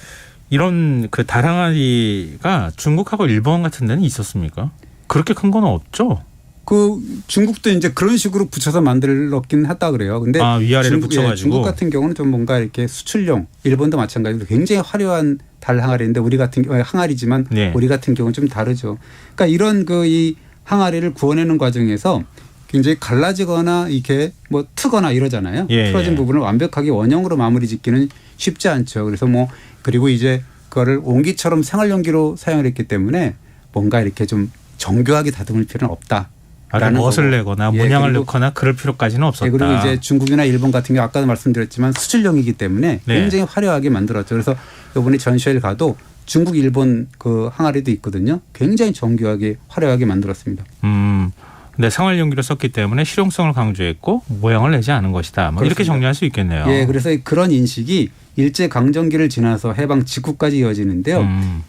이런 그 달 항아리가 중국하고 일본 같은 데는 있었습니까? 그렇게 큰 건 없죠. 그 중국도 이제 그런 식으로 붙여서 만들었긴 했다 그래요. 근데 위아래를 붙여가지고 중국 같은 경우는 좀 뭔가 이렇게 수출용, 일본도 마찬가지로 굉장히 화려한 달 항아리인데 우리 같은 경우 항아리지만 우리 같은 경우는 좀 다르죠. 그러니까 이런 이 항아리를 구워내는 과정에서 굉장히 갈라지거나 이렇게 뭐 트거나 이러잖아요. 틀어진 부분을 완벽하게 원형으로 마무리 짓기는 쉽지 않죠. 그래서 뭐 그리고 이제 그거를 옹기처럼 생활용기로 사용을 했기 때문에 뭔가 이렇게 좀 정교하게 다듬을 필요는 없다. 멋을 내거나 문양을 넣거나 그럴 필요까지는 없었다. 그리고 이제 중국이나 일본 같은 경우 아까도 말씀드렸지만 수출용이기 때문에 굉장히 화려하게 만들었죠. 그래서 이번에 전시회를 가도 중국, 일본 그 항아리도 있거든요. 굉장히 정교하게 화려하게 만들었습니다. 근데 생활용기로 썼기 때문에 실용성을 강조했고 모양을 내지 않은 것이다. 뭐 이렇게 정리할 수 있겠네요. 예, 그래서 그런 인식이 일제 강점기를 지나서 해방 직후까지 이어지는데요.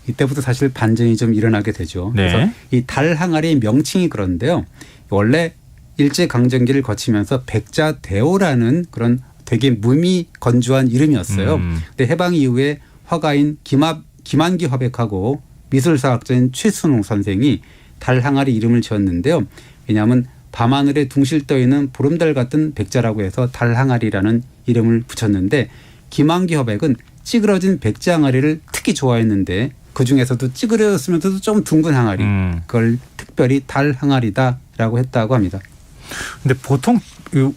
이때부터 사실 반전이 좀 일어나게 되죠. 그래서 이 달 항아리의 명칭이 그런데요. 원래 일제 강점기를 거치면서 백자대오라는 그런 되게 무미 건조한 이름이었어요. 근데 해방 이후에 화가인 김한기 화백하고 미술사학자인 최순호 선생이 달 항아리 이름을 지었는데요. 왜냐하면 밤하늘에 둥실 떠있는 보름달 같은 백자라고 해서 달 항아리라는 이름을 붙였는데 김한기 화백은 찌그러진 백자 항아리를 특히 좋아했는데 그중에서도 찌그러졌으면서도 좀 둥근 항아리 그걸 특별히 달 항아리다라고 했다고 합니다. 근데 보통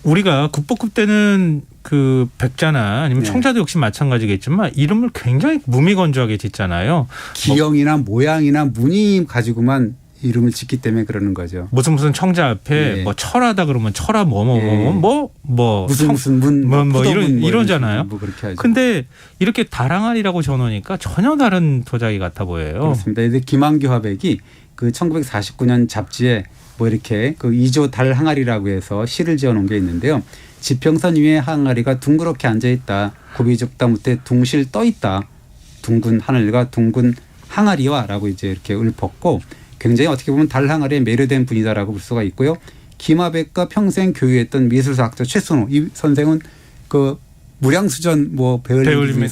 우리가 국보급 때는 그 백자나 아니면 청자도 역시 마찬가지겠지만 이름을 굉장히 무미건조하게 짓잖아요. 기형이나 모양이나 무늬 가지고만 이름을 짓기 때문에 그러는 거죠. 무슨 청자 앞에 뭐 철하다 그러면 철하 무슨 문 이러잖아요. 뭐 그렇게 하죠. 근데 이렇게 달항아리라고 적어놓으니까 전혀 다른 도자기 같아 보여요. 그렇습니다. 근데 김한규 화백이 그 1949년 잡지에 뭐 이렇게 그 2조 달 항아리라고 해서 시를 지어놓은 게 있는데요. 지평선 위에 항아리가 둥그렇게 앉아있다. 굽이 좁다 못해 둥실 떠있다. 둥근 하늘과 둥근 항아리와라고 이제 이렇게 읊었고 굉장히 어떻게 보면 달 항아리에 매료된 분이다라고 볼 수가 있고요. 김화백과 평생 교유했던 미술사학자 최순호 이 선생은 그 무량수전 뭐 배울림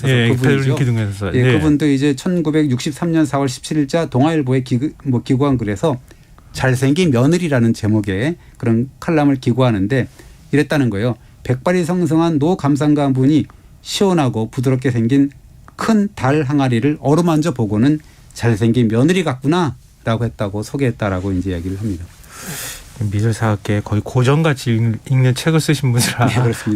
기둥에서 그분도 이제 1963년 4월 17일자 동아일보에 기고한 글에서 잘생긴 며느리라는 제목의 그런 칼럼을 기고하는데 이랬다는 거예요. 백발이 성성한 노 감상가 한 분이 시원하고 부드럽게 생긴 큰 달 항아리를 어루만져 보고는 잘생긴 며느리 같구나 라고 했다고 소개했다라고 이제 이야기를 합니다. 미술사학계 거의 고전같이 읽는 책을 쓰신 분이라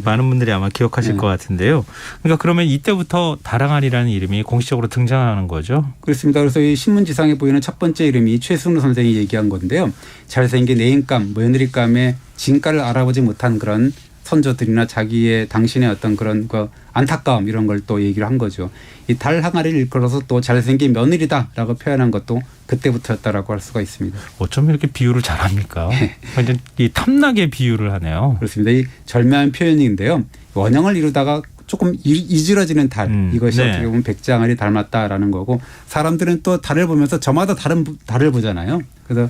많은 분들이 아마 기억하실 것 같은데요. 그러니까 그러면 이때부터 달항아리라는 이름이 공식적으로 등장하는 거죠? 그렇습니다. 그래서 이 신문지상에 보이는 첫 번째 이름이 최순호 선생이 얘기한 건데요. 잘생긴 애인감, 며느리감의 진가를 알아보지 못한 그런 선조들이나 자기의 당신의 어떤 그런 그 안타까움 이런 걸 또 얘기를 한 거죠. 이 달 항아리를 일컬어서 또 잘생긴 며느리다라고 표현한 것도 그때부터였다라고 할 수가 있습니다. 어쩜 이렇게 비유를 잘합니까? 완전 이 탐나게 비유를 하네요. 그렇습니다. 이 절묘한 표현인데요. 원형을 이루다가 조금 이질어지는 달 이것이 어떻게 보면 백자 항아리 닮았다라는 거고 사람들은 또 달을 보면서 저마다 다른 달을 보잖아요. 그래서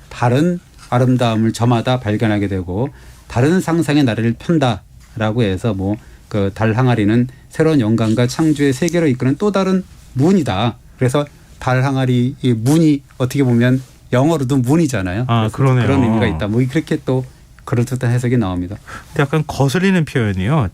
달은 아름다움을 저마다 발견하게 되고 다른 상상의 나래를 편다라고 해서 뭐 그 달 항아리는 새로운 영감과 창조의 세계로 이끄는 또 다른 문이다. 그래서 달 항아리 이 문이 어떻게 보면 영어로도 문이잖아요. 아, 그러네요. 그런 의미가 있다. 뭐 그렇게 또 그럴듯한 해석이 나옵니다. 근데 약간 거슬리는 표현이요.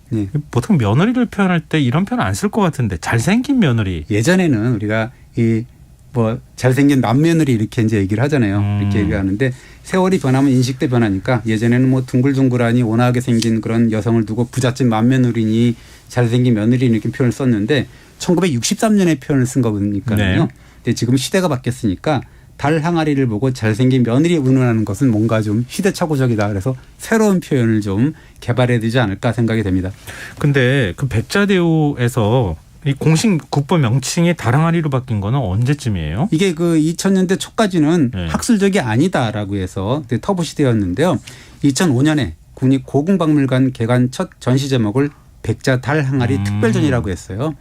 보통 며느리를 표현할 때 이런 표현 안 쓸 것 같은데 잘생긴 며느리. 예전에는 우리가 이 뭐 잘생긴 맏며느리 이렇게 이제 얘기를 하잖아요. 이렇게 얘기하는데 세월이 변하면 인식도 변하니까 예전에는 뭐 둥글둥글하니 온화하게 생긴 그런 여성을 두고 부잣집 맏며느리니 잘생긴 며느리 이렇게 표현을 썼는데 1963년에 표현을 쓴 거니까요. 근데 지금 시대가 바뀌었으니까 달 항아리를 보고 잘생긴 며느리 운운하는 것은 뭔가 좀 시대착오적이다. 그래서 새로운 표현을 좀 개발해야 되지 않을까 생각이 됩니다. 근데 그 백자대우에서 이 공식 국보 명칭이 달 항아리로 바뀐 거는 언제쯤이에요? 이게 그 2000년대 초까지는 학술적이 아니다라고 해서 터부 시대였는데요. 2005년에 국립고궁박물관 개관 첫 전시 제목을 백자 달 항아리 특별전이라고 했어요.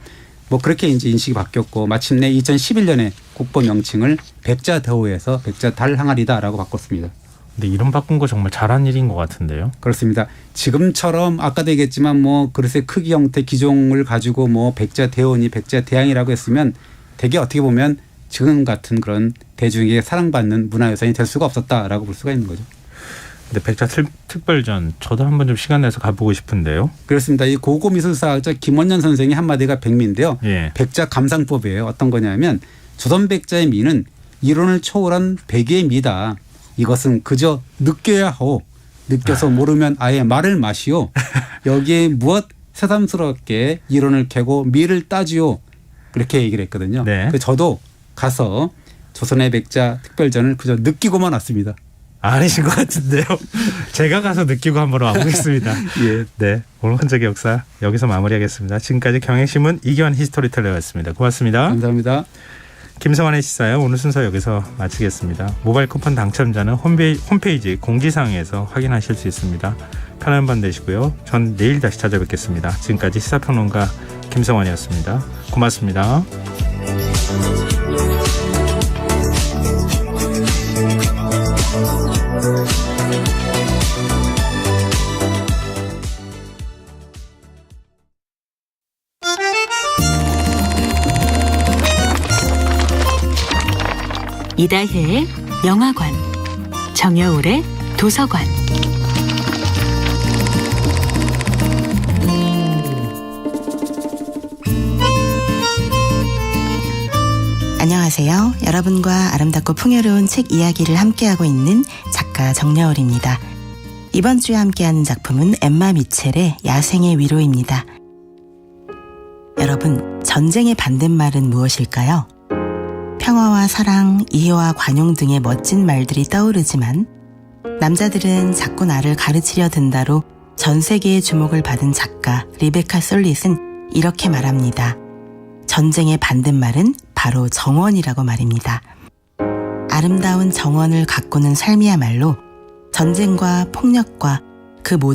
뭐 그렇게 이제 인식이 바뀌었고 마침내 2011년에 국보 명칭을 백자대우에서 백자 달 항아리다라고 바꿨습니다. 근데 이름 바꾼 거 정말 잘한 일인 것 같은데요. 그렇습니다. 지금처럼 아까도 얘기했지만 뭐 그릇의 크기 형태 기종을 가지고 뭐 백자대원이 백자대항이라고 했으면 되게 어떻게 보면 지금 같은 그런 대중에게 사랑받는 문화유산이 될 수가 없었다라고 볼 수가 있는 거죠. 근데 백자 특별전 저도 한번 좀 시간 내서 가보고 싶은데요. 그렇습니다. 이 고고미술사학자 김원년 선생의 한마디가 백미인데요. 백자 감상법이에요. 어떤 거냐면 조선 백자의 미는 이론을 초월한 백의 미다. 이것은 그저 느껴야 하오. 느껴서 모르면 아예 말을 마시오. 여기에 무엇 새삼스럽게 이론을 캐고 미를 따지오. 그렇게 얘기를 했거든요. 저도 가서 조선의 백자 특별전을 그저 느끼고만 왔습니다. 아니신 것 같은데요. 제가 가서 느끼고 한번 와보겠습니다. 네, 오늘 흔적의 역사 여기서 마무리하겠습니다. 지금까지 경향신문 이기환 히스토리텔러였습니다. 고맙습니다. 감사합니다. 김성환의 시사요. 오늘 순서 여기서 마치겠습니다. 모바일 쿠폰 당첨자는 홈페이지 공지사항에서 확인하실 수 있습니다. 편안한 밤 되시고요. 전 내일 다시 찾아뵙겠습니다. 지금까지 시사평론가 김성환이었습니다. 고맙습니다. 이다혜의 영화관, 정여울의 도서관. 안녕하세요. 여러분과 아름답고 풍요로운 책 이야기를 함께하고 있는 작가 정여울입니다. 이번 주에 함께하는 작품은 엠마 미첼의 야생의 위로입니다. 여러분, 전쟁의 반대말은 무엇일까요? 평화와 사랑, 이해와 관용 등의 멋진 말들이 떠오르지만 남자들은 자꾸 나를 가르치려 든다로 전 세계의 주목을 받은 작가 리베카 솔릿은 이렇게 말합니다. 전쟁의 반대말은 바로 정원이라고 말입니다. 아름다운 정원을 가꾸는 삶이야말로 전쟁과 폭력과 그 모든